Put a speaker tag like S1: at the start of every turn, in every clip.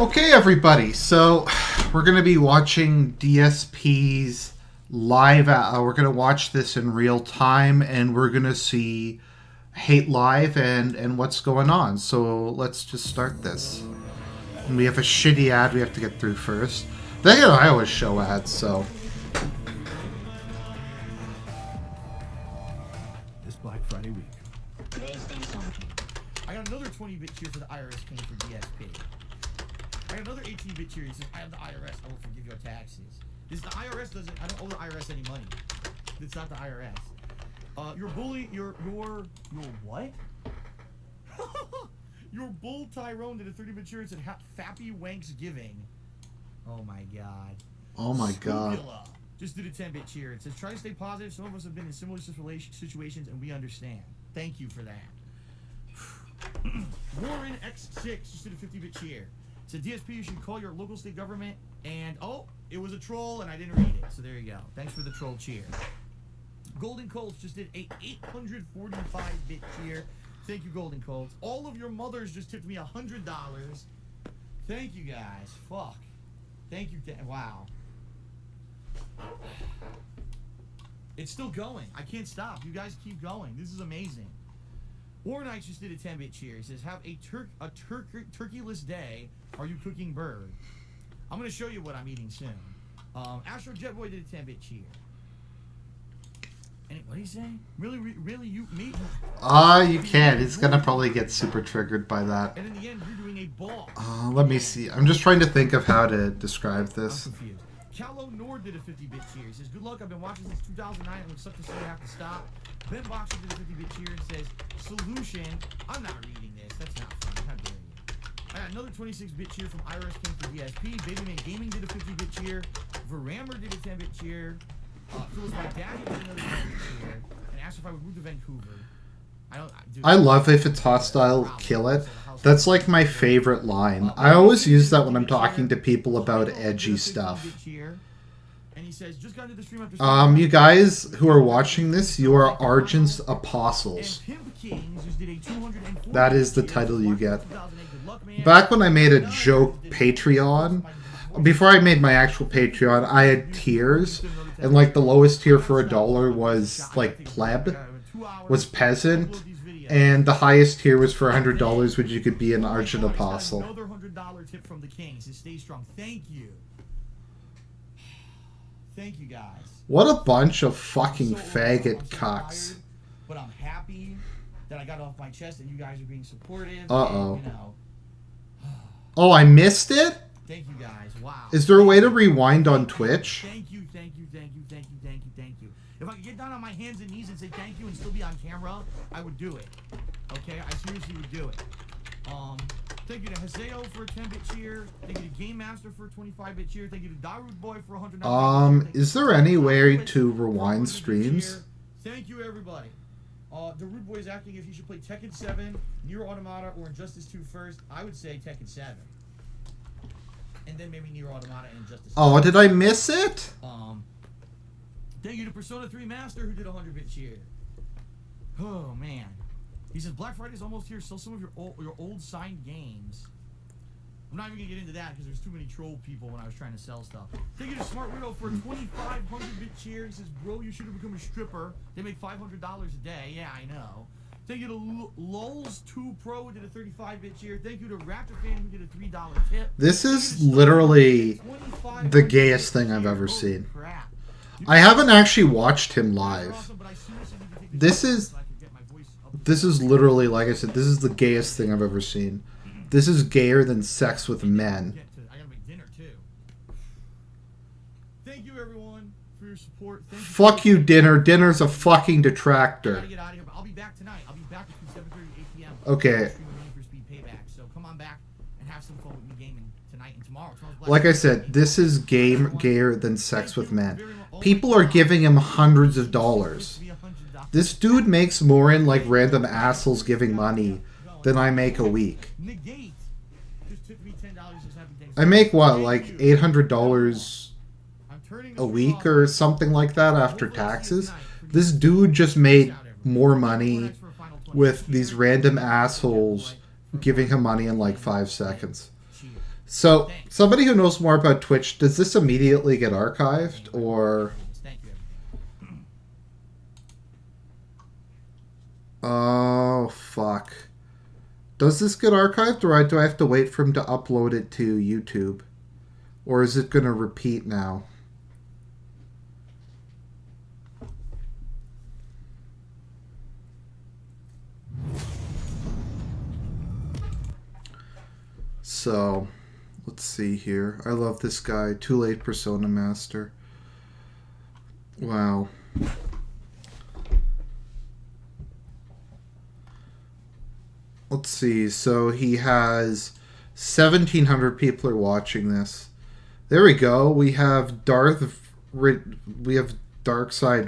S1: Okay, everybody, so we're going to be watching DSP's live. We're going to watch this in real time, and we're going to see Hate Live and what's going on. So let's just start this. And we have a shitty ad we have to get through first. Then I always show ads, so...
S2: This Black Friday week. I got another 20-bit cheer for the IRS came for DSP. I got another 18-bit cheer. He says, I have the IRS. I will forgive your taxes. This the IRS doesn't. I don't owe the IRS any money. It's not the IRS. Your bully. Your what? Your bull Tyrone did a 30-bit cheer and said, "Fappy Wanks giving." Oh my god.
S1: Oh my god.
S2: Spookula just did a 10-bit cheer. It says, "Try to stay positive. Some of us have been in similar situations, and we understand. Thank you for that." Warren X6 just did a 50-bit cheer. So DSP, you should call your local state government, and oh, it was a troll, and I didn't read it. So there you go. Thanks for the troll cheer. Golden Colts just did a 845-bit cheer. Thank you, Golden Colts. All of your mothers just tipped me $100. Thank you guys. Fuck. Thank you. Wow. It's still going. I can't stop. You guys keep going. This is amazing. Warnight just did a 10-bit cheer. He says, have a turkeyless day. Are you cooking bird? I'm going to show you what I'm eating soon. Astro Jetboy did a 10-bit cheer. And what did he say? Really, you, me?
S1: You can't. He's going to probably get super triggered by that.
S2: And in the end, you're doing a ball.
S1: Let me see. I'm just trying to think of how to describe this.
S2: I'm confused. Callow Nord did a 50-bit cheer. He says, good luck. I've been watching since 2009. It looks up to say I have to stop. Ben Boxer did a 50-bit cheer and says, solution. I'm not reading this. That's not funny. How dare you? I got another 26-bit cheer from Iris came for DSP. Babyman Gaming did a 50-bit cheer. Verammer did a 10-bit cheer. Phyllis My Daddy did another 10-bit cheer. And asked if I would move to Vancouver.
S1: I love if it's hostile, kill it. That's like my favorite line. I always use that when I'm talking to people about edgy stuff. You guys who are watching this, you are Argent's apostles. That is the title you get. Back when I made a joke Patreon, before I made my actual Patreon, I had tiers, and like the lowest tier for $1 was like pleb, was peasant, and the highest tier was for $100, which you could be an Argent apostle.
S2: Another $100 tip from the king. He says, stay strong. Thank you. Thank you guys.
S1: What a bunch of fucking faggot cocks.
S2: But I'm happy that I got off my chest and you guys are being supportive.
S1: Uh-oh.
S2: And, you know,
S1: oh, I missed it?
S2: Thank you guys. Wow.
S1: Is there a way to rewind on Twitch?
S2: Thank you, thank you, thank you, thank you, thank you, thank you. If I could get down on my hands and knees and say thank you and still be on camera, I would do it. Okay? I seriously would do it. Thank you to Haseo for a 10-bit cheer. Thank you to Game Master for a 25-bit cheer. Thank you to Darude Boy for a $100.
S1: Is there any way to rewind streams?
S2: Thank you, everybody. The Rude Boy is asking if you should play Tekken 7, Nier Automata, or Injustice 2 first. I would say Tekken 7. And then maybe Nier Automata and Injustice 2.
S1: Oh, did I miss it?
S2: Thank you to Persona 3 Master who did a 100-bit cheer. Oh, man. He says, Black Friday's almost here. Sell some of your old signed games. I'm not even going to get into that because there's too many troll people when I was trying to sell stuff. Thank you to Smart Widow for a 2,500-bit cheer. He says, bro, you should have become a stripper. They make $500 a day. Yeah, I know. Thank you to Lols2 Pro who did a 35-bit cheer. Thank you to Raptor Fan who did a $3 tip.
S1: This is literally the gayest thing I've ever seen. I haven't actually watched him live. This is literally, like I said, this is the gayest thing I've ever seen. This is gayer than sex with men.
S2: I gotta make dinner too. Thank you everyone for your support.
S1: Fuck you, dinner. Dinner's a fucking detractor.
S2: I gotta get out of here, but I'll be back tonight. I'll be back between 7:30 and 8 p.m.
S1: Okay.
S2: For Speed Payback. So come on back and have some fun with me gaming tonight and tomorrow.
S1: Like I said, this is gayer than sex with men. People are giving him hundreds of dollars. This dude makes more in like random assholes giving money than I make a week. I make what, like $800 a week or something like that after taxes? This dude just made more money with these random assholes giving him money in like 5 seconds. So,
S2: Thanks.
S1: somebody who knows more about Twitch, does this immediately get archived, or...
S2: Thank you.
S1: Oh, fuck. Does this get archived, or do I have to wait for him to upload it to YouTube? Or is it going to repeat now? So, let's see here. I love this guy. Too Late Persona Master. Wow. Let's see. So he has 1,700 people are watching this. There we go. We have Darkside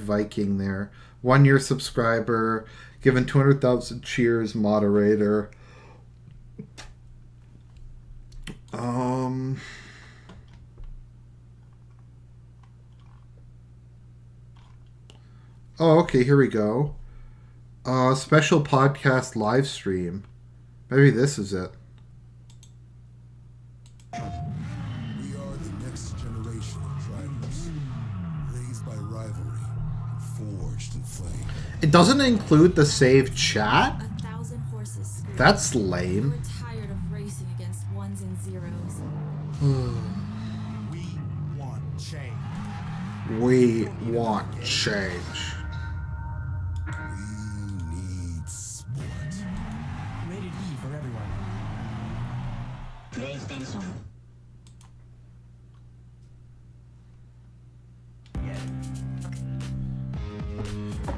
S1: Viking there. 1 year subscriber. Given 200,000 cheers. Moderator. Oh, okay. Here we go. Special podcast live stream. Maybe this is it.
S3: We are the next generation of drivers, raised by rivalry, forged in flame.
S1: It doesn't include the save chat?
S4: 1,000 horses scream.
S1: That's lame.
S4: We're tired of racing against ones and zeros.
S3: We want change.
S1: We want change.
S3: We need sport.
S2: Rated E for everyone.
S5: PlayStation.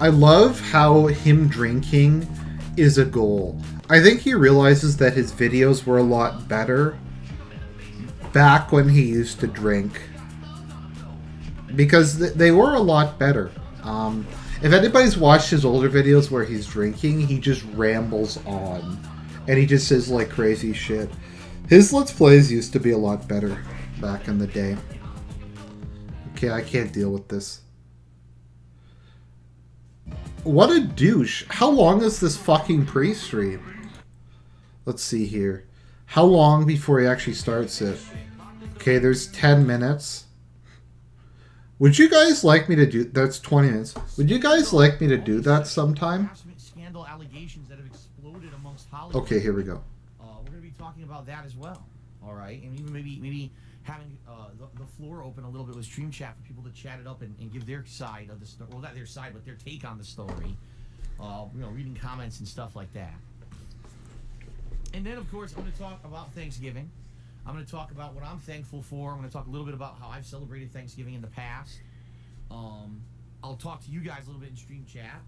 S1: I love how him drinking is a goal. I think he realizes that his videos were a lot better back when he used to drink. Because they were a lot better. If anybody's watched his older videos where he's drinking, he just rambles on. And he just says like crazy shit. His Let's Plays used to be a lot better back in the day. Okay, I can't deal with this. What a douche. How long is this fucking pre-stream? Let's see here. How long before he actually starts it? Okay, there's 10 minutes. Would you guys like me to do... That's 20 minutes. Would you guys like me to do that sometime?
S2: Scandal allegations that have exploded amongst Hollywood.
S1: Okay, here we go.
S2: We're going to be talking about that as well. All right, and even maybe having the floor open a little bit with stream chat for people to chat it up and give their side of the story. Well, not their side, but their take on the story. Reading comments and stuff like that. And then, of course, I'm going to talk about Thanksgiving. I'm going to talk about what I'm thankful for. I'm going to talk a little bit about how I've celebrated Thanksgiving in the past. I'll talk to you guys a little bit in stream chat.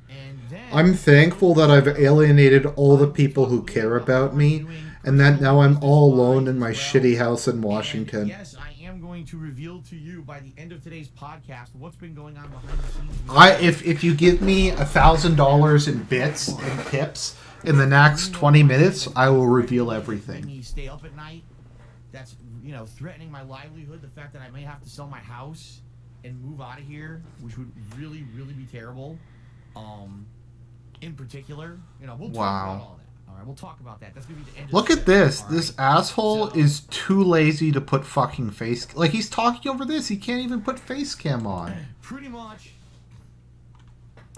S2: And then
S1: I'm thankful that I've alienated all the people who care about me, and that now I'm all alone in my shitty house in Washington.
S2: And yes, I am going to reveal to you by the end of today's podcast what's been going on behind the scenes.
S1: If you give me $1,000 in bits and pips in the next 20 minutes, I will reveal everything.
S2: Me stay up at night. That's threatening my livelihood. The fact that I may have to sell my house and move out of here, which would really, really be terrible. In particular, we'll talk about all that. All right, we'll talk about that. That's gonna be the end.
S1: Look at this. This asshole is too lazy to put fucking face... Like, he's talking over this. He can't even put face cam on.
S2: Pretty much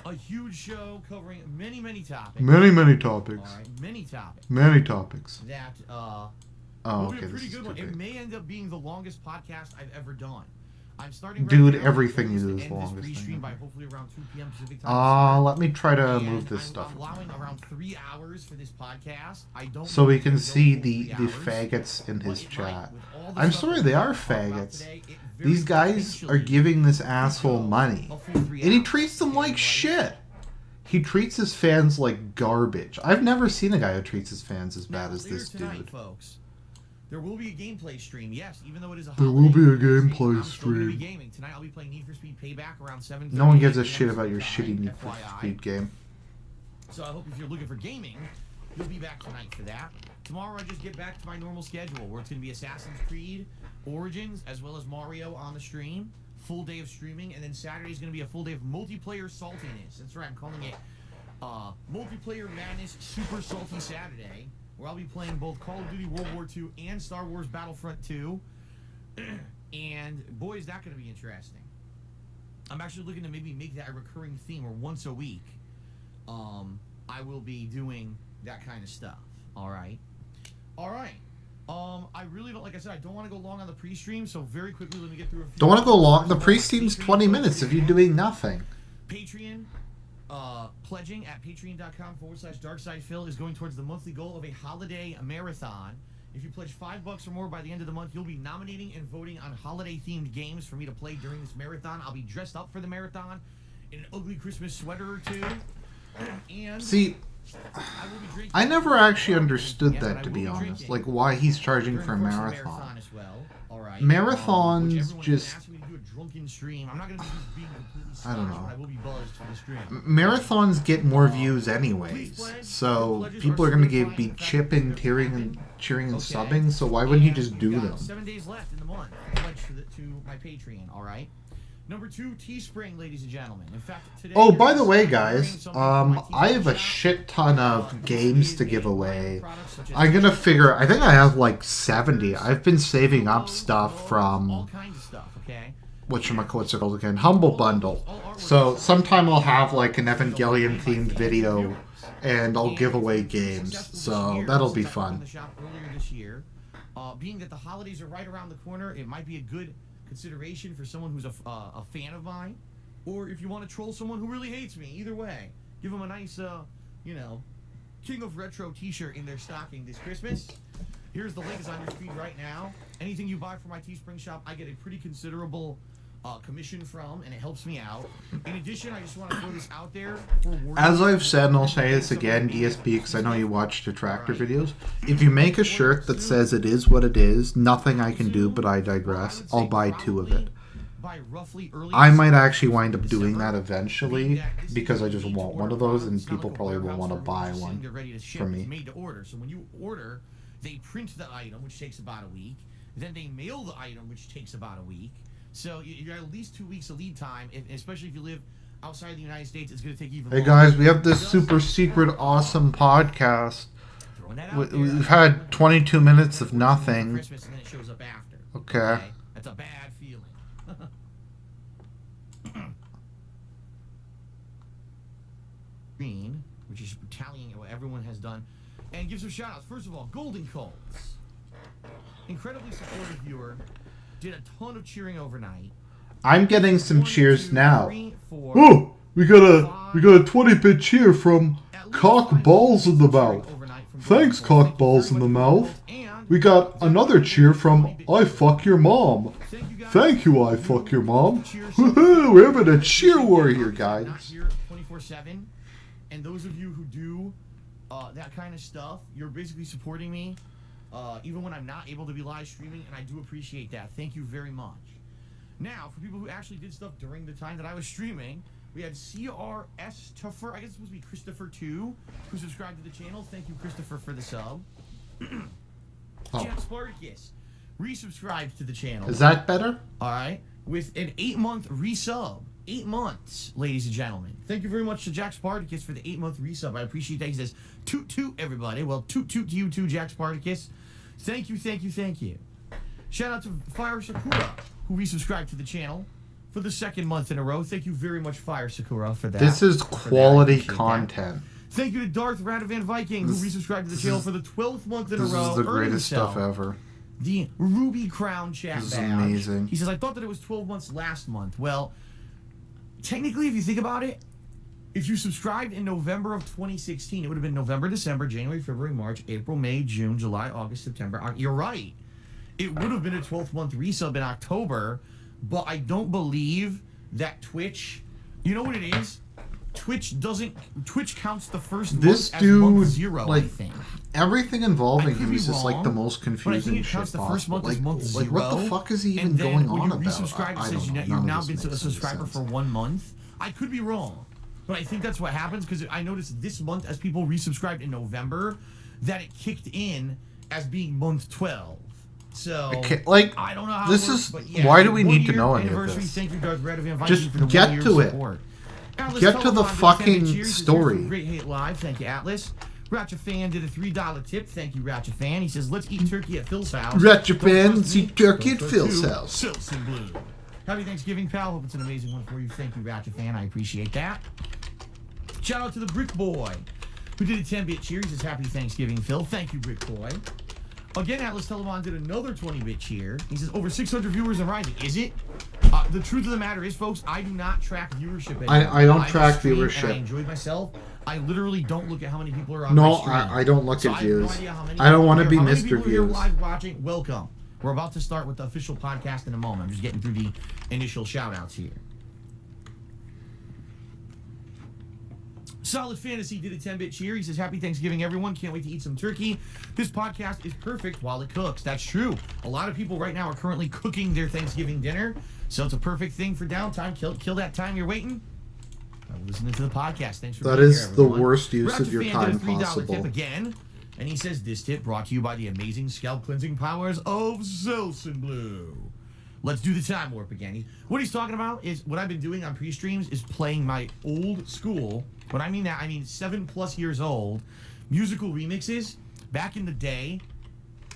S2: a huge show covering many, many topics.
S1: Many topics.
S2: All right, many topics.
S1: Many topics.
S2: That
S1: Oh,
S2: will be
S1: okay.
S2: a pretty
S1: This is
S2: good one.
S1: too
S2: It
S1: big.
S2: may end up being the longest podcast I've ever done. I'm starting.
S1: Dude,
S2: right now,
S1: everything
S2: to
S1: is
S2: end
S1: the longest
S2: this pre-stream
S1: thing
S2: by
S1: ever.
S2: hopefully around 2 p.m. Pacific time.
S1: Let me try to
S2: And
S1: move this
S2: I'm
S1: stuff.
S2: allowing around 3 hours for this podcast. I don't.
S1: So
S2: know
S1: we
S2: if
S1: can
S2: it'll go
S1: see
S2: full
S1: the
S2: 3 hours,
S1: faggots in his
S2: but it might.
S1: chat.
S2: With all the
S1: I'm
S2: stuff
S1: sorry,
S2: that
S1: they
S2: we're
S1: are
S2: gonna talk about
S1: faggots.
S2: today, it very
S1: These guys are
S2: potentially
S1: giving this
S2: could
S1: asshole
S2: go
S1: money.
S2: a full 3
S1: And he
S2: hours.
S1: treats them like
S2: Right?
S1: shit. He treats his fans like garbage. I've never seen a guy who treats his fans as bad
S2: Now,
S1: as
S2: later
S1: this
S2: tonight,
S1: dude.
S2: folks, there will be a gameplay stream. Yes, even though it is a
S1: There
S2: holiday
S1: will be a
S2: in the United States,
S1: gameplay
S2: I'm still gonna be
S1: stream.
S2: gaming. Tonight I'll be playing Need for Speed Payback around 7:30.
S1: No one gives a
S2: p.m.
S1: shit about your
S2: Pacific
S1: shitty
S2: time,
S1: Need for
S2: FYI.
S1: Speed game.
S2: So I hope if you're looking for gaming, you'll be back tonight for that. Tomorrow I just get back to my normal schedule where it's going to be Assassin's Creed, Origins, as well as Mario on the stream. Full day of streaming, and then Saturday is going to be a full day of multiplayer saltiness. That's right, I'm calling it Multiplayer Madness Super Salty Saturday, where I'll be playing both Call of Duty World War II and Star Wars Battlefront 2. And boy, is that going to be interesting. I'm actually looking to maybe make that a recurring theme, or once a week, I will be doing that kind of stuff. All right. I really don't, like I said, I don't want to go long on the pre-stream, so very quickly let me get through a few.
S1: Don't want to go long. The pre-stream's 20 minutes if you're doing nothing.
S2: Patreon, pledging at patreon.com/darksidephil is going towards the monthly goal of a holiday marathon. If you pledge $5 or more by the end of the month, you'll be nominating and voting on holiday-themed games for me to play during this marathon. I'll be dressed up for the marathon in an ugly Christmas sweater or two. And
S1: see, I never actually understood that, to be honest. Like, why he's charging for a marathon. Marathons just... I don't know. Marathons get more views anyways, so people are going to be chipping, cheering and subbing, so why wouldn't he just do them?
S2: 7 days left in the month. Pledge to my Patreon, alright? Number 2, Teespring, ladies and gentlemen. In fact, today...
S1: Oh, by the way, guys, I have a shit ton of games to give away. I'm going to figure... I think I have like 70. I've been saving up stuff from...
S2: all kinds of stuff, okay?
S1: What's it called again? Humble Bundle. So sometime I'll have like an Evangelion-themed video, and I'll give away games. So that'll be fun.
S2: Being that the holidays are right around the corner, it might be a good consideration for someone who's a fan of mine, or if you want to troll someone who really hates me. Either way, give them a nice, King of Retro t-shirt in their stocking this Christmas. Here's the link, is on your feed right now. Anything you buy from my Teespring shop, I get a pretty considerable commission from, and it helps me out. In addition, I just want to throw this out there for
S1: as I've said, and I'll say this again, DSP, because I know you watch Detractor videos. If you make a shirt that says it is what it is, nothing I can do, but I digress, I'll buy 2 of it. I might actually wind up doing that eventually, because I just want one of those, and people probably will want to buy one from me.
S2: Made to order. So when you order, they print the item, which takes about a week. Then they mail the item, which takes about a week. So you got at least 2 weeks of lead time, especially if you live outside the United States. It's going to take even longer.
S1: Hey guys, we have this super secret awesome podcast. We've had 22 minutes of nothing.
S2: Christmas, and then it shows up after.
S1: Okay.
S2: That's a bad feeling. Green, which is tallying what everyone has done, and give some shout outs. First of all, Golden Colts, incredibly supportive viewer, did a ton of cheering overnight.
S1: I'm getting some cheers now. Oh, we got a 20-bit cheer from Cock Balls in the Mouth. Thanks, Cock Balls in the Mouth. We got another cheer from I Fuck Your Mom. Thank you, I Fuck Your Mom. Woohoo! We're having a cheer war here, guys.
S2: 24/7, and those of you who do that kind of stuff, you're basically supporting me. Even when I'm not able to be live streaming, and I do appreciate that. Thank you very much. Now, for people who actually did stuff during the time that I was streaming, we had CRS Tuffer, I guess it's supposed to be Christopher 2, who subscribed to the channel. Thank you, Christopher, for the sub. Jack Spartacus resubscribed to the channel.
S1: Is that better?
S2: Alright, with an 8-month resub. 8 months, ladies and gentlemen. Thank you very much to Jack Spartacus for the 8-month resub. I appreciate that. He says, toot toot, everybody. Well, toot toot to you too, Jack Spartacus. Thank you, thank you, thank you. Shout out to Fire Sakura, who resubscribed to the channel for the 2nd month in a row. Thank you very much, Fire Sakura, for that.
S1: This is quality content.
S2: That. Thank you to Darth Radavan Viking, who resubscribed to the channel for the 12th month in a row.
S1: This is the greatest stuff ever.
S2: The Ruby Crown chat badge.
S1: This is amazing.
S2: He says, I thought that it was 12 months last month. Well, technically, if you think about it, if you subscribed in November of 2016, it would have been November, December, January, February, March, April, May, June, July, August, September. You're right. It would have been a 12th month resub in October, but I don't believe that Twitch, you know what it is? Twitch counts the first month as month 0,
S1: like,
S2: I think.
S1: Everything involving him is just like the most confusing shit possible.
S2: First month is month 0.
S1: Like, what the fuck is he even going on about?
S2: Resubscribe, it says you've now been a subscriber for 1 month. I could be wrong, but I think that's what happens, because I noticed this month, as people resubscribed in November, that it kicked in as being month 12. So,
S1: like,
S2: I don't know how
S1: this
S2: it works,
S1: is
S2: but yeah,
S1: why do we need to know any of this?
S2: Thank you, Darth Radavan,
S1: just
S2: for the
S1: get to it.
S2: Support.
S1: Get to the fucking story.
S2: Great Hate Live. Thank you, Atlas. Ratchet did a $3 tip. Thank you, Ratchet. He says, let's eat turkey at Phil's house.
S1: Ratchet
S2: Don't trust
S1: see
S2: me,
S1: turkey
S2: don't
S1: at
S2: trust
S1: Phil's
S2: you.
S1: house.
S2: Silson Blue. Happy Thanksgiving, pal. Hope it's an amazing one for you. Thank you, Ratchet. I appreciate that. Shout out to the Brick Boy, who did a 10-bit cheer. He says, happy Thanksgiving, Phil. Thank you, Brick Boy. Again, Atlas Telemon did another 20-bit cheer. He says, over 600 viewers and rising. Is it? The truth of the matter is, folks, I do not track viewership anymore.
S1: I don't track
S2: stream
S1: viewership.
S2: And I enjoyed myself. I literally don't look at how many people are on my stream.
S1: I don't look at views.
S2: I have no idea how many
S1: I don't want to be
S2: how many
S1: Mr.
S2: people are here
S1: Views.
S2: live watching. Welcome. We're about to start with the official podcast in a moment. I'm just getting through the initial shout-outs here. Solid Fantasy did a 10-bit cheer. He says, happy Thanksgiving, everyone. Can't wait to eat some turkey. This podcast is perfect while it cooks. That's true. A lot of people right now are currently cooking their Thanksgiving dinner, so it's a perfect thing for downtime. Kill that time you're waiting. Listening to the podcast. Thanks for
S1: That
S2: being
S1: is
S2: here,
S1: the
S2: everyone.
S1: worst use
S2: Ratchet
S1: of your
S2: Fan
S1: time
S2: did a $3
S1: possible.
S2: tip again, and he says, this tip brought to you by the amazing scalp cleansing powers of Silson Blue. Let's do the time warp again. What he's talking about is what I've been doing on pre-streams is playing my old school. When I mean that, I mean 7+ years old musical remixes back in the day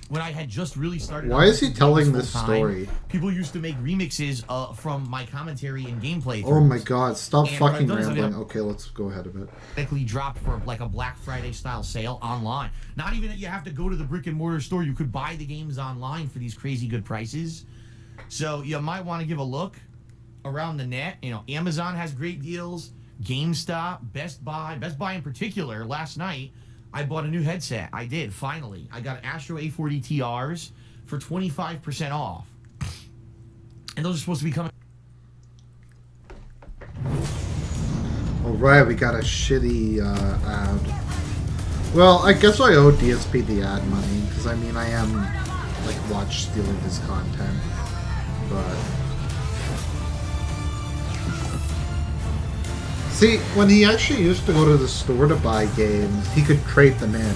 S2: when I had just really started.
S1: Why is he telling this story?
S2: People used to make remixes from my commentary and gameplay.
S1: Oh my god, stop
S2: And what
S1: fucking
S2: I've done is I've
S1: rambling. Okay, let's go ahead a bit.
S2: Dropped for like a Black Friday style sale online. Not even that you have to go to the brick and mortar store. You could buy the games online for these crazy good prices. So you might want to give a look around the net. You know, Amazon has great deals. GameStop, Best Buy in particular. Last night, I bought a new headset. I did, finally. I got Astro A40 TRs for 25% off. And those are supposed to be coming.
S1: Alright, we got a shitty ad. Well, I guess I owe DSP the ad money, because I mean, I am, like, watch stealing his content. But... see, when he actually used to go to the store to buy games, he could trade them in.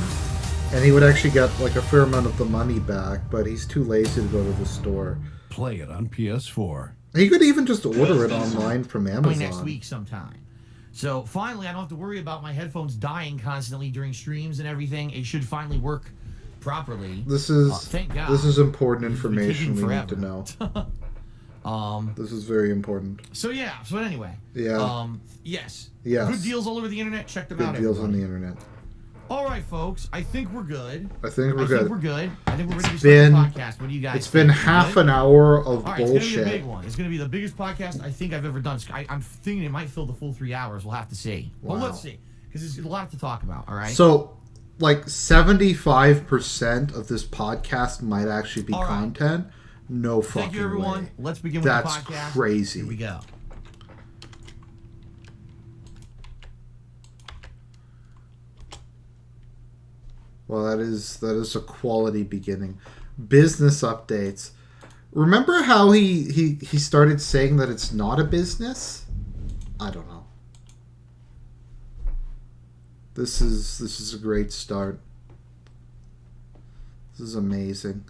S1: And he would actually get, like, a fair amount of the money back, but he's too lazy to go to the store.
S5: Play it on PS4.
S1: He could even just order it online from Amazon.
S2: Next week sometime. So finally, I don't have to worry about my headphones dying constantly during streams and everything. It should finally work properly.
S1: This is
S2: thank God.
S1: This is important
S2: It's been
S1: information
S2: taking
S1: we need to
S2: forever.
S1: know. This is very important.
S2: So yeah. So anyway.
S1: Yeah.
S2: Yes.
S1: Yes.
S2: Good deals all over the internet. Check them out.
S1: Good deals on
S2: everybody.
S1: the internet.
S2: All right, folks. I think we're good.
S1: I think we're good.
S2: I think we're ready to
S1: It's
S2: start
S1: been-
S2: the podcast. What do you guys
S1: It's
S2: think?
S1: been
S2: We
S1: half
S2: good?
S1: an hour of
S2: All right, it's gonna be a big
S1: bullshit.
S2: one. It's gonna be the biggest podcast I think I've ever done. I'm thinking it might fill the full 3 hours. We'll have to see. Well,
S1: Wow.
S2: let's see, because there's a lot to talk about. All right.
S1: So, like 75% of this podcast might actually be
S2: All right.
S1: content. No fucking
S2: thank you, everyone.
S1: way.
S2: Let's begin
S1: That's
S2: with the podcast.
S1: crazy.
S2: Here we go.
S1: Well, that is a quality beginning. Business updates. Remember how he started saying that it's not a business? I don't know. This is a great start. This is amazing.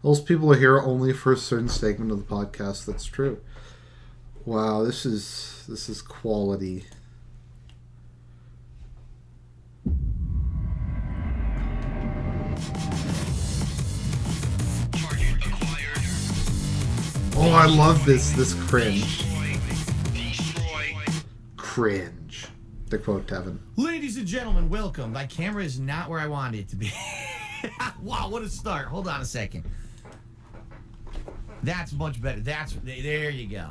S1: Those people are here only for a certain segment of the podcast. That's true. Wow, this is quality. Oh, I love this cringe. Cringe. To quote Tevin.
S2: Ladies and gentlemen, welcome. My camera is not where I wanted it to be. Wow, what a start. Hold on a second. That's much better. There you go.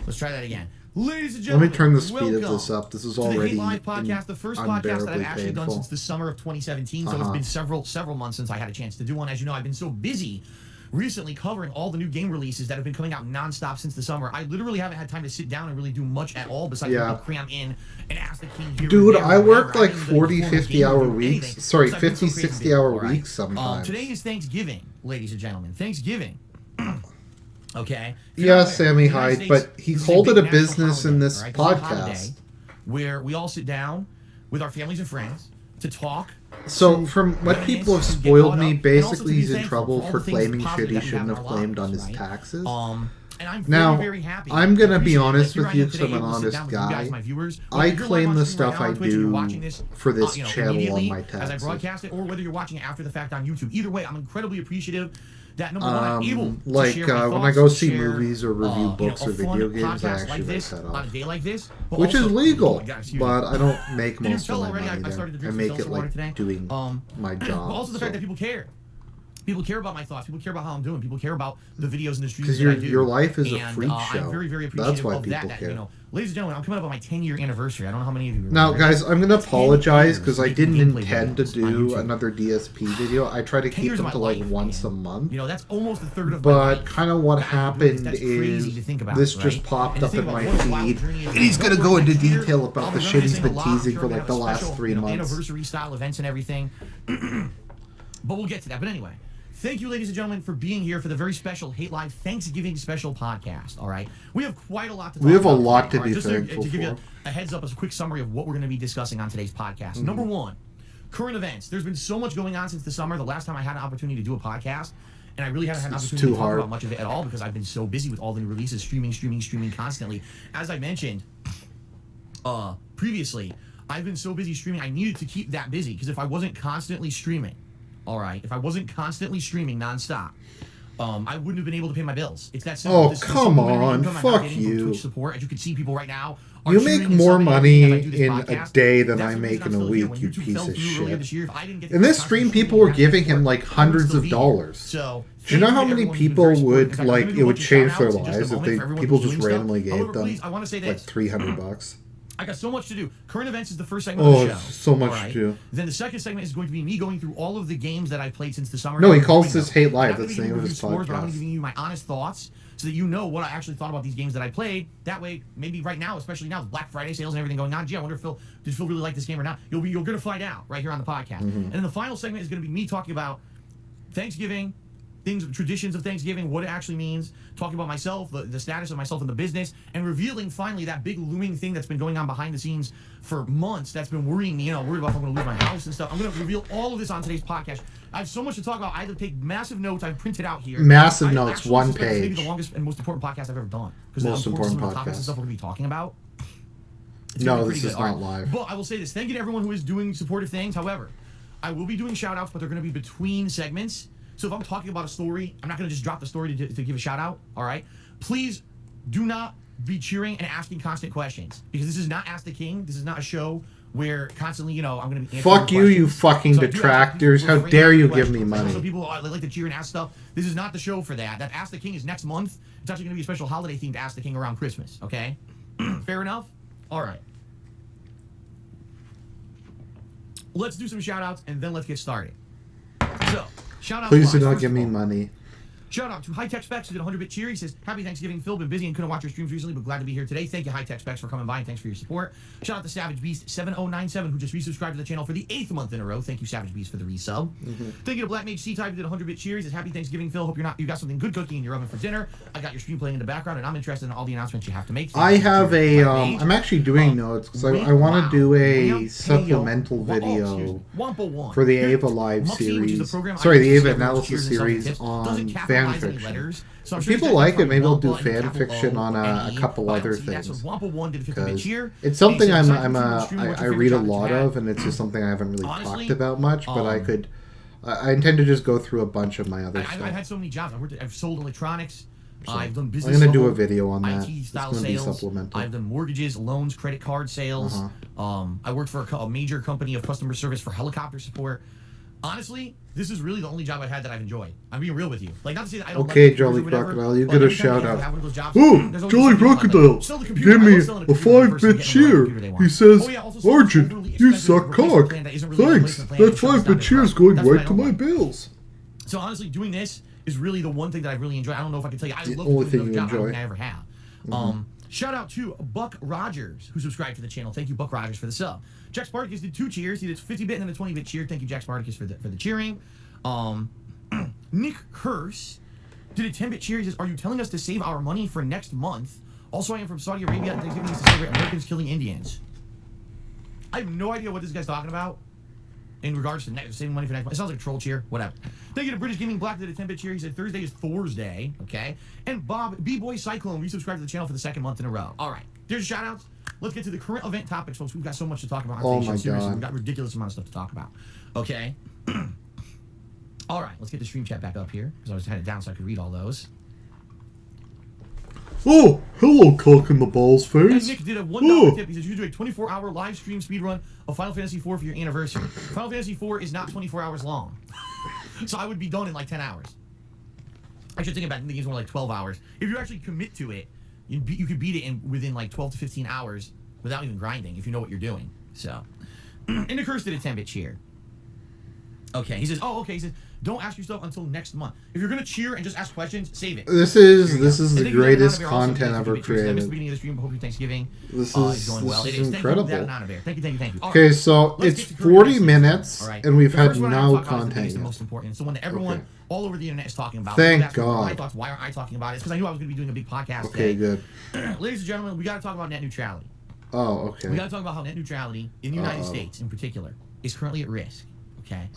S2: Let's try that again. Ladies and
S1: Let
S2: gentlemen,
S1: me turn the speed
S2: welcome
S1: of this up. This is
S2: to the
S1: already
S2: Hate Live podcast, the first podcast that I've
S1: unbearably
S2: actually done
S1: painful.
S2: since the summer of 2017. So it's been several months since I had a chance to do one. As you know, I've been so busy recently covering all the new game releases that have been coming out nonstop since the summer. I literally haven't had time to sit down and really do much at all besides
S1: Yeah.
S2: really cram in and ask the king here.
S1: Dude,
S2: and there
S1: I
S2: and
S1: work
S2: whatever. I
S1: like
S2: haven't really
S1: 40,
S2: performed a
S1: 50
S2: game or
S1: hour
S2: do
S1: weeks.
S2: anything
S1: Sorry,
S2: because I've been
S1: 50,
S2: so crazy
S1: 60
S2: busy,
S1: hour
S2: all right?
S1: weeks sometimes.
S2: Today is Thanksgiving, ladies and gentlemen. Thanksgiving. Okay.
S1: Yeah, Sammy
S2: United
S1: Hyde,
S2: States
S1: but he
S2: is
S1: called
S2: big
S1: it a
S2: national
S1: business in
S2: holiday,
S1: this
S2: all right? It's a holiday
S1: podcast.
S2: where we all sit down with our families and friends to talk.
S1: So, from what
S2: reminisce,
S1: people have
S2: get
S1: spoiled
S2: caught
S1: me,
S2: up, and also to
S1: basically
S2: be
S1: he's in
S2: thankful
S1: trouble
S2: all
S1: for
S2: the things
S1: claiming
S2: positive
S1: shit he
S2: that we have
S1: shouldn't
S2: in
S1: have
S2: our
S1: claimed on
S2: lives,
S1: his
S2: right?
S1: taxes.
S2: And I'm
S1: Now,
S2: very happy.
S1: I'm going to be
S2: Appreciate it.
S1: honest
S2: Here
S1: with
S2: I
S1: you
S2: am
S1: because
S2: today,
S1: I'm an
S2: able to sit
S1: honest
S2: down with you guys,
S1: guy.
S2: my viewers.
S1: I
S2: Whether you're
S1: claim
S2: live
S1: the
S2: on stream
S1: stuff
S2: right now
S1: I
S2: on Twitch and you're
S1: do
S2: watching this,
S1: for this channel on
S2: immediately
S1: my
S2: as I
S1: taxes.
S2: broadcast it, or whether you're watching it after the fact on YouTube. Either way, I'm incredibly appreciative that number one, I'm able to share my
S1: when I
S2: thoughts,
S1: go see
S2: share,
S1: movies or review books
S2: a
S1: or
S2: fun
S1: video games, I
S2: podcast
S1: actually
S2: like
S1: write
S2: this
S1: that
S2: on a
S1: off.
S2: day like this, but
S1: Which is
S2: also,
S1: legal,
S2: oh my God, excuse
S1: but
S2: me.
S1: I don't make
S2: And you
S1: most
S2: tell
S1: of my
S2: already,
S1: money
S2: I started to
S1: there. I
S2: drink
S1: make
S2: some
S1: it
S2: water
S1: like
S2: today.
S1: doing my job.
S2: But also the fact that people care. People care about my thoughts. People care about how I'm doing. People care about the videos and the streams that I do.
S1: Because your life is a
S2: and,
S1: freak show.
S2: I'm very, very appreciative
S1: That's why
S2: of
S1: people
S2: that.
S1: care.
S2: You know, ladies and gentlemen, I'm coming up on my 10-year anniversary. I don't know how many of you
S1: Now,
S2: remember.
S1: guys, I'm going to
S2: 10
S1: apologize because I
S2: years
S1: didn't
S2: making gameplay
S1: intend to
S2: videos on
S1: do
S2: YouTube.
S1: another DSP video. I try to
S2: 10
S1: keep
S2: years
S1: them
S2: of
S1: to
S2: my
S1: like
S2: life,
S1: once
S2: man.
S1: a month.
S2: You know, that's almost a third of my
S1: But
S2: life.
S1: kind of what happened
S2: That's crazy to
S1: is
S2: think about,
S1: this
S2: right?
S1: just popped
S2: And to
S1: up
S2: think
S1: in
S2: about
S1: my
S2: what a wild
S1: feed.
S2: journey is.
S1: And he's going to
S2: Don't
S1: go
S2: worry,
S1: into
S2: next year,
S1: detail
S2: I'll
S1: about
S2: be
S1: the shit he's
S2: reminiscing
S1: been
S2: a lot.
S1: teasing
S2: Sure,
S1: for
S2: we're
S1: like
S2: gonna
S1: the
S2: have
S1: last
S2: special,
S1: 3 months.
S2: Anniversary style events and everything. But we'll get to that. But anyway, thank you, ladies and gentlemen, for being here for the very special Hate Live Thanksgiving special podcast. All right, we have quite a lot to talk about.
S1: We have a lot
S2: today,
S1: to be
S2: just
S1: thankful
S2: to give you
S1: for.
S2: a heads up, as a quick summary of what we're going to be discussing on today's podcast. Number one, current events. There's been so much going on since the summer. The last time I had an opportunity to do a podcast, and I really haven't had an opportunity to talk about much of it at all because I've been so busy with all the new releases, streaming constantly. As I mentioned previously, I've been so busy streaming, I needed to keep that busy because if I wasn't constantly streaming, all right, if I wasn't constantly streaming nonstop, I wouldn't have been able to pay my bills. It's that simple.
S1: Oh,
S2: This
S1: come
S2: simple
S1: on,
S2: income I'm not
S1: fuck
S2: getting from
S1: you.
S2: Twitch support, as you can see, people right now are
S1: You
S2: tuning
S1: make
S2: in,
S1: more
S2: subbing,
S1: money
S2: and everything as I do
S1: in
S2: this
S1: a
S2: podcast.
S1: day than
S2: That's
S1: I
S2: the
S1: make
S2: reason
S1: in
S2: I'm
S1: a
S2: still here.
S1: week,
S2: When
S1: you
S2: YouTube
S1: piece
S2: fell
S1: of
S2: through earlier
S1: shit.
S2: this year, if I didn't get
S1: In
S2: the
S1: this
S2: constant
S1: stream,
S2: streaming
S1: people were
S2: and
S1: giving him
S2: support,
S1: like
S2: I would
S1: hundreds
S2: still
S1: of
S2: be here.
S1: dollars.
S2: So,
S1: Do you know
S2: thank
S1: how
S2: to
S1: many
S2: everyone who's been
S1: people
S2: very supportive.
S1: would
S2: In fact, I'm
S1: like
S2: gonna
S1: it
S2: do a
S1: would
S2: bunch of
S1: change their
S2: shout-outs in just a
S1: lives if
S2: moment
S1: they
S2: for everyone
S1: people
S2: who's
S1: just
S2: doing stuff.
S1: randomly gave
S2: However,
S1: them
S2: please, I want to say
S1: like
S2: this.
S1: $300?
S2: I got so much to do. Current events is the first segment of the show.
S1: So much
S2: all right?
S1: to do.
S2: Then the second segment is going to be me going through all of the games that I've played since the summer.
S1: No, he
S2: I'm
S1: calls
S2: doing
S1: this
S2: them.
S1: Hate Live.
S2: I'm not
S1: That's
S2: gonna
S1: the name of
S2: give you
S1: his
S2: scores, but I'm going
S1: podcast.
S2: to give you my honest thoughts so that you know what I actually thought about these games that I played. That way, maybe right now, especially now with Black Friday sales and everything going on, gee, I wonder if did Phil really like this game or not? You're going to find out right here on the podcast. And then the final segment is going to be me talking about Thanksgiving, things, traditions of Thanksgiving, what it actually means, talking about myself, the status of myself in the business, and revealing finally that big looming thing that's been going on behind the scenes for months that's been worrying me, worried about if I'm going to lose my house and stuff. I'm going to reveal all of this on today's podcast. I have so much to talk about. I had to take massive notes. I've printed out here.
S1: Massive
S2: I
S1: notes,
S2: actually
S1: one
S2: suspect it's maybe
S1: page.
S2: the longest and most important podcast I've ever done. Because
S1: Most important
S2: some of the topics
S1: podcast.
S2: and stuff we're going to be talking about. It's gonna
S1: No,
S2: be
S1: this
S2: pretty
S1: is
S2: good. All
S1: not
S2: right.
S1: live.
S2: But I will say this. Thank you to everyone who is doing supportive things. However, I will be doing shout outs, but they're going to be between segments. So if I'm talking about a story, I'm not going to just drop the story to give a shout out. All right. Please do not be cheering and asking constant questions because this is not Ask the King. This is not a show where constantly, I'm going to be answering
S1: Fuck you, you
S2: questions.
S1: fucking
S2: So I do ask
S1: detractors.
S2: people
S1: How
S2: for
S1: dare you
S2: questions.
S1: give me
S2: I know
S1: money?
S2: some people they like to cheer and ask stuff. This is not the show for that. That Ask the King is next month. It's actually going to be a special holiday themed Ask the King around Christmas. Okay? Fair enough? All right. Let's do some shout outs and then let's get started. So, shout out.
S1: Please do not give me money.
S2: Shout out to High Tech Specs who did 100-bit cheer. He says, Happy Thanksgiving, Phil. Been busy and couldn't watch your streams recently, but glad to be here today. Thank you, High Tech Specs, for coming by and thanks for your support. Shout out to Savage Beast 7097 who just resubscribed to the channel for the 8th month in a row. Thank you, Savage Beast, for the resub. Thank you to Black Mage C-Type who did 100-bit cheer. He says, Happy Thanksgiving, Phil. Hope you got something good cooking in your oven for dinner. I got your stream playing in the background and I'm interested in all the announcements you have to make.
S1: I have I'm actually doing notes because I want to do a supplemental video for the Ava Live series. Sorry, the Ava analysis series on fan fiction.
S2: So
S1: if people like it, maybe I'll do fan fiction on a couple other things. It's something I read a lot of, and it's just something I haven't really talked about much. But I intend to just go through a bunch of my other stuff.
S2: I've had so many jobs. I've sold electronics. I've done business.
S1: I'm gonna do a video on that.
S2: IT style
S1: it's gonna
S2: sales.
S1: be supplemental.
S2: I've done mortgages, loans, credit card sales. I worked for a major company of customer service for helicopter support. Honestly, this is really the only job I've had that I've enjoyed. I'm being real with you. Like, not to say that I don't
S1: Okay,
S2: like
S1: Jolly
S2: or whatever,
S1: Crocodile, you
S2: but
S1: get a
S2: every time
S1: shout
S2: you
S1: out.
S2: have one of those jobs,
S1: Ooh,
S2: there's always
S1: Jolly
S2: something like,
S1: Crocodile,
S2: sell the computer.
S1: give
S2: I
S1: me
S2: love selling
S1: a
S2: computer to the person
S1: 5-bit
S2: getting whatever
S1: cheer.
S2: computer they want.
S1: He says,
S2: Oh, yeah, also selling
S1: Argent,
S2: overly
S1: you
S2: expensive
S1: suck
S2: replacement
S1: cock.
S2: plan that isn't really a
S1: Thanks,
S2: replacement plan
S1: that
S2: that shuts down
S1: 5-bit
S2: his
S1: cheer is
S2: car.
S1: going
S2: That's what I
S1: right to
S2: don't
S1: my
S2: like.
S1: bills.
S2: So honestly, doing this is really the one thing that I really enjoy. I don't know if I can tell you. I
S1: The
S2: love
S1: only
S2: doing
S1: thing
S2: another
S1: you
S2: job. I don't
S1: enjoy.
S2: think I ever have. Shout out to Buck Rogers, who subscribed to the channel. Thank you, Buck Rogers, for the sub. Jack Spartacus did 2 cheers. He did 50-bit and then a 20-bit cheer. Thank you, Jack Spartacus, for the cheering. Nick Hurst did a 10-bit cheer. He says, Are you telling us to save our money for next month? Also, I am from Saudi Arabia and Thanksgiving is to celebrate Americans killing Indians. I have no idea what this guy's talking about. in regards to saving money for next month. It sounds like a troll cheer. Whatever. Thank you to British Gaming Black did a 10-bit cheer. He said Thursday is Thursday. Okay. And Bob B-Boy Cyclone resubscribed to the channel for the second month in a row. All right. There's shout outs. Let's get to the current event topics, folks. We've got so much to talk about.
S1: Oh my
S2: Seriously,
S1: God.
S2: we've got ridiculous amount of stuff to talk about. Okay. All right. Let's get the stream chat back up here because I was had it down so I could read all those.
S1: Oh, hello, cock in the balls
S2: And
S1: face.
S2: Nick did a $1 tip. He says you should do a 24-hour live stream speedrun of Final Fantasy IV for your anniversary. Final Fantasy IV is not 24 hours long. So I would be done in like 10 hours. I should think about it. The game's more like 12 hours. If you actually commit to it, you could beat it within like 12 to 15 hours without even grinding if you know what you're doing. So, and the Curse did a 10-bit cheer. Okay, he says, oh, okay, he says, don't ask yourself until next month. If you're going to cheer and just ask questions, save it.
S1: This is the
S2: And
S1: greatest
S2: thank you, Dad
S1: content
S2: Nanabear,
S1: ever
S2: also. I missed the
S1: created.
S2: beginning of the stream, but hope your Thanksgiving
S1: This
S2: is going well.
S1: is
S2: It is.
S1: incredible.
S2: Thank you, Dad Nanabear. Thank you. All
S1: Okay,
S2: right.
S1: so
S2: Let's
S1: it's
S2: get to current
S1: 40
S2: events.
S1: minutes,
S2: All right.
S1: and we've
S2: The
S1: had
S2: first one I
S1: no
S2: wanna talk about is the
S1: content
S2: biggest and
S1: yet.
S2: most important. It's the one that everyone
S1: Okay.
S2: all over the internet is talking about.
S1: Thank
S2: People ask me, what are my
S1: God.
S2: thoughts? Why aren't I talking about it? It's because I knew I was going to be doing a big podcast
S1: Okay,
S2: today.
S1: good.
S2: Ladies and gentlemen, we got to talk about net neutrality.
S1: Oh, okay.
S2: We got to talk about how net neutrality in the United States, in particular, is currently at risk. Okay.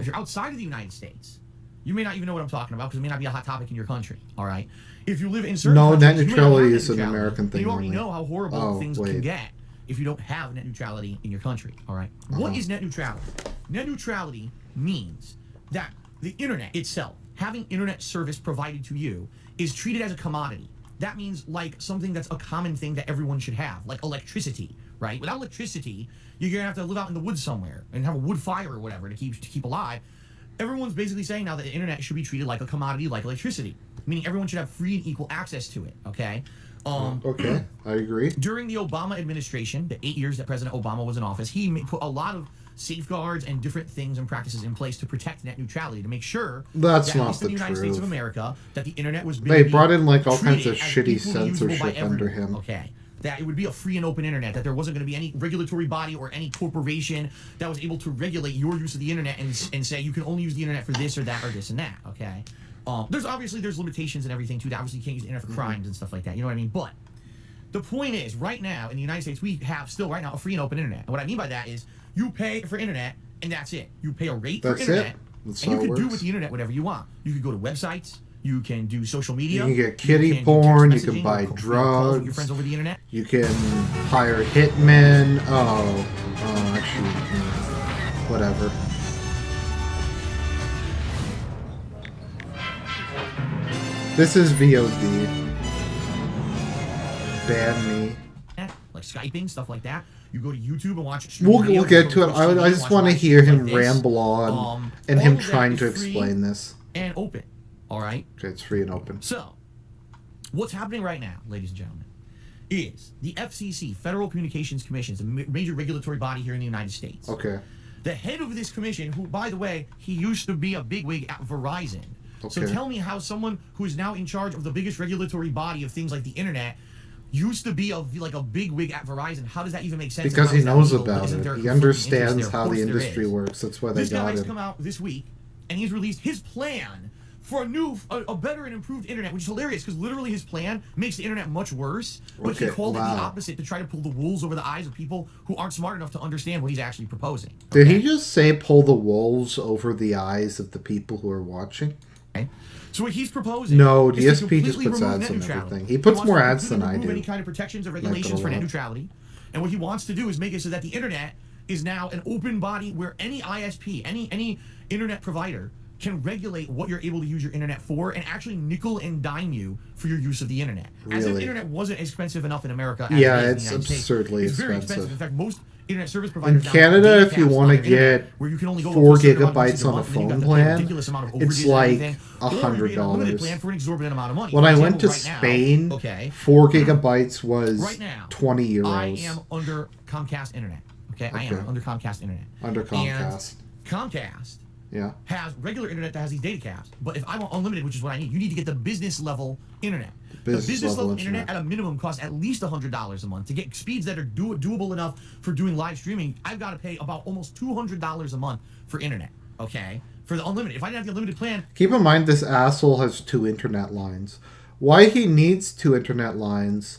S2: If you're outside of the United States, you may not even know what I'm talking about because it may not be a hot topic in your country. All right. If you live in certain
S1: No,
S2: countries,
S1: net
S2: you may not
S1: neutrality
S2: have
S1: is
S2: net
S1: an
S2: neutrality,
S1: American
S2: and
S1: thing
S2: you already
S1: only.
S2: know how horrible
S1: Oh,
S2: things
S1: wait.
S2: can get if you don't have net neutrality in your country. All right. What is net neutrality? Net neutrality means that the internet itself, having internet service provided to you, is treated as a commodity. That means like something that's a common thing that everyone should have, like electricity, right? Without electricity, you're gonna have to live out in the woods somewhere and have a wood fire or whatever to keep alive. Everyone's basically saying now that the internet should be treated like a commodity, like electricity, meaning everyone should have free and equal access to it. Okay.
S1: Okay, I agree.
S2: During the Obama administration, the 8 years that President Obama was in office, he put a lot of safeguards and different things and practices in place to protect net neutrality, to make sure
S1: That's
S2: that
S1: not
S2: at least in
S1: the
S2: the United States of
S1: truth.
S2: America, that the internet was
S1: They
S2: being
S1: brought in like all kinds of
S2: treated
S1: shitty
S2: as equally usable by
S1: censorship under
S2: everyone.
S1: him.
S2: Okay. That it would be a free and open internet, that there wasn't going to be any regulatory body or any corporation that was able to regulate your use of the internet and say you can only use the internet for this or that or this and that. Okay. There's limitations and everything too. That obviously you can't use the internet for crimes and stuff like that. You know what I mean? But the point is, right now in the United States, we have still right now a free and open internet. And what I mean by that is you pay for internet and that's it. You pay a rate
S1: That's
S2: for internet,
S1: it. That's
S2: and you
S1: how it
S2: can do
S1: works.
S2: with the internet whatever you want. You can go to websites. You can do social media.
S1: You can get kiddie
S2: do
S1: porn, you
S2: text
S1: can
S2: messaging,
S1: buy
S2: or calls with your
S1: drugs.
S2: friends over the internet.
S1: You can hire hitmen. Actually, whatever. This is VOD. Ban me.
S2: Like Skyping, stuff like that. You go to YouTube and watch.
S1: We'll get to it. I just want to hear him ramble on and him trying to explain this.
S2: And open. All right.
S1: Okay, it's free and open.
S2: So, what's happening right now, ladies and gentlemen, is the FCC, Federal Communications Commission, is a major regulatory body here in the United States.
S1: Okay.
S2: The head of this commission, who, by the way, he used to be a bigwig at Verizon. So
S1: Okay.
S2: tell me how someone who is now in charge of the biggest regulatory body of things like the internet used to be like a bigwig at Verizon. How does that even make sense?
S1: Because
S2: How
S1: he
S2: is that
S1: knows
S2: legal?
S1: about
S2: Isn't
S1: it.
S2: there
S1: He
S2: conflicting
S1: understands
S2: interest there? Of
S1: how the
S2: course there
S1: industry
S2: is.
S1: works. That's why they
S2: This
S1: got
S2: guy's
S1: him.
S2: come out this week, and he's released his plan for a better and improved internet, which is hilarious because literally his plan makes the internet much worse. But he
S1: Okay,
S2: called it the
S1: wow.
S2: opposite to try to pull the wolves over the eyes of people who aren't smart enough to understand what he's actually proposing.
S1: Did
S2: Okay?
S1: he just say pull the wolves over the eyes of the people who are watching?
S2: Okay. So what he's proposing
S1: No,
S2: is to
S1: DSP just
S2: completely
S1: puts
S2: remove
S1: ads
S2: net
S1: on
S2: neutrality.
S1: everything. He puts
S2: wants
S1: more
S2: to
S1: ads than
S2: completely
S1: I
S2: remove
S1: do.
S2: any kind of protections or
S1: Not
S2: regulations
S1: gonna
S2: for net
S1: lie.
S2: neutrality. And what he wants to do is make it so that the internet is now an open body where any ISP, any internet provider can regulate what you're able to use your internet for and actually nickel and dime you for your use of the internet. As if
S1: Really?
S2: internet wasn't expensive enough in America. As
S1: Yeah,
S2: it is in
S1: it's
S2: the United States.
S1: absurdly
S2: It's very
S1: expensive.
S2: expensive. In fact, most internet service providers
S1: In
S2: now
S1: Canada,
S2: have
S1: if you
S2: data
S1: want to
S2: caps on their internet
S1: get
S2: where you can only go
S1: 4
S2: up to a certain amount of
S1: gigabytes
S2: usage
S1: on a
S2: month, and then you
S1: phone
S2: got to pay a
S1: plan,
S2: ridiculous amount of
S1: it's
S2: overages and
S1: like
S2: everything. Or you get an unlimited
S1: $100.
S2: plan for an exorbitant amount of money.
S1: When
S2: For
S1: I
S2: example,
S1: went to
S2: right now,
S1: Spain,
S2: okay,
S1: 4 gigabytes was
S2: right now,
S1: 20 euros.
S2: I am under Comcast internet. Okay, I am
S1: Okay.
S2: under Comcast internet.
S1: Under Comcast.
S2: And Comcast
S1: Yeah.
S2: has regular internet that has these data caps. But if I want unlimited, which is what I need, you need to get the business level internet. The business level internet at a minimum costs at least $100 a month. To get speeds that are doable enough for doing live streaming, I've got to pay about almost $200 a month for internet. Okay, for the unlimited. If I didn't have the unlimited plan,
S1: Keep in mind this asshole has 2 internet lines. Why he needs 2 internet lines,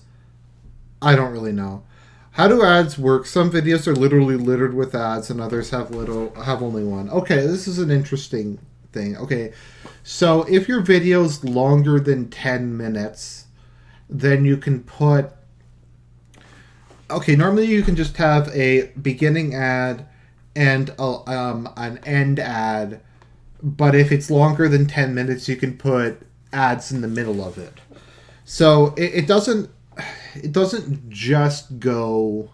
S1: I don't really know. How do ads work? Some videos are literally littered with ads, and others have only one. Okay, this is an interesting thing. Okay, so if your video's longer than 10 minutes, then you can put... Okay, normally you can just have a beginning ad and an end ad, but if it's longer than 10 minutes, you can put ads in the middle of it. So it doesn't just go...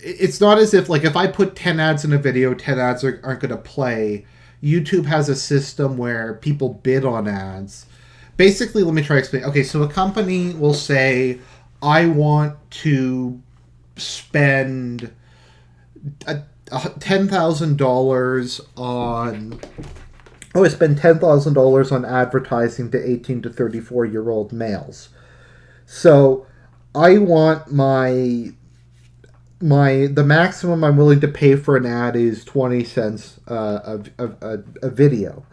S1: It's not as if, like, if I put 10 ads in a video, 10 ads aren't going to play. YouTube has a system where people bid on ads. Basically, let me try to explain. Okay, so a company will say, I want to spend $10,000 on... I spend $10,000 on advertising to 18 to 34-year-old males. So I want the maximum I'm willing to pay for an ad is 20 cents a video.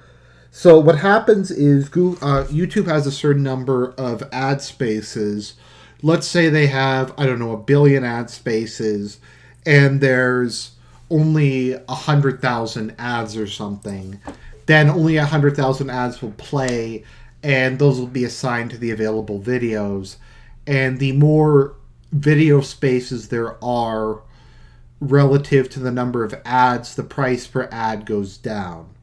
S1: So what happens is YouTube has a certain number of ad spaces. Let's say they have, I don't know, 1 billion ad spaces, and there's only 100,000 ads or something. Then only 100,000 ads will play, and those will be assigned to the available videos. And the more video spaces there are relative to the number of ads, the price per ad goes down.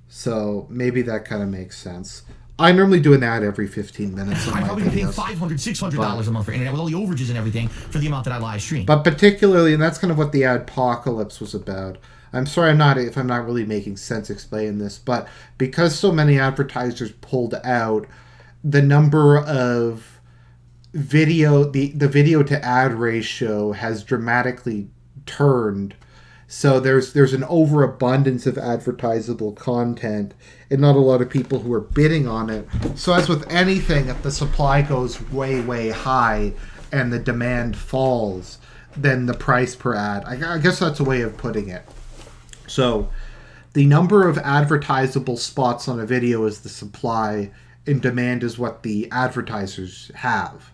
S1: So maybe that kind of makes sense. I normally do an ad every 15 minutes.
S2: I'm probably paying $500, $600 a month for internet with all the overages and everything for the amount that I live stream.
S1: But particularly, and that's kind of what the adpocalypse was about. I'm sorry if I'm not really making sense explaining this, but because so many advertisers pulled out, the number of the video to ad ratio has dramatically turned. So there's an overabundance of advertisable content and not a lot of people who are bidding on it. So as with anything, if the supply goes way, way high and the demand falls, then the price per ad, I guess that's a way of putting it. So the number of advertisable spots on a video is the supply, and demand is what the advertisers have.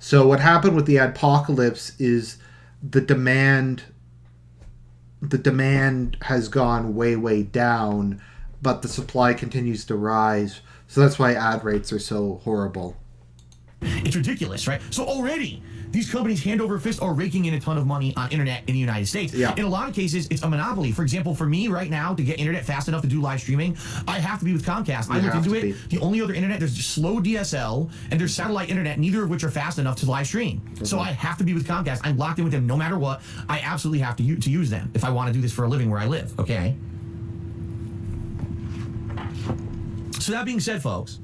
S1: So what happened with the adpocalypse is the demand has gone way, way down, but the supply continues to rise. So that's why ad rates are so horrible.
S2: It's ridiculous, right? So already, these companies hand over fist are raking in a ton of money on internet in the United States.
S1: Yeah.
S2: In a lot of cases, it's a monopoly. For example, for me right now, to get internet fast enough to do live streaming, I have to be with Comcast. I looked into it. The only other internet, there's slow DSL, and there's satellite internet, neither of which are fast enough to live stream. Mm-hmm. So I have to be with Comcast. I'm locked in with them no matter what. I absolutely have to use them if I want to do this for a living where I live, okay? So that being said, folks,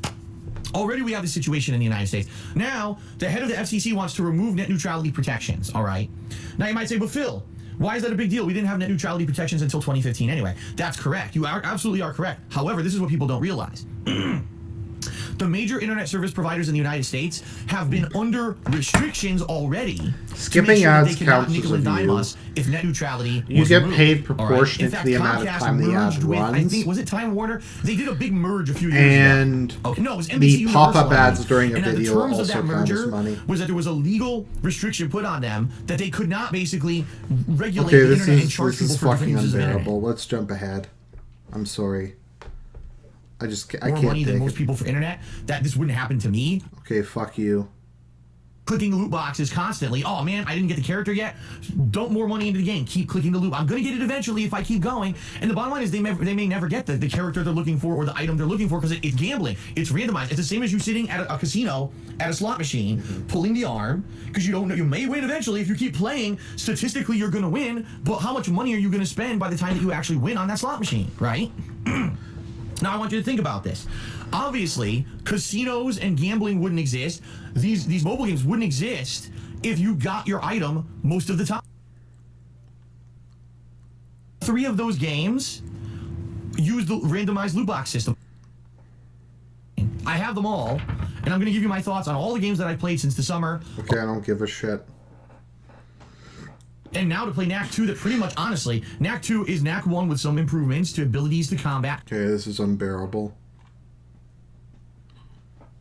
S2: already we have this situation in the United States. Now, the head of the FCC wants to remove net neutrality protections, all right? Now, you might say, but Phil, why is that a big deal? We didn't have net neutrality protections until 2015 anyway. That's correct. You absolutely are correct. However, this is what people don't realize. The major internet service providers in the United States have been under restrictions already.
S1: Skipping ads counts as a view.
S2: If net neutrality
S1: you
S2: was
S1: get
S2: removed.
S1: paid proportionate
S2: Fact,
S1: to the amount of
S2: Comcast
S1: time the ad
S2: merged with,
S1: runs.
S2: I think, was it Time Warner? They did a big merge a few years
S1: and
S2: ago. Okay, no, it was NBC
S1: the pop-up
S2: Universal,
S1: ads during a
S2: and
S1: video
S2: the terms
S1: also
S2: of that
S1: count
S2: merger
S1: as money.
S2: was that there was a legal restriction put on them that they could not basically regulate
S1: Okay,
S2: the
S1: this
S2: internet and
S1: is
S2: charge people for different
S1: fucking
S2: uses of the internet.
S1: unbearable. Let's jump ahead. I'm sorry. I
S2: More
S1: can't
S2: money than
S1: take
S2: most
S1: it.
S2: people for internet. That this wouldn't happen to me.
S1: Okay, fuck you.
S2: Clicking loot boxes constantly. Oh man, I didn't get the character yet. Dump more money into the game. Keep clicking the loot. I'm gonna get it eventually if I keep going. And the bottom line is they may never get the character they're looking for or the item they're looking for because it's gambling. It's randomized. It's the same as you sitting at a casino at a slot machine, pulling the arm because you don't know you may win eventually if you keep playing. Statistically, you're gonna win, but how much money are you gonna spend by the time that you actually win on that slot machine, right? Now I want you to think about this. Obviously, casinos and gambling wouldn't exist. These mobile games wouldn't exist if you got your item most of the time. 3 of those games use the randomized loot box system. I have them all, and I'm going to give you my thoughts on all the games that I've played since the summer.
S1: Okay, I don't give a shit.
S2: And now to play Knack 2 that pretty much, honestly, Knack 2 is Knack 1 with some improvements to abilities to combat.
S1: Okay, this is unbearable.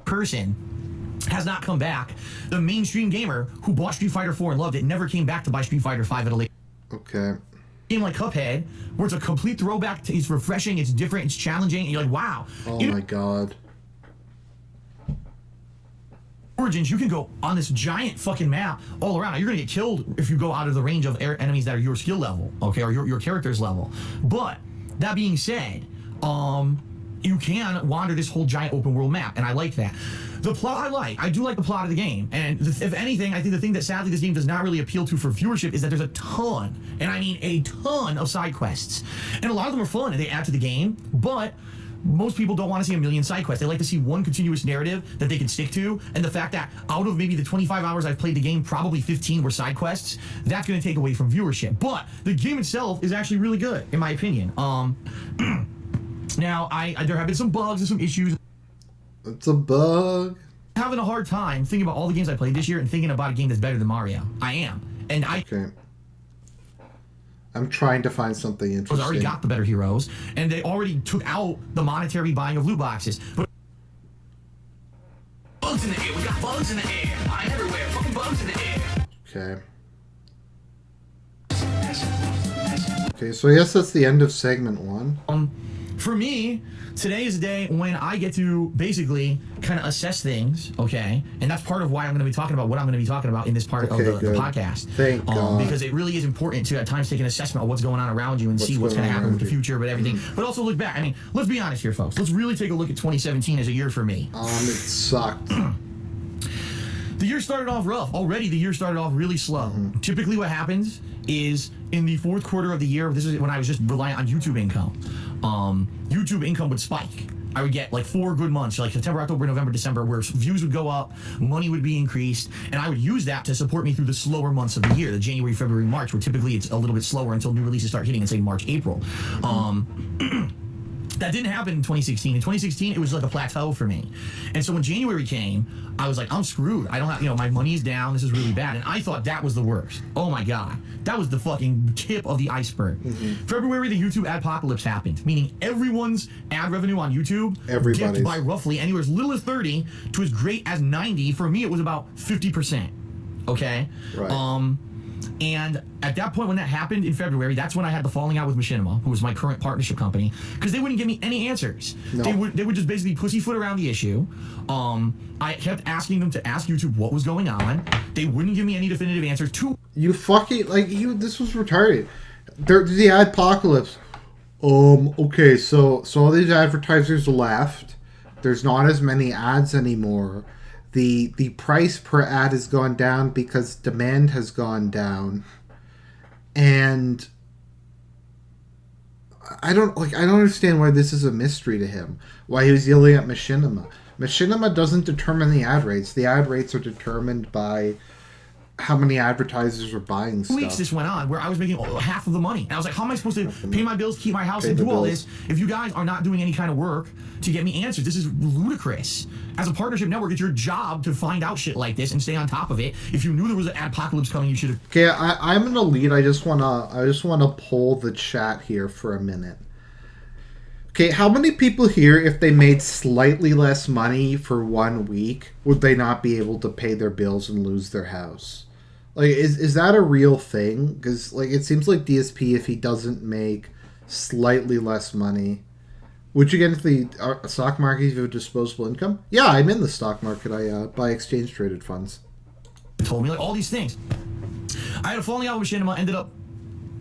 S2: Person has not come back. The mainstream gamer who bought Street Fighter 4 and loved it never came back to buy Street Fighter 5 at a later
S1: Okay.
S2: game like Cuphead, where it's a complete throwback. It's refreshing, it's different, it's challenging, and you're like, wow.
S1: Oh
S2: You know,
S1: my god.
S2: Origins, you can go on this giant fucking map all around. Now, you're gonna get killed if you go out of the range of enemies that are your skill level, okay, or your character's level. But that being said, you can wander this whole giant open world map, and I like that. The plot I like. I do like the plot of the game, and if anything, I think the thing that sadly this game does not really appeal to for viewership is that there's a ton, and I mean a ton of side quests, and a lot of them are fun and they add to the game, but most people don't want to see a million side quests. They like to see one continuous narrative that they can stick to, and the fact that out of maybe the 25 hours I've played the game, probably 15 were side quests, that's going to take away from viewership. But the game itself is actually really good, in my opinion. Now, there have been some bugs and some issues.
S1: It's a bug.
S2: Having a hard time thinking about all the games I played this year and thinking about a game that's better than Mario. I am. And
S1: Okay. I'm trying to find something interesting.
S2: already got the better heroes, and they already took out the monetary buying of loot boxes. But bugs in the air. We got bugs in the air. I'm everywhere. Fucking bugs in the air.
S1: Okay. Okay, so I guess that's the end of segment 1.
S2: For me, today is a day when I get to basically kind of assess things, okay? And that's part of why I'm going to be talking about what I'm going to be talking about in this part of the podcast.
S1: Thank God.
S2: Because it really is important to at times take an assessment of what's going on around you and see what's going to happen with the future, but everything. But also look back. I mean, let's be honest here, folks. Let's really take a look at 2017 as a year for me.
S1: It sucked.
S2: The year started off rough. Already the year started off really slow. Typically what happens is in the fourth quarter of the year, this is when I was just reliant on YouTube income. YouTube income would spike. I would get like 4 good months, like September, October, November, December, where views would go up, money would be increased, and I would use that to support me through the slower months of the year, the January, February, March, where typically it's a little bit slower until new releases start hitting in, say, March, April. That didn't happen in 2016. In 2016, it was like a plateau for me. And so when January came, I was like, I'm screwed. I don't have, my money's down. This is really bad. And I thought that was the worst. Oh my God. That was the fucking tip of the iceberg. February, the YouTube adpocalypse happened, meaning everyone's ad revenue on YouTube dipped by roughly anywhere as little as 30 to as great as 90. For me, it was about 50%. Okay?
S1: Right.
S2: And at that point when that happened in February, that's when I had the falling out with Machinima, who was my current partnership company, because they wouldn't give me any answers. No. They would just basically pussyfoot around the issue. I kept asking them to ask YouTube what was going on. They wouldn't give me any definitive answers.
S1: You fucking, this was retarded. The adpocalypse. Okay, so all these advertisers left. There's not as many ads anymore. The price per ad has gone down because demand has gone down, and I don't understand why this is a mystery to him. Why he was yelling at Machinima. Machinima doesn't determine the ad rates. The ad rates are determined by how many advertisers are buying stuff.
S2: 2 weeks this went on where I was making half of the money. And I was like, how am I supposed to pay my bills, keep my house, and do all this if you guys are not doing any kind of work to get me answers? This is ludicrous. As a partnership network, it's your job to find out shit like this and stay on top of it. If you knew there was an apocalypse coming, you should have...
S1: Okay, I'm an elite. I just wanna poll the chat here for a minute. Okay, how many people here, if they made slightly less money for 1 week, would they not be able to pay their bills and lose their house? Is that a real thing? Because it seems like DSP, if he doesn't make slightly less money, would you get into the stock market if you have disposable income? Yeah, I'm in the stock market. I buy exchange traded funds.
S2: Told me all these things. I had a falling out with Machinima, ended up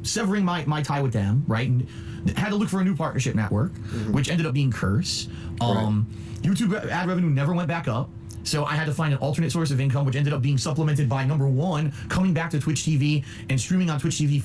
S2: severing my tie with them, right? And had to look for a new partnership network, which ended up being Curse. YouTube ad revenue never went back up. So I had to find an alternate source of income, which ended up being supplemented by, number one, coming back to Twitch TV and streaming on Twitch TV,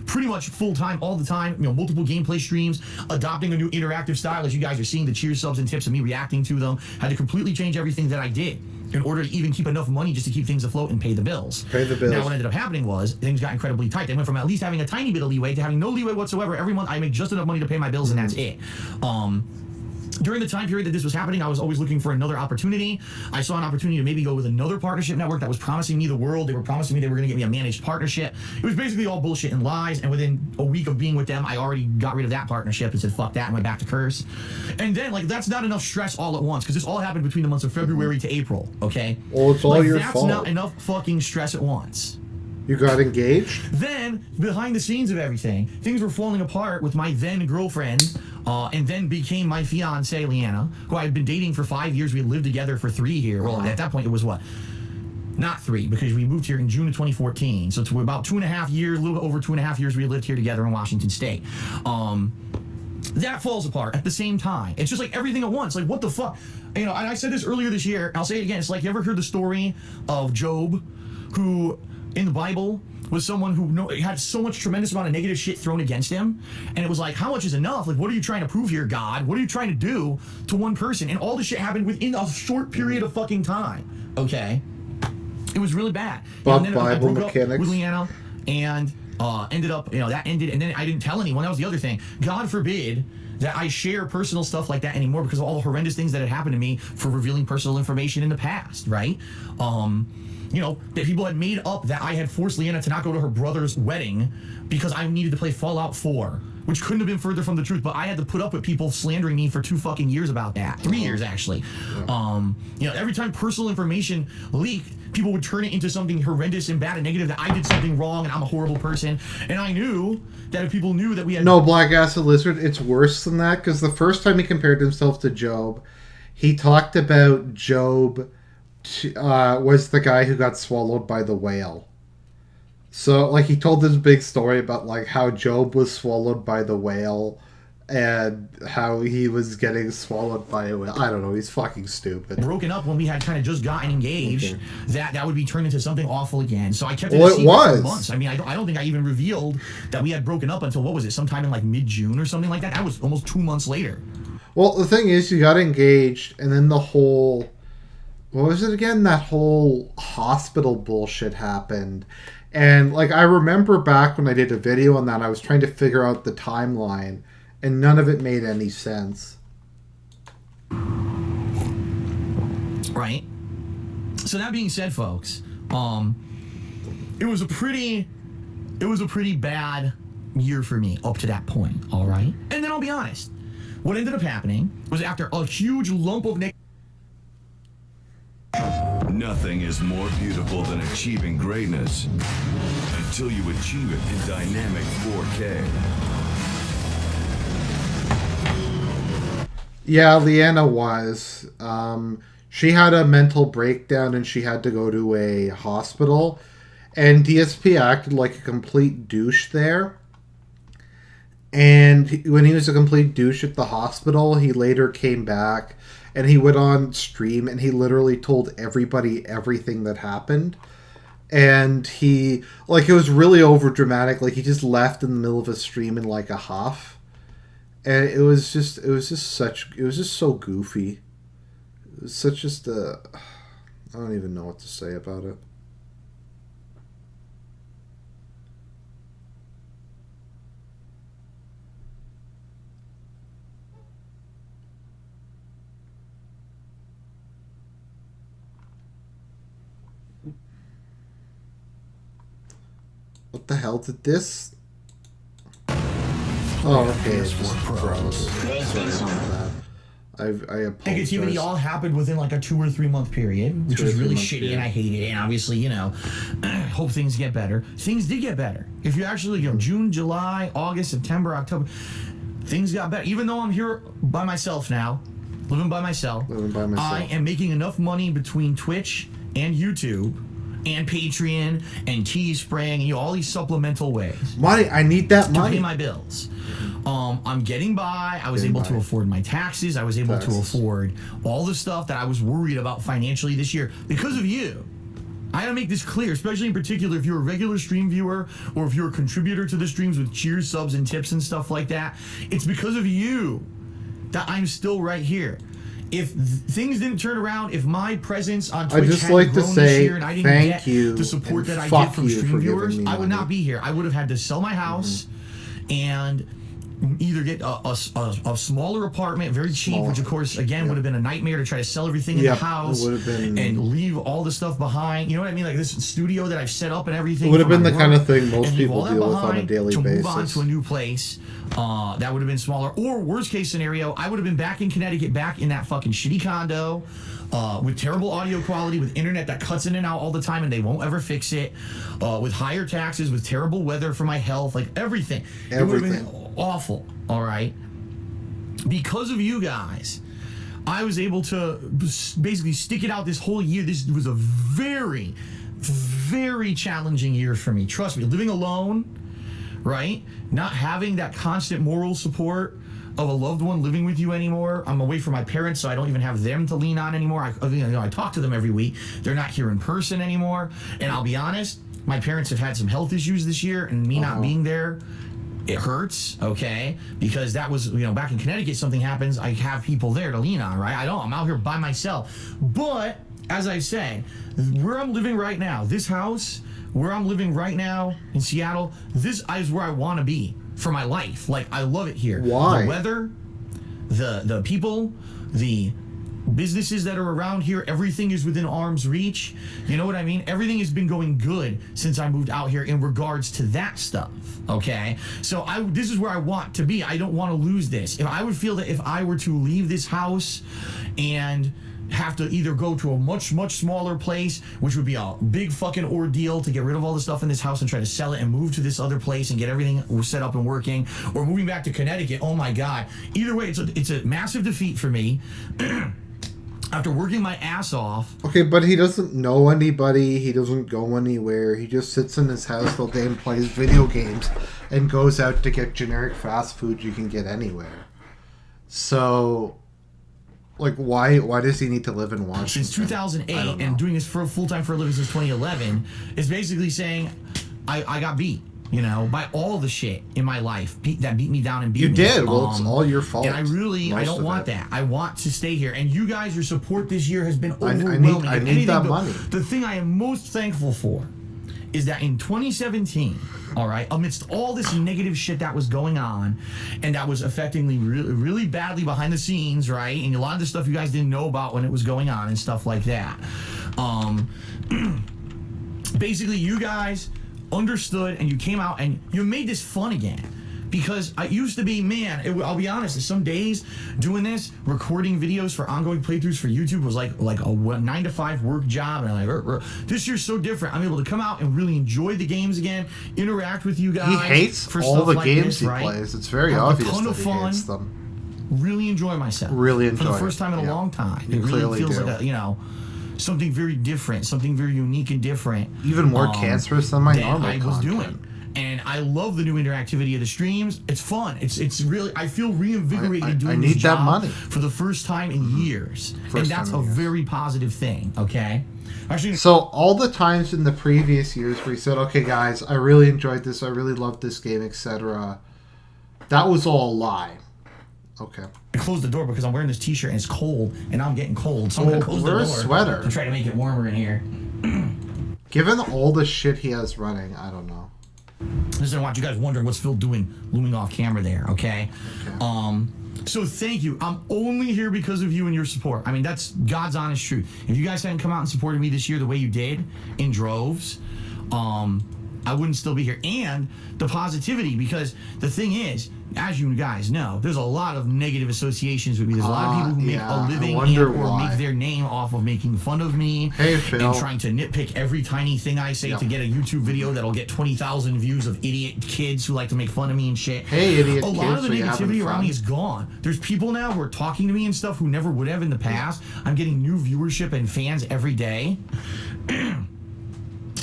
S2: pretty much full time, all the time, multiple gameplay streams, adopting a new interactive style, as you guys are seeing the cheers, subs, and tips of me reacting to them. Had to completely change everything that I did in order to even keep enough money just to keep things afloat and pay the bills. Now, what ended up happening was things got incredibly tight. They went from at least having a tiny bit of leeway to having no leeway whatsoever. Every month I make just enough money to pay my bills, and that's it. During the time period that this was happening, I was always looking for another opportunity. I saw an opportunity to maybe go with another partnership network that was promising me the world. They were promising me they were going to get me a managed partnership. It was basically all bullshit and lies. And within a week of being with them, I already got rid of that partnership and said, fuck that, and went back to Curse. And then, like, that's not enough stress all at once, because this all happened between the months of February to April, okay?
S1: Well, it's all
S2: like,
S1: your
S2: that's
S1: fault.
S2: That's not enough fucking stress at once.
S1: You got engaged?
S2: Then, behind the scenes of everything, things were falling apart with my then girlfriend, and then became my fiance, Leanna, who I had been dating for 5 years. We had lived together for 3 years. Well, at that point, it was what? Not 3, because we moved here in June of 2014. So it's about 2.5 years, a little over 2.5 years we lived here together in Washington State. That falls apart at the same time. It's just like everything at once. Like, what the fuck? You know, and I said this earlier this year, and I'll say it again. It's like, you ever heard the story of Job, who in the Bible was someone who had so much tremendous amount of negative shit thrown against him, and it was like, how much is enough? Like, what are you trying to prove here, God? What are you trying to do to one person? And all this shit happened within a short period of fucking time. Okay, it was really bad.
S1: But
S2: and then
S1: Bible
S2: I broke
S1: mechanics
S2: up with Leanna, and ended up, that ended, and then I didn't tell anyone. That was the other thing. God forbid that I share personal stuff like that anymore, because of all the horrendous things that had happened to me for revealing personal information in the past, right? That people had made up that I had forced Leanna to not go to her brother's wedding because I needed to play Fallout 4, which couldn't have been further from the truth, but I had to put up with people slandering me for 2 fucking years about that. 3 years, actually. Every time personal information leaked, people would turn it into something horrendous and bad and negative, that I did something wrong and I'm a horrible person. And I knew that if people knew that we had...
S1: No, Black Acid Lizard, it's worse than that, because the first time he compared himself to Job, he talked about Job was the guy who got swallowed by the whale. So, like, he told this big story about, like, how Job was swallowed by the whale and how he was getting swallowed by a whale. I don't know, he's fucking stupid.
S2: Broken up when we had kind of just gotten engaged, that would be turned into something awful again. So I kept
S1: it a secret
S2: for months. I mean, I don't think I even revealed that we had broken up until, what was it, sometime in like mid-June or something like that. That was almost 2 months later.
S1: Well, the thing is, you got engaged, and then the whole... What was it again? That whole hospital bullshit happened. And, like, I remember back when I did a video on that, I was trying to figure out the timeline, and none of it made any sense.
S2: Right? So that being said, folks, it was a pretty bad year for me up to that point, all right? And then I'll be honest. What ended up happening was, after a huge lump of
S5: Nothing is more beautiful than achieving greatness until you achieve it in dynamic 4K.
S1: Yeah, Leanna was. She had a mental breakdown and she had to go to a hospital. And DSP acted like a complete douche there. And when he was a complete douche at the hospital, he later came back and he went on stream and he literally told everybody everything that happened. And he, like, it was really over dramatic. Like, he just left in the middle of a stream in like a huff. And it was just so goofy. It was such just a, I don't even know what to say about it. What the hell did this? Oh, okay. It's just gross. Sorry about that. I apologize.
S2: Negativity all happened within like a 2 or 3 month period, which was really shitty, and I hated it. And obviously, hope things get better. Things did get better. If you actually, June, July, August, September, October, things got better. Even though I'm here by myself now, living by myself, I am making enough money between Twitch and YouTube and Patreon and Teespring and all these supplemental ways.
S1: Money, I need that money
S2: to pay my bills. I'm getting by. I was able to afford my taxes. I was able to afford all the stuff that I was worried about financially this year because of you. I gotta make this clear, especially in particular if you're a regular stream viewer or if you're a contributor to the streams with cheers, subs, and tips and stuff like that. It's because of you that I'm still right here. If things didn't turn around, if my presence on Twitch hadn't grown this year and I didn't get the support that I did from stream viewers, I would not be here. I would have had to sell my house and either get a smaller apartment, very cheap, which of course again would have been a nightmare to try to sell everything in the house and leave all the stuff behind. You know what I mean? Like this studio that I've set up and everything.
S1: It would have been the kind of thing most people deal with on a daily basis.
S2: To move on to a new place, that would have been smaller. Or worst case scenario, I would have been back in Connecticut, back in that fucking shitty condo. With terrible audio quality, with internet that cuts in and out all the time and they won't ever fix it, with higher taxes, with terrible weather for my health, like everything. It would have been awful, all right? Because of you guys, I was able to basically stick it out this whole year. This was a very, very challenging year for me. Trust me, living alone, right? Not having that constant moral support of a loved one living with you anymore. I'm away from my parents, so I don't even have them to lean on anymore. I talk to them every week. They're not here in person anymore. And I'll be honest, my parents have had some health issues this year, and me not being there, it hurts, okay? Because that was, back in Connecticut, something happens, I have people there to lean on, right? I'm out here by myself. But, as I say, where I'm living right now, this house, where I'm living right now in Seattle, this is where I want to be for my life. Like, I love it here.
S1: Why?
S2: The weather, the people, the businesses that are around here, everything is within arm's reach. You know what I mean? Everything has been going good since I moved out here in regards to that stuff, okay? So this is where I want to be. I don't want to lose this. If I would feel that if I were to leave this house and have to either go to a much, much smaller place, which would be a big fucking ordeal to get rid of all the stuff in this house and try to sell it and move to this other place and get everything set up and working, or moving back to Connecticut, oh my God. Either way, it's a massive defeat for me. After working my ass off.
S1: Okay, but he doesn't know anybody. He doesn't go anywhere. He just sits in his house all day and plays video games and goes out to get generic fast food you can get anywhere. So, like, why does he need to live in Washington?
S2: Since 2008 and doing this for full-time for a living since 2011 is basically saying I got beat. By all the shit in my life that beat me down and beat me.
S1: You did. Well, it's all your fault.
S2: And I don't want that. I want to stay here. And you guys, your support this year has been overwhelming.
S1: I need that money.
S2: The thing I am most thankful for is that in 2017, all right, amidst all this negative shit that was going on and that was affecting me really, really badly behind the scenes, right? And a lot of the stuff you guys didn't know about when it was going on and stuff like that. Basically, you guys understood and you came out and you made this fun again, because I used to be, I'll be honest, some days doing this, recording videos for ongoing playthroughs for YouTube was like a 9-to-5 work job, and I'm like, this year's so different. I'm able to come out and really enjoy the games again, interact with you guys.
S1: He hates
S2: for
S1: all
S2: stuff
S1: the
S2: like
S1: games
S2: this,
S1: he
S2: right?
S1: plays. It's very
S2: Have
S1: obvious
S2: a ton
S1: that
S2: of
S1: he
S2: fun,
S1: hates them.
S2: really enjoy myself.
S1: Really enjoy
S2: for the first time in a long time. It really feels
S1: do.
S2: like something very different, something very unique and different.
S1: Even more cancerous than my normal
S2: I was
S1: content.
S2: doing. And I love the new interactivity of the streams. It's fun. It's really, I feel reinvigorated doing this job
S1: that money
S2: for the first time in years. And that's a very positive thing, okay? Actually,
S1: so all the times in the previous years where he said, okay guys, I really enjoyed this, I really loved this game, etc., that was all a lie. Okay.
S2: I closed the door because I'm wearing this t-shirt and it's cold and I'm getting cold. So I'm going to close the door.
S1: Wear a sweater.
S2: To try to make it warmer in here.
S1: Given all the shit he has running, I don't know.
S2: Just don't want you guys wondering what's Phil doing looming off camera there, okay? So thank you. I'm only here because of you and your support. I mean, that's God's honest truth. If you guys hadn't come out and supported me this year the way you did in droves, I wouldn't still be here. And the positivity, because the thing is, as you guys know, there's a lot of negative associations with me. There's a lot of people who make a living or make their name off of making fun of me.
S1: Hey, Phil.
S2: And trying to nitpick every tiny thing I say to get a YouTube video that'll get 20,000 views of idiot kids who like to make fun of me and shit.
S1: Hey, idiot kids.
S2: A lot of the negativity around me is gone. There's people now who are talking to me and stuff who never would have in the past. I'm getting new viewership and fans every day.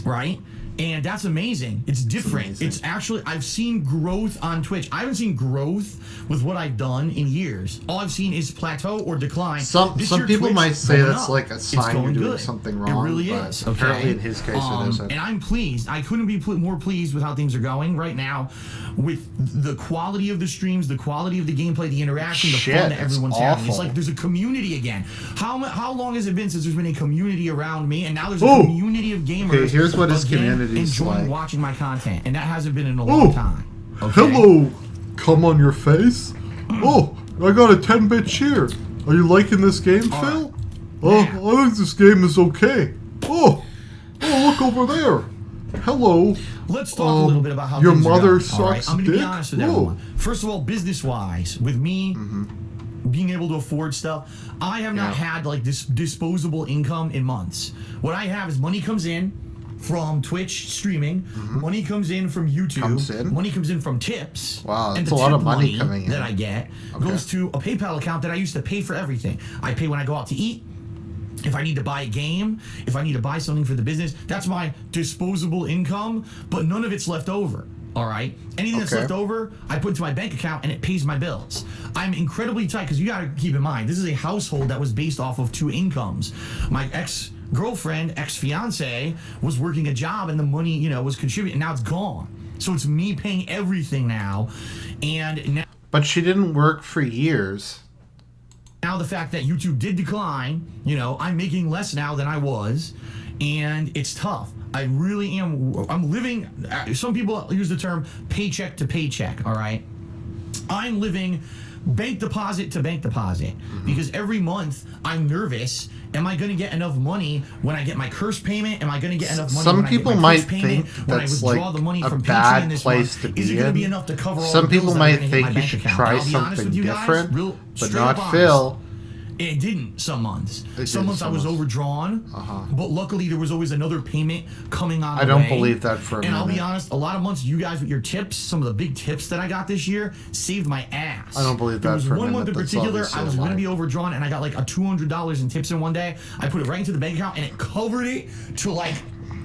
S2: Right? And that's amazing. It's different. It's actually, I've seen growth on Twitch. I haven't seen growth with what I've done in years. All I've seen is plateau or decline.
S1: Some people
S2: Twitch
S1: might say that's
S2: up.
S1: like a sign you're doing
S2: good.
S1: something wrong.
S2: It really
S1: but
S2: is.
S1: Apparently in his case it isn't.
S2: And I'm pleased. I couldn't be more pleased with how things are going right now with the quality of the streams, the quality of the gameplay, the interaction, the fun that everyone's having. It's like there's a community again. How long has it been since there's been a community around me? And now there's a community of gamers.
S1: Okay, here's what his community is
S2: enjoying
S1: like.
S2: watching my content, and that hasn't been in a long time. Okay?
S1: Hello. cum on your face? Oh, I got a 10-bit cheer. Are you liking this game, Phil? Oh, I think this game is okay. Oh, look over there. Hello.
S2: Let's talk a little bit about how
S1: your
S2: things are
S1: mother
S2: going,
S1: sucks
S2: all right? I'm going to be
S1: dick?
S2: honest with
S1: Whoa.
S2: everyone. First of all, business-wise, with me being able to afford stuff, I have not had like this disposable income in months. What I have is money comes in from Twitch streaming, money comes in from YouTube, money comes in from tips.
S1: Wow,
S2: and
S1: that's
S2: the
S1: a lot of
S2: tip
S1: money coming in.
S2: that I get goes to a PayPal account that I used to pay for everything. I pay when I go out to eat. If I need to buy a game, if I need to buy something for the business, that's my disposable income, but none of it's left over. All right? Anything that's left over, I put into my bank account and it pays my bills. I'm incredibly tight because you got to keep in mind, this is a household that was based off of 2 incomes. My ex-girlfriend, ex-fiance was working a job and the money, you know, was contributing. Now it's gone. So it's me paying everything now. And now,
S1: But she didn't work for years.
S2: now the fact that YouTube did decline, you know, I'm making less now than I was, and it's tough. I really am. I'm living, some people use the term paycheck to paycheck, all right? I'm living bank deposit to bank deposit because every month I'm nervous. Am I going to get enough money when I get my curse payment? Am I going to get enough money
S1: Some
S2: when
S1: people
S2: I get my
S1: might
S2: curse payment?
S1: think
S2: When I
S1: that's
S2: withdraw
S1: like
S2: the money
S1: a
S2: from
S1: bad
S2: Patreon this
S1: place
S2: month,
S1: to
S2: is it
S1: be
S2: going to
S1: in.
S2: be enough to cover all
S1: Some
S2: the bills
S1: people
S2: that are
S1: might
S2: gonna hit my
S1: think you
S2: bank
S1: should
S2: account?
S1: try
S2: And I'll be honest
S1: something
S2: with you guys,
S1: different,
S2: real
S1: but
S2: straight
S1: not
S2: up honest.
S1: Phil.
S2: It didn't some months.
S1: It
S2: Some
S1: did
S2: months I
S1: some
S2: was
S1: months.
S2: overdrawn, but luckily there was always another payment coming on the
S1: I don't
S2: way.
S1: believe that for a
S2: And I'll be
S1: minute.
S2: honest, a lot of months you guys with your tips, some of the big tips that I got this year, saved my ass.
S1: I don't believe
S2: There
S1: that
S2: was
S1: for a
S2: one month in
S1: minute. That's
S2: particular,
S1: obviously
S2: I was
S1: a
S2: going to
S1: lie.
S2: be overdrawn, and I got like a $200 in tips in one day. I put it right into the bank account, and it covered it to like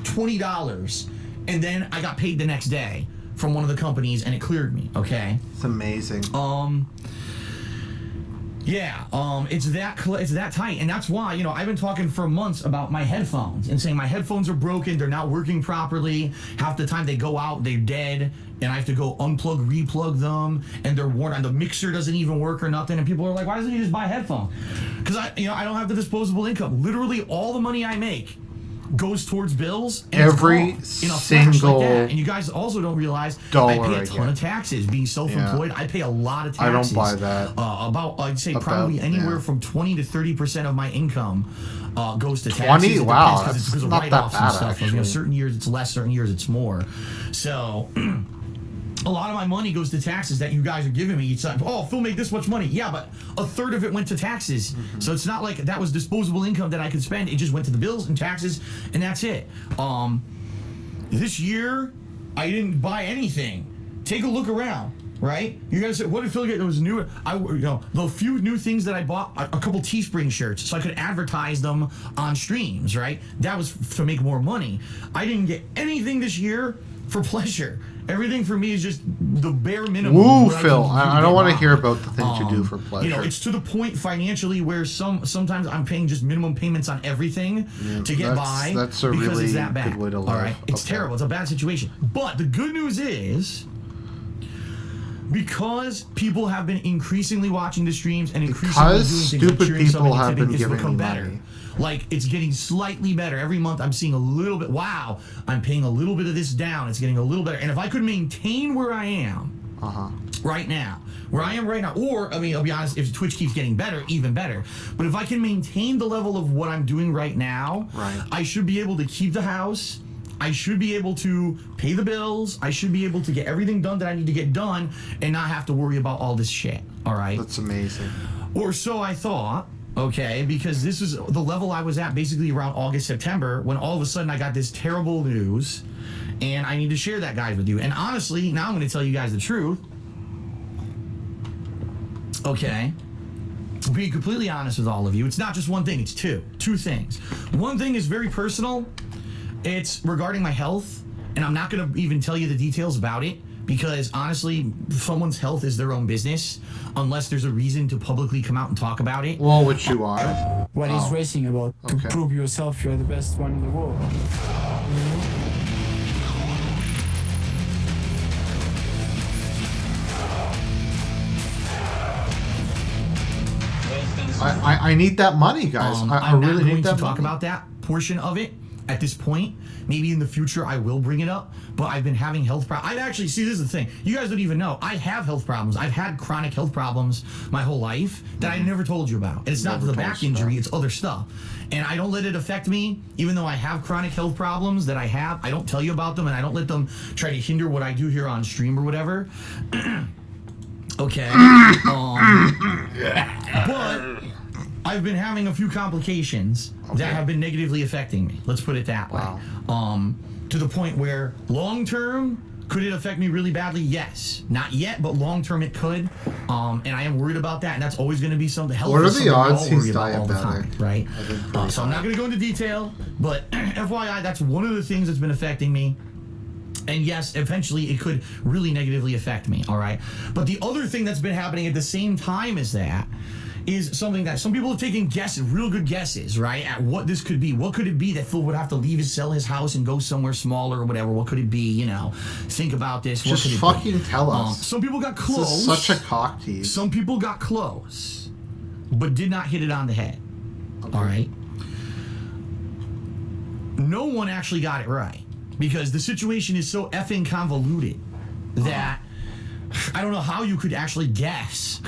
S2: $20. And then I got paid the next day from one of the companies, and it cleared me, okay?
S1: It's amazing.
S2: It's that tight, and that's why, you know, I've been talking for months about my headphones and saying my headphones are broken, they're not working properly. Half the time they go out, they're dead, and I have to go unplug, replug them, and they're worn, and the mixer doesn't even work or nothing. And people are like, "Why doesn't he just buy headphones?" Because I don't have the disposable income. Literally, all the money I make goes towards bills. And
S1: Every
S2: it's gone in a flash like
S1: single
S2: that. And you guys also don't realize
S1: dollar
S2: I pay
S1: I
S2: a ton
S1: get.
S2: of taxes. Being self-employed, I pay a lot of
S1: I don't
S2: taxes.
S1: buy that.
S2: I'd say probably anywhere
S1: yeah.
S2: from 20 to 30% of my income goes to
S1: 20?
S2: taxes. It
S1: Wow,
S2: depends, 'cause it's
S1: that's
S2: because of
S1: not that
S2: write-offs and
S1: bad,
S2: stuff. You know,
S1: actually.
S2: certain years it's less, certain years it's more. So a lot of my money goes to taxes that you guys are giving me. It's like, oh, Phil made this much money. Yeah, but a third of it went to taxes.
S1: Mm-hmm.
S2: So it's not like that was disposable income that I could spend. It just went to the bills and taxes, and that's it. This year, I didn't buy anything. Take a look around, right? You guys say, what did Phil get that was new? The few new things that I bought, a couple Teespring shirts, so I could advertise them on streams, right? That was to make more money. I didn't get anything this year for pleasure. Everything for me is just the bare minimum. of
S1: Woo,
S2: what
S1: Phil.
S2: can do
S1: I
S2: get
S1: don't want to
S2: by.
S1: hear about the things you do for pleasure.
S2: You know, it's to the point financially where sometimes I'm paying just minimum payments on everything to get by.
S1: That's a
S2: because
S1: really
S2: it's that bad.
S1: good way to
S2: All
S1: live.
S2: right, it's
S1: Okay.
S2: terrible. It's a bad situation. But the good news is, because people have been increasingly watching the streams and increasingly
S1: Because
S2: doing things,
S1: stupid
S2: like cheering
S1: people
S2: somebody,
S1: have
S2: tipping,
S1: been
S2: it's
S1: giving
S2: become
S1: me
S2: better.
S1: money.
S2: Like, it's getting slightly better. Every month I'm seeing a little bit, wow, I'm paying a little bit of this down. It's getting a little better. And if I could maintain where I am right now, or, I mean, I'll be honest, if Twitch keeps getting better, even better. But if I can maintain the level of what I'm doing right now, I should be able to keep the house. I should be able to pay the bills. I should be able to get everything done that I need to get done and not have to worry about all this shit. All right?
S1: That's amazing.
S2: Or so I thought, okay, because this is the level I was at basically around August, September, when all of a sudden I got this terrible news, and I need to share that, guys, with you. And honestly, now I'm going to tell you guys the truth. Okay. To be completely honest with all of you, it's not just one thing, it's two things. One thing is very personal. It's regarding my health, and I'm not going to even tell you the details about it, because honestly, someone's health is their own business, unless there's a reason to publicly come out and talk about it.
S1: Well, which you are.
S6: What is racing about? To
S1: Okay.
S6: prove yourself you're the best one in the world.
S1: I need that money, guys. I
S2: I'm
S1: really
S2: not going
S1: need that
S2: to talk
S1: money.
S2: about that portion of it at this point. Maybe in the future I will bring it up, but I've been having health problems. I've actually, see, this is the thing. You guys don't even know. I have health problems. I've had chronic health problems my whole life that I never told you about. And it's not the back injury, it's other stuff. And I don't let it affect me, even though I have chronic health problems that I have. I don't tell you about them, and I don't let them try to hinder what I do here on stream or whatever. Okay. But I've been having a few complications that have been negatively affecting me. Let's put it that way. To the point where long term, could it affect me really badly? Yes. Not yet, but long term it could. And I am worried about that, and that's always going to be something. Health
S1: what are
S2: is
S1: the
S2: something
S1: odds
S2: we all
S1: he's
S2: worry about all the time,
S1: diabetic?
S2: right? So I'm not going to go into detail, but FYI, that's one of the things that's been affecting me. And yes, eventually it could really negatively affect me, all right? But the other thing that's been happening at the same time as that is something that some people have taken guesses, real good guesses, right, at what this could be. What could it be that Phil would have to sell his house and go somewhere smaller or whatever? What could it be, you know? Think about this. What
S1: Just
S2: could it
S1: fucking
S2: be?
S1: tell us.
S2: Some people got close.
S1: This is such a cock tease.
S2: Some people got close, but did not hit it on the head, all right? No one actually got it right. Because the situation is so effing convoluted that I don't know how you could actually guess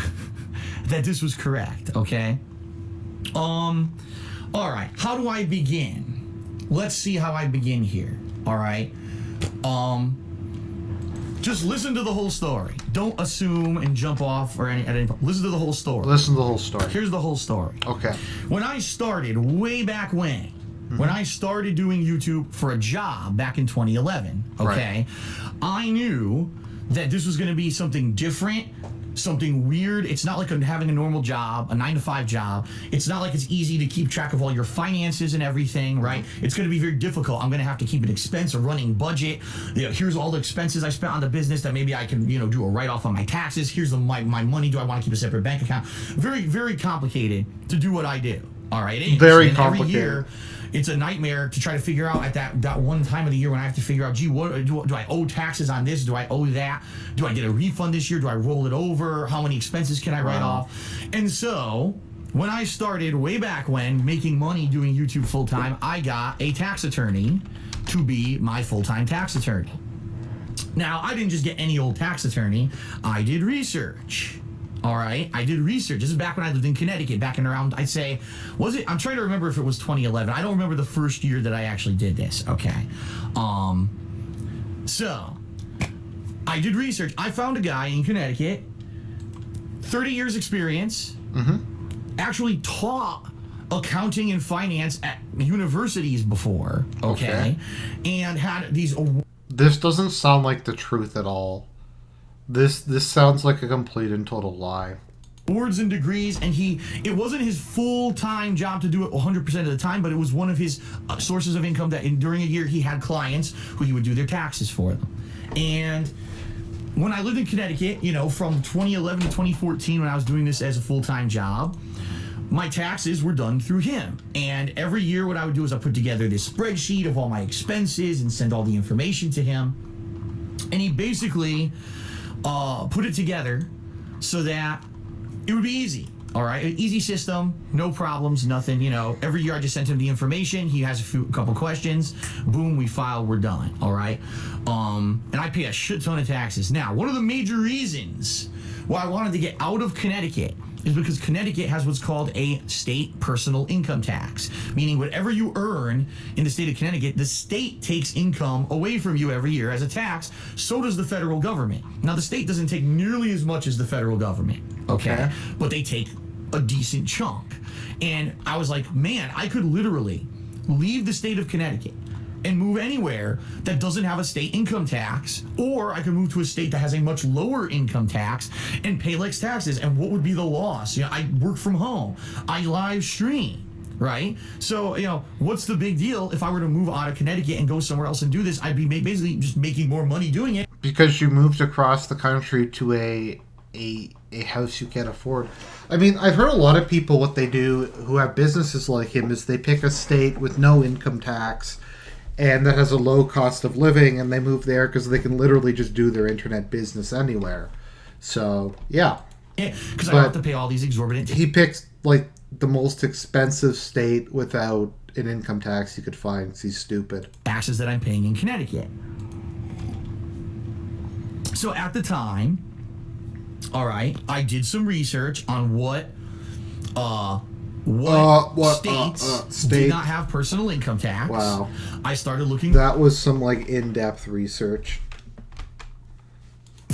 S2: that this was correct, okay? All right, how do I begin? Let's see how I begin here, all right? Just listen to the whole story. Don't assume and jump off or at any point. Listen to the whole story.
S1: Listen to the whole story.
S2: Here's the whole story.
S1: Okay.
S2: When I started, way back when I started doing YouTube for a job back in 2011, okay, I knew that this was going to be something different, something weird. It's not like having a normal job, a 9-to-5 job. It's not like it's easy to keep track of all your finances and everything, right? It's going to be very difficult. I'm going to have to keep an expense, a running budget. You know, here's all the expenses I spent on the business that maybe I can, you know, do a write-off on my taxes. Here's my money. Do I want to keep a separate bank account? Very, very complicated to do what I do. All right, it is.
S1: Very
S2: and
S1: complicated.
S2: Every year, it's a nightmare to try to figure out at that one time of the year when I have to figure out, gee, what do I owe taxes on this? Do I owe that? Do I get a refund this year? Do I roll it over? How many expenses can I write off? And so, when I started way back when making money doing YouTube full time, I got a tax attorney to be my full-time tax attorney. Now, I didn't just get any old tax attorney. I did research. All right, I did research. This is back when I lived in Connecticut, back in around, I'd say, was it? I'm trying to remember if it was 2011. I don't remember the first year that I actually did this. Okay. So, I did research. I found a guy in Connecticut, 30 years experience, actually taught accounting and finance at universities before, okay. And had these...
S1: This doesn't sound like the truth at all. This sounds like a complete and total lie.
S2: Awards and degrees, and it wasn't his full-time job to do it 100% of the time, but it was one of his sources of income that during a year he had clients who he would do their taxes for them. And when I lived in Connecticut, you know, from 2011 to 2014 when I was doing this as a full-time job, my taxes were done through him. And every year what I would do is I put together this spreadsheet of all my expenses and send all the information to him. And he basically... put it together so that it would be easy. All right, an easy system, no problems, nothing. You know, every year I just sent him the information. He has a couple questions. Boom, we file. We're done. All right, and I pay a shit ton of taxes. Now, one of the major reasons why I wanted to get out of Connecticut is because Connecticut has what's called a state personal income tax, meaning whatever you earn in the state of Connecticut, the state takes income away from you every year as a tax. So does the federal government. Now, the state doesn't take nearly as much as the federal government, okay? But they take a decent chunk. And I was like, man, I could literally leave the state of Connecticut and move anywhere that doesn't have a state income tax, or I could move to a state that has a much lower income tax and pay less taxes. And what would be the loss? You know, I work from home. I live stream, right? So, you know, what's the big deal if I were to move out of Connecticut and go somewhere else and do this? I'd be basically just making more money doing it.
S1: Because you moved across the country to a house you can't afford. I mean, I've heard a lot of people, what they do who have businesses like him is they pick a state with no income tax and that has a low cost of living, and they move there because they can literally just do their internet business anywhere. So, yeah.
S2: Yeah, because I don't have to pay all these exorbitant...
S1: He picks, like, the most expensive state without in income tax he could find, 'cause he's stupid.
S2: Taxes that I'm paying in Connecticut. So at the time, all right, I did some research on what states did not have personal income tax.
S1: Wow.
S2: I started looking
S1: That was some like in-depth research.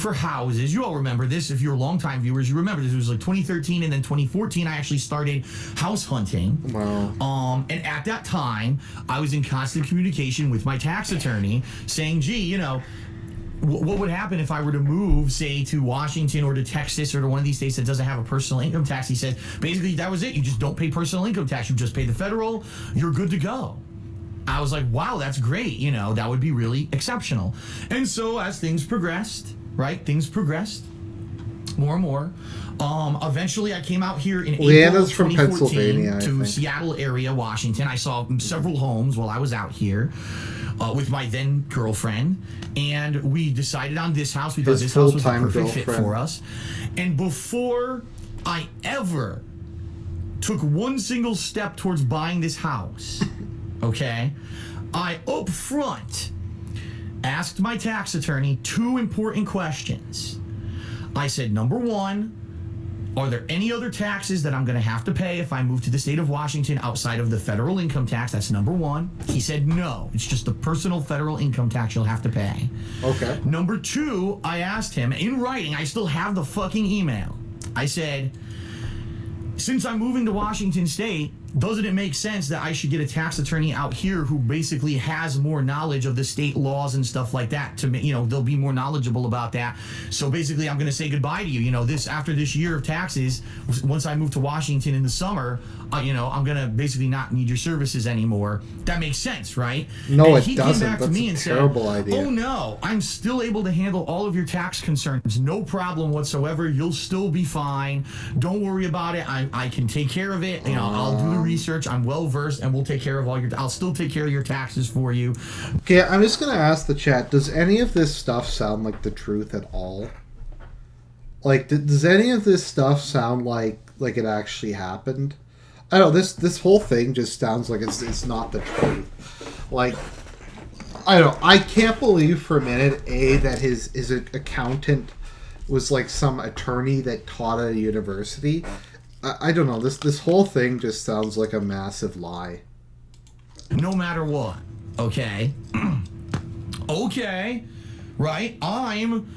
S2: for houses. You all remember this. If you're longtime viewers, you remember this. It was like 2013 and then 2014. I actually started house hunting.
S1: Wow.
S2: And at that time, I was in constant communication with my tax attorney saying, gee, you know, what would happen if I were to move, say, to Washington or to Texas or to one of these states that doesn't have a personal income tax? He said, basically, that was it. You just don't pay personal income tax. You just pay the federal. You're good to go. I was like, wow, that's great. You know, that would be really exceptional. And so as things progressed, right, things progressed more and more. Eventually, I came out here in April of
S1: from
S2: 2014
S1: Pennsylvania, I
S2: to
S1: think.
S2: Seattle area, Washington. I saw several homes while I was out here with my then girlfriend, and we decided on this house. We thought
S1: His
S2: this house was the
S1: full-time
S2: perfect fit
S1: girlfriend.
S2: for us. And before I ever took one single step towards buying this house, okay, I up front asked my tax attorney 2 important questions. I said, number 1, are there any other taxes that I'm going to have to pay if I move to the state of Washington outside of the federal income tax? That's number 1. He said, no, it's just the personal federal income tax you'll have to pay.
S1: Okay.
S2: Number 2, I asked him in writing, I still have the fucking email. I said, since I'm moving to Washington State, doesn't it make sense that I should get a tax attorney out here who basically has more knowledge of the state laws and stuff like that? To, you know, they'll be more knowledgeable about that. So basically, I'm going to say goodbye to you. You know, after this year of taxes, once I move to Washington in the summer, you know, I'm going to basically not need your services anymore. That makes sense, right?
S1: No,
S2: and
S1: it doesn't.
S2: Came back
S1: That's
S2: to me
S1: a
S2: and
S1: terrible
S2: said,
S1: idea.
S2: oh no, I'm still able to handle all of your tax concerns. No problem whatsoever. You'll still be fine. Don't worry about it. I can take care of it. You know, I'll do the research. I'm well versed, and we'll take care of I'll still take care of your taxes for you.
S1: Okay, I'm just gonna ask the chat, does any of this stuff sound like the truth at all? Like, does any of this stuff sound like it actually happened? I don't know, this whole thing just sounds like it's not the truth. Like, I don't know, I can't believe for a minute, that his accountant was like some attorney that taught at a university. I don't know, this whole thing just sounds like a massive lie.
S2: No matter what, okay? Okay, right? I'm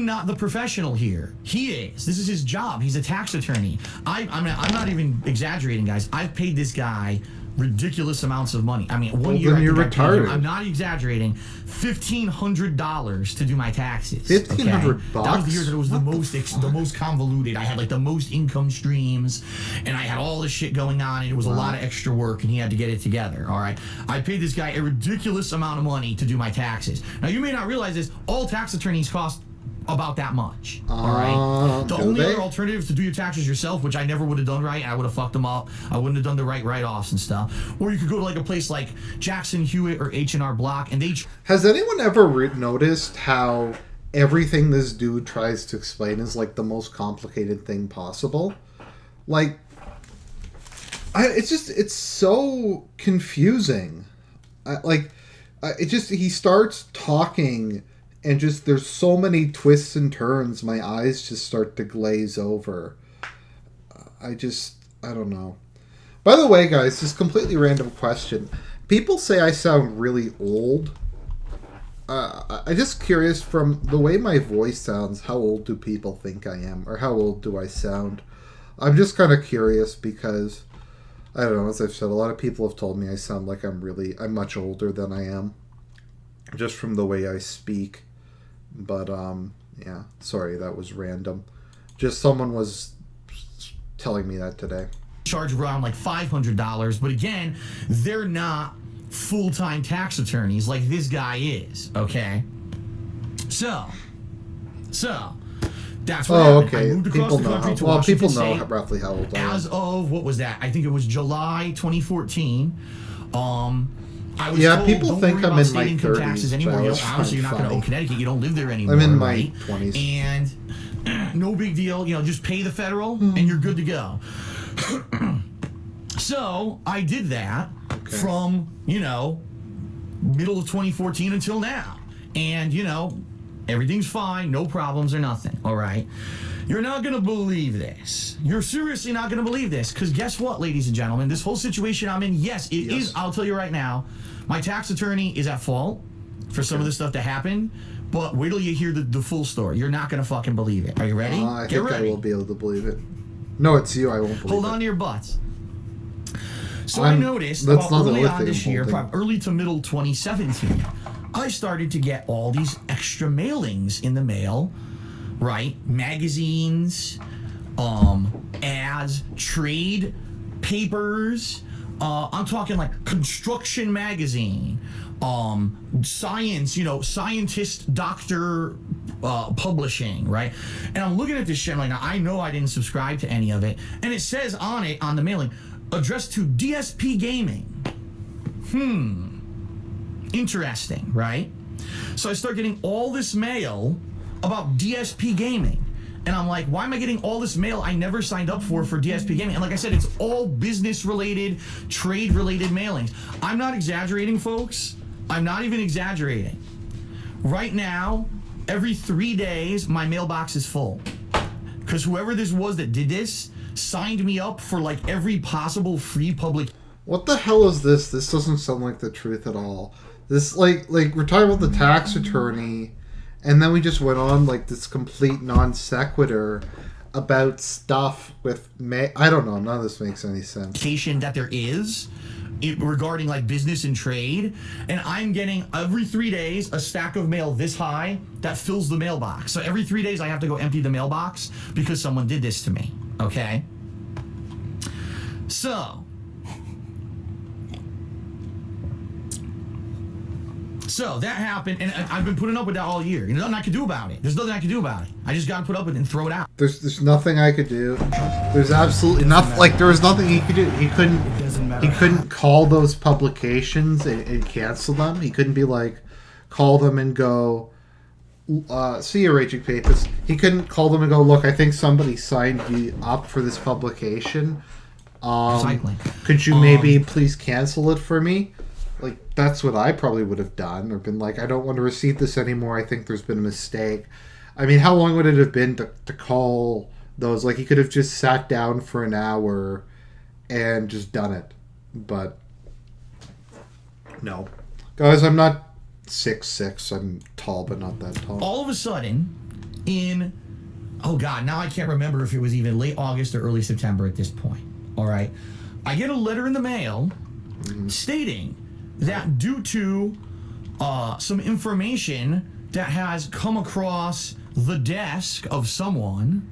S2: not the professional here. He is. This is his job. He's a tax attorney. I'm not even exaggerating, guys. I've paid this guy ridiculous amounts of money. I mean, one year
S1: then you're
S2: I paid him,
S1: retarded.
S2: I'm not exaggerating, $1,500 to do my taxes.
S1: $1,500
S2: That was the year that it was the most convoluted. I had like the most income streams, and I had all this shit going on, and it was a lot of extra work, and he had to get it together. All right, I paid this guy a ridiculous amount of money to do my taxes. Now you may not realize this. All tax attorneys cost about that much. All right. The only other alternative is to do your taxes yourself, which I never would have done right. I would have fucked them up. I wouldn't have done the right write-offs and stuff. Or you could go to like a place like Jackson Hewitt or H&R Block, and they.
S1: Has anyone ever noticed how everything this dude tries to explain is like the most complicated thing possible? Like, it's so confusing. He starts talking. And just, there's so many twists and turns, my eyes just start to glaze over. I don't know. By the way, guys, this completely random question. People say I sound really old. I'm just curious, from the way my voice sounds, how old do people think I am? Or how old do I sound? I'm just kind of curious because, I don't know, as I've said, a lot of people have told me I sound like I'm much older than I am. Just from the way I speak. But, yeah, sorry, that was random. Just someone was telling me that today.
S2: Charge around like $500, but again, they're not full-time tax attorneys like this guy is, okay? So, that's what happened.
S1: Okay.
S2: I moved across the country to Washington
S1: people
S2: State
S1: know roughly how old I am.
S2: as of, what was that? I think it was July 2014. I was told,
S1: people
S2: don't
S1: think
S2: worry
S1: I'm
S2: about
S1: in
S2: state
S1: my
S2: income
S1: 30s,
S2: taxes anymore.
S1: so
S2: You
S1: it's
S2: know, obviously, you're not going to own Connecticut. You don't live there anymore.
S1: I'm in my
S2: right?
S1: 20s.
S2: And no big deal. You know, just pay the federal, and you're good to go. So So I did that from, middle of 2014 until now. And, everything's fine, no problems or nothing, all right? You're not going to believe this. You're seriously not going to believe this, because guess what, ladies and gentlemen? This whole situation I'm in, yes, it is, I'll tell you right now, my tax attorney is at fault for some of the stuff that happened, but wait till you hear the full story. You're not going to fucking believe it. Are you ready?
S1: I
S2: Get
S1: think
S2: ready.
S1: I will be able to believe it. No, it's you. I won't believe
S2: Hold
S1: it.
S2: on to your butts. So I noticed
S1: that's
S2: about
S1: not the
S2: early
S1: only
S2: on
S1: thing
S2: this
S1: I'm
S2: year,
S1: holding.
S2: probably early to middle 2017, I started to get all these extra mailings in the mail, right? Magazines, ads, trade papers. I'm talking like Construction Magazine, science, scientist, doctor, publishing, right? And I'm looking at this shit, like, now I know I didn't subscribe to any of it, and it says on it, on the mailing, addressed to DSP Gaming. Interesting, right? So I start getting all this mail about DSP Gaming. And I'm like, why am I getting all this mail I never signed up for DSP Gaming? And like I said, it's all business-related, trade-related mailings. I'm not exaggerating, folks. I'm not even exaggerating. Right now, every 3 days, my mailbox is full. Because whoever this was that did this signed me up for like every possible free public...
S1: What the hell is this? This doesn't sound like the truth at all. This, like we're talking about the tax attorney, and then we just went on like this complete non sequitur about stuff with I don't know. None of this makes any sense.
S2: That there is regarding like business and trade, and I'm getting every 3 days a stack of mail this high that fills the mailbox. So every 3 days I have to go empty the mailbox because someone did this to me. Okay. So that happened, and I've been putting up with that all year. There's nothing I can do about it. There's nothing I can do about it. I just got to put up with it and throw it out.
S1: There's nothing I could do. There's absolutely nothing. Like there was nothing he could do. He couldn't call those publications and cancel them. He couldn't be like, call them and go, see you, Raging Papist. He couldn't call them and go, look, I think somebody signed you up for this publication. Could you maybe please cancel it for me? Like, that's what I probably would have done, or been like, I don't want to receive this anymore. I think there's been a mistake. I mean, how long would it have been to call those? Like, he could have just sat down for an hour and just done it. But, no. Guys, I'm not 6'6". I'm tall, but not that tall.
S2: All of a sudden, oh God, now I can't remember if it was even late August or early September at this point. All right. I get a letter in the mail stating that due to some information that has come across the desk of someone,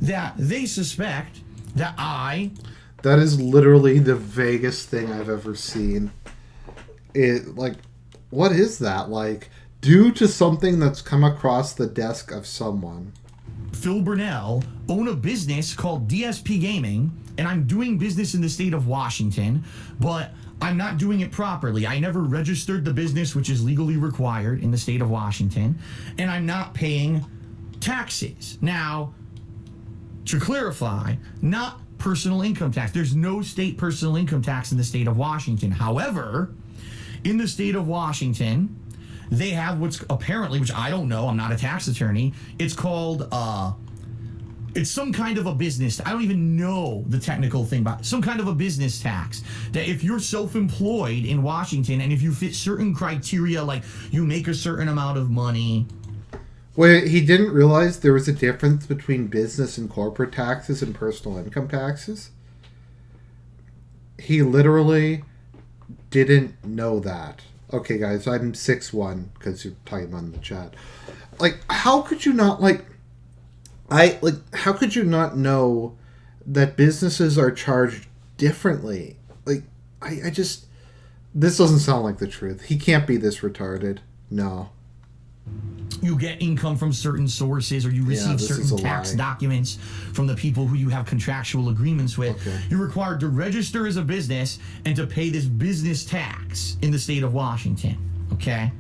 S2: that they suspect that
S1: That is literally the vaguest thing I've ever seen. What is that? Like, due to something that's come across the desk of someone.
S2: Phil Burnell, own a business called DSP Gaming, and I'm doing business in the state of Washington, but I'm not doing it properly. I never registered the business, which is legally required in the state of Washington, and I'm not paying taxes. Now, to clarify, not personal income tax. There's no state personal income tax in the state of Washington. However, in the state of Washington, they have what's apparently, which I don't know, I'm not a tax attorney, it's called, it's some kind of a business, I don't even know the technical thing about it, some kind of a business tax, that if you're self-employed in Washington and if you fit certain criteria, like you make a certain amount of money.
S1: Wait, he didn't realize there was a difference between business and corporate taxes and personal income taxes? He literally didn't know that. Okay, guys, I'm 6'1", because you're talking about in the chat. Like, how could you not, how could you not know that businesses are charged differently? Like, I just... This doesn't sound like the truth. He can't be this retarded. No.
S2: You get income from certain sources, or you receive certain tax documents from the people who you have contractual agreements with. Okay. You're required to register as a business and to pay this business tax in the state of Washington. Okay?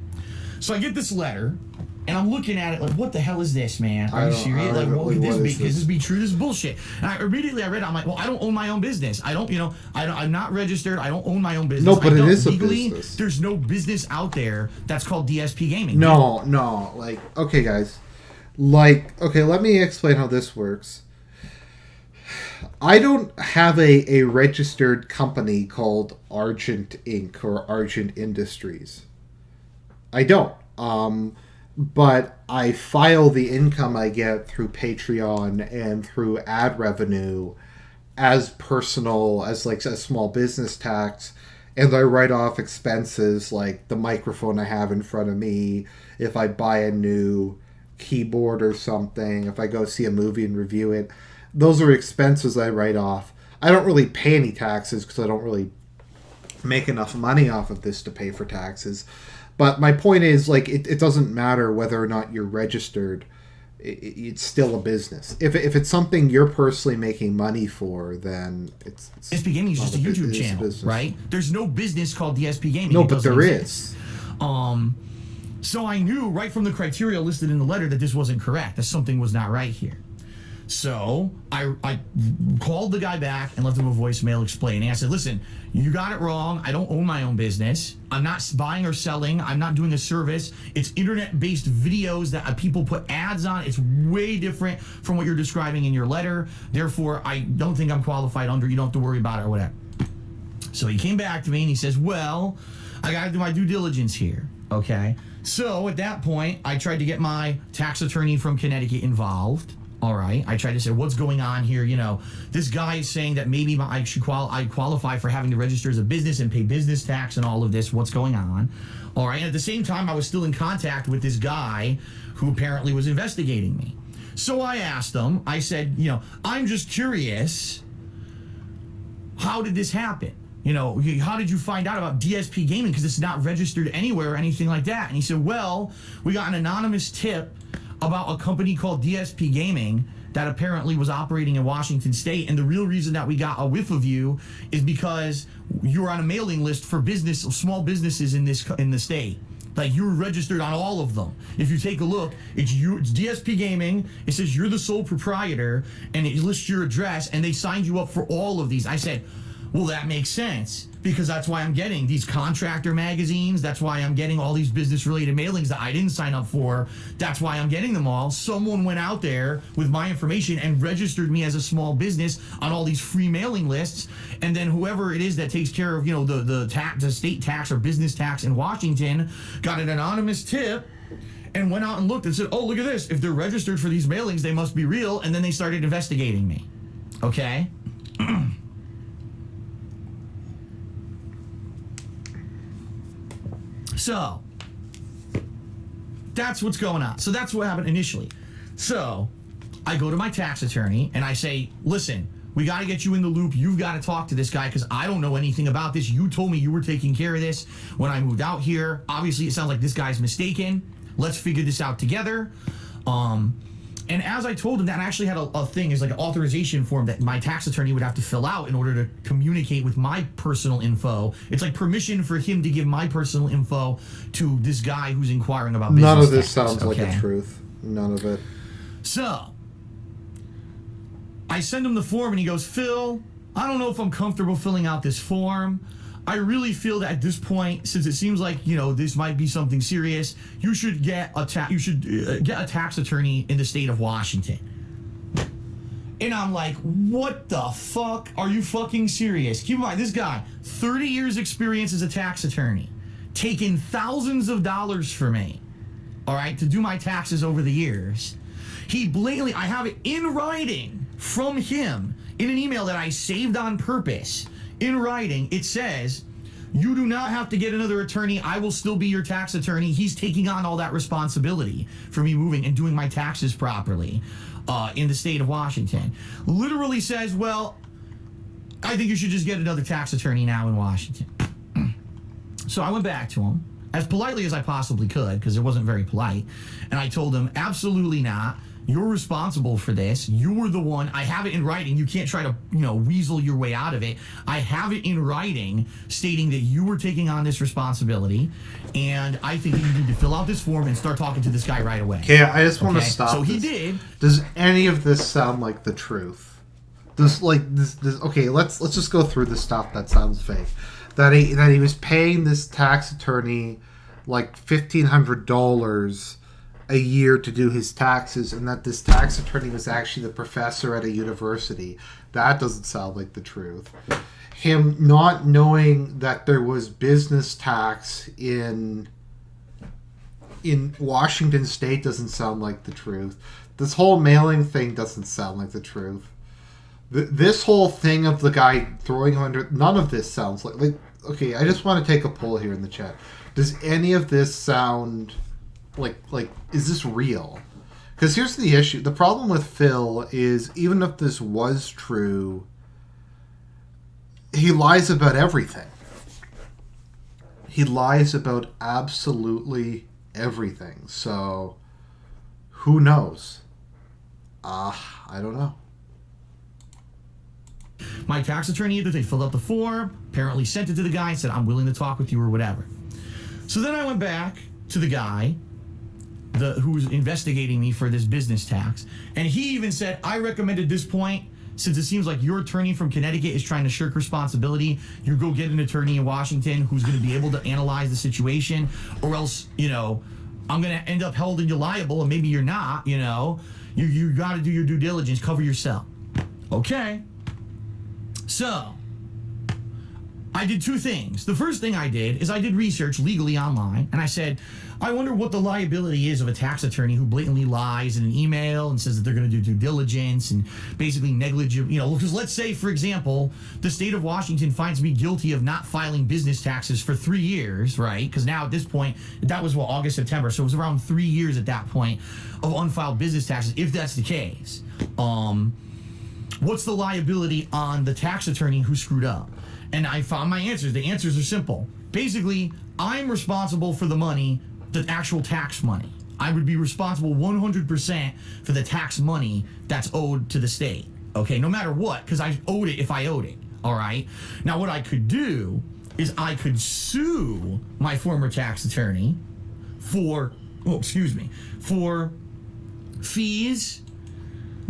S2: So I get this letter, And I'm looking at it like, what the hell is this, man? Are
S1: I
S2: you
S1: don't-
S2: serious?
S1: I
S2: Like,
S1: don't-
S2: what could this
S1: what
S2: be?
S1: is
S2: Could
S1: this?
S2: this be true? This is bullshit. And I immediately read it. I'm like, well, I don't own my own business. I don't, I'm not registered. I don't own my own business.
S1: No, but
S2: I
S1: it
S2: don't.
S1: is a
S2: Legally,
S1: business.
S2: There's no business out there that's called DSP Gaming.
S1: No, like, okay, guys. Like, okay, let me explain how this works. I don't have a registered company called Argent Inc. or Argent Industries. I don't. But I file the income I get through Patreon and through ad revenue as personal, as like a small business tax, and I write off expenses like the microphone I have in front of me, if I buy a new keyboard or something, if I go see a movie and review it. Those are expenses I write off. I don't really pay any taxes because I don't really make enough money off of this to pay for taxes. But my point is, like, it doesn't matter whether or not you're registered. It's still a business. If it's something you're personally making money for, then it's
S2: DSP Gaming is just a
S1: not
S2: YouTube
S1: it's
S2: channel,
S1: business.
S2: right? There's no business called DSP Gaming.
S1: No,
S2: It
S1: but
S2: doesn't
S1: there
S2: exist.
S1: is.
S2: So I knew right from the criteria listed in the letter that this wasn't correct, that something was not right here. So I called the guy back and left him a voicemail explaining. I said, listen, you got it wrong. I don't own my own business. I'm not buying or selling. I'm not doing a service. It's internet-based videos that people put ads on. It's way different from what you're describing in your letter. Therefore, I don't think I'm qualified under. You don't have to worry about it or whatever. So he came back to me and he says, well, I got to do my due diligence here. Okay. So at that point, I tried to get my tax attorney from Connecticut involved. All right. I tried to say, what's going on here? You know, this guy is saying that maybe I qualify for having to register as a business and pay business tax and all of this. What's going on? All right. And at the same time, I was still in contact with this guy who apparently was investigating me. So I asked him, I said, you know, I'm just curious, how did this happen? You know, how did you find out about DSP Gaming? Because it's not registered anywhere or anything like that. And he said, well, we got an anonymous tip about a company called DSP Gaming that apparently was operating in Washington State. And the real reason that we got a whiff of you is because you were on a mailing list for small businesses in the state. Like, you were registered on all of them. If you take a look, it's DSP Gaming. It says you're the sole proprietor, and it lists your address, and they signed you up for all of these. I said, well, that makes sense, because that's why I'm getting these contractor magazines. That's why I'm getting all these business-related mailings that I didn't sign up for. That's why I'm getting them all. Someone went out there with my information and registered me as a small business on all these free mailing lists. And then whoever it is that takes care of, you know, the state tax or business tax in Washington got an anonymous tip and went out and looked and said, oh, look at this. If they're registered for these mailings, they must be real. And then they started investigating me. Okay? So, that's what's going on. So that's what happened initially. So, I go to my tax attorney and I say, listen, we got to get you in the loop. You've got to talk to this guy because I don't know anything about this. You told me you were taking care of this when I moved out here. Obviously, it sounds like this guy's mistaken. Let's figure this out together. And as I told him, that I actually had a thing, is like an authorization form that my tax attorney would have to fill out in order to communicate with my personal info. It's like permission for him to give my personal info to this guy who's inquiring about business
S1: None of this
S2: taxes,
S1: sounds like
S2: okay?
S1: a truth. None of it.
S2: So, I send him the form and he goes, Phil, I don't know if I'm comfortable filling out this form. I really feel that at this point, since it seems like, you know, this might be something serious, you should get a tax attorney in the state of Washington. And I'm like, what the fuck? Are you fucking serious? Keep in mind, this guy, 30 years experience as a tax attorney, taking thousands of dollars for me, all right, to do my taxes over the years. He blatantly, I have it in writing from him in an email that I saved on purpose. In writing, it says, you do not have to get another attorney. I will still be your tax attorney. He's taking on all that responsibility for me moving and doing my taxes properly in the state of Washington. Literally says, well, I think you should just get another tax attorney now in Washington. So I went back to him as politely as I possibly could, because it wasn't very polite. And I told him, absolutely not. You're responsible for this. You were the one. I have it in writing. You can't try to, weasel your way out of it. I have it in writing stating that you were taking on this responsibility, and I think you need to fill out this form and start talking to this guy right away.
S1: Okay, I just want to stop.
S2: So he
S1: this.
S2: did.
S1: Does any of this sound like the truth? Does this? Okay, let's just go through the stuff that sounds fake. That he was paying this tax attorney like $1,500 a year to do his taxes, and that this tax attorney was actually the professor at a university. That doesn't sound like the truth. Him not knowing that there was business tax in Washington State doesn't sound like the truth. This whole mailing thing doesn't sound like the truth. This whole thing of the guy throwing him under, none of this sounds like okay, I just want to take a poll here in the chat. Does any of this sound like is this real? Because here's the issue. The problem with Phil is, even if this was true, he lies about everything. He lies about absolutely everything. So who knows? I don't know.
S2: My tax attorney, either they filled out the form, apparently sent it to the guy and said, I'm willing to talk with you or whatever. So then I went back to the guy who's investigating me for this business tax, and he even said, I recommend at this point, since it seems like your attorney from Connecticut is trying to shirk responsibility, you go get an attorney in Washington who's going to be able to analyze the situation, or else, I'm going to end up holding you liable, and maybe you're not, You got to do your due diligence, cover yourself. Okay. So, I did two things. The first thing I did is I did research legally online, and I said, I wonder what the liability is of a tax attorney who blatantly lies in an email and says that they're going to do due diligence and basically negligent, because let's say, for example, the state of Washington finds me guilty of not filing business taxes for 3 years, right? Because now at this point, that was August, September, so it was around 3 years at that point of unfiled business taxes, if that's the case. What's the liability on the tax attorney who screwed up? And I found my answers. The answers are simple. Basically, I'm responsible for the money, the actual tax money. I would be responsible 100% for the tax money that's owed to the state. Okay, no matter what, because I owed it if I owed it. All right. Now, what I could do is I could sue my former tax attorney for fees,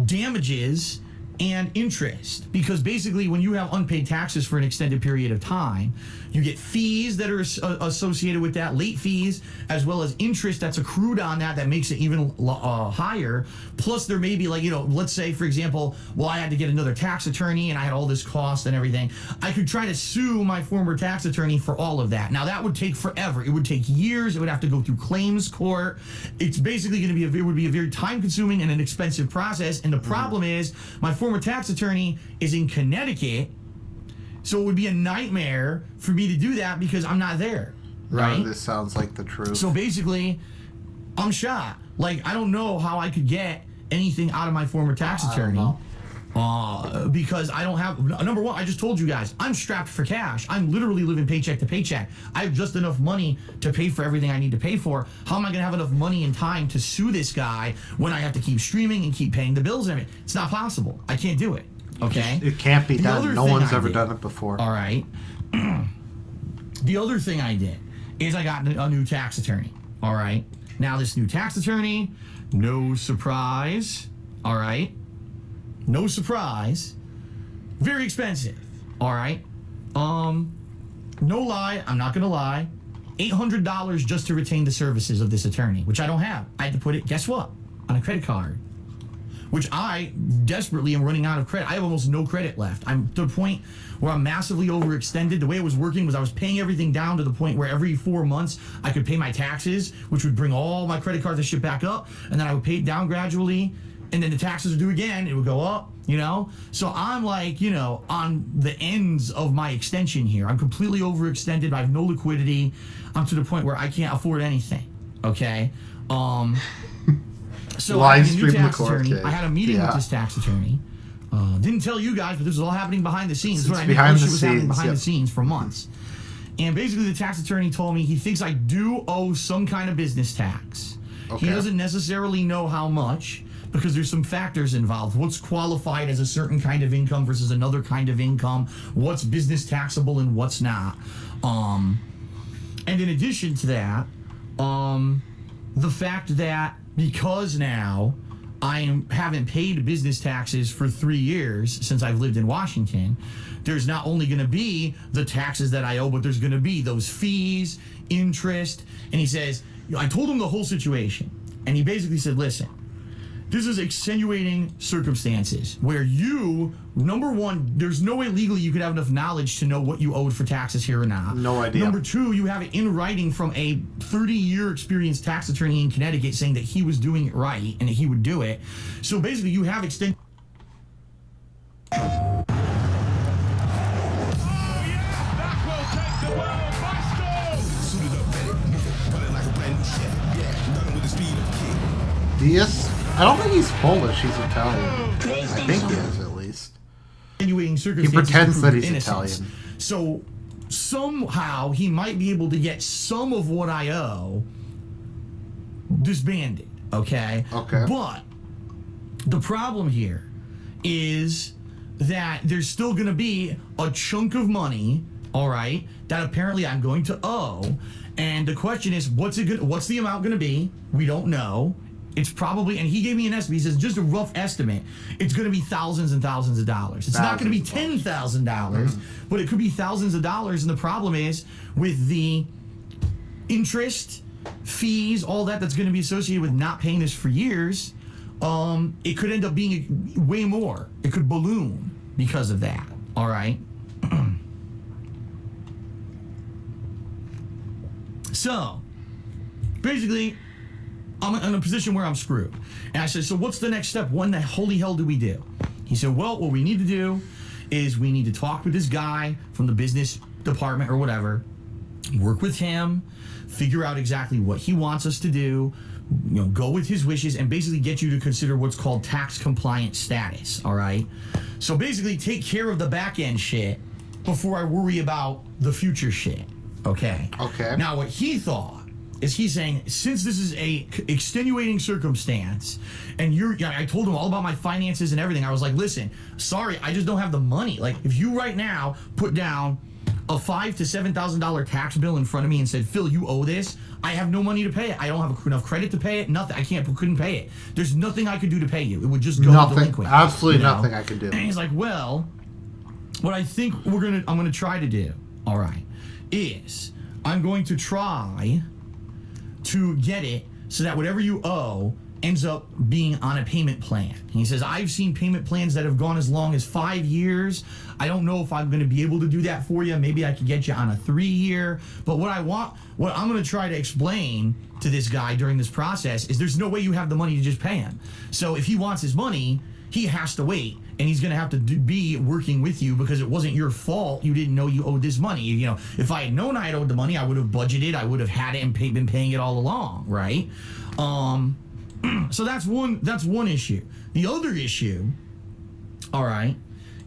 S2: damages, and interest, because basically when you have unpaid taxes for an extended period of time, you get fees that are associated with that, late fees, as well as interest that's accrued on that makes it even higher. Plus there may be let's say, for example, I had to get another tax attorney and I had all this cost and everything. I could try to sue my former tax attorney for all of that. Now that would take forever. It would take years. It would have to go through claims court. It's basically going to be it would be a very time consuming and an expensive process. And the problem is my former tax attorney is in Connecticut, so it would be a nightmare for me to do that because I'm not there, right?
S1: No, this sounds like the truth.
S2: So basically, I'm shot. I don't know how I could get anything out of my former tax attorney because I don't have, number one, I just told you guys, I'm strapped for cash. I'm literally living paycheck to paycheck. I have just enough money to pay for everything I need to pay for. How am I going to have enough money and time to sue this guy when I have to keep streaming and keep paying the bills and everything? It's not possible. I can't do it. Okay?
S1: It can't be done. No one's ever done it before.
S2: All right. The other thing I did is I got a new tax attorney. All right. Now this new tax attorney, no surprise. All right. No surprise. Very expensive. All right. No lie. I'm not going to lie. $800 just to retain the services of this attorney, which I don't have. I had to put it, guess what? On a credit card, which I desperately am running out of credit. I have almost no credit left. I'm to the point where I'm massively overextended. The way it was working was I was paying everything down to the point where every 4 months I could pay my taxes, which would bring all my credit cards and shit back up, and then I would pay it down gradually, and then the taxes would do again. It would go up, So I'm on the ends of my extension here. I'm completely overextended. I have no liquidity. I'm to the point where I can't afford anything. Okay. So I had a new tax attorney. I had a meeting with this tax attorney. Didn't tell you guys, but this was all happening behind the scenes. This is what I mean. This was happening behind the scenes for months. And basically, the tax attorney told me he thinks I do owe some kind of business tax. Okay. He doesn't necessarily know how much, because there's some factors involved. What's qualified as a certain kind of income versus another kind of income? What's business taxable and what's not? And in addition to that, the fact that because now I haven't paid business taxes for 3 years since I've lived in Washington, there's not only going to be the taxes that I owe, but there's going to be those fees, interest. And he says, I told him the whole situation. And he basically said, listen, this is extenuating circumstances where you, number one, there's no way legally you could have enough knowledge to know what you owed for taxes here or not.
S1: No idea.
S2: Number two, you have it in writing from a 30-year experienced tax attorney in Connecticut saying that he was doing it right and that he would do it. So basically, you have extended.
S1: I don't think he's Polish. He's Italian. I think he is, at least.
S2: He
S1: pretends that he's Italian.
S2: So somehow he might be able to get some of what I owe disbanded. Okay.
S1: Okay.
S2: But the problem here is that there's still going to be a chunk of money, all right, that apparently I'm going to owe. And the question is, what's the amount going to be? We don't know. It's probably, and he gave me an estimate. He says, just a rough estimate, it's going to be thousands and thousands of dollars. It's not going to be $10,000, but it could be thousands of dollars. And the problem is, with the interest, fees, all that's going to be associated with not paying this for years, it could end up being way more. It could balloon because of that. All right? So, basically, I'm in a position where I'm screwed. And I said, so what's the next step? What in the holy hell do we do? He said, well, what we need to do is we need to talk with this guy from the business department or whatever, work with him, figure out exactly what he wants us to do, go with his wishes, and basically get you to consider what's called tax compliant status, all right? So basically take care of the back end shit before I worry about the future shit, okay?
S1: Okay.
S2: Now, what he thought is he's saying, since this is a extenuating circumstance, and I told him all about my finances and everything. I was like, listen, sorry, I just don't have the money. Like, if you right now put down a $5,000 to $7,000 tax bill in front of me and said, Phil, you owe this, I have no money to pay it. I don't have enough credit to pay it. Nothing. Couldn't pay it. There's nothing I could do to pay you. It would just go delinquent.
S1: Absolutely nothing I could do.
S2: And he's like, well, what I think I'm gonna try to do, all right, is I'm going to try to get it so that whatever you owe ends up being on a payment plan. And he says, I've seen payment plans that have gone as long as 5 years. I don't know if I'm going to be able to do that for you. Maybe I could get you on a 3-year. But what I'm going to try to explain to this guy during this process is there's no way you have the money to just pay him. So if he wants his money, he has to wait. And he's going to have to be working with you because it wasn't your fault. You didn't know you owed this money. If I had known I owed the money, I would have budgeted. I would have had it and been paying it all along, right? So that's one issue. The other issue, all right,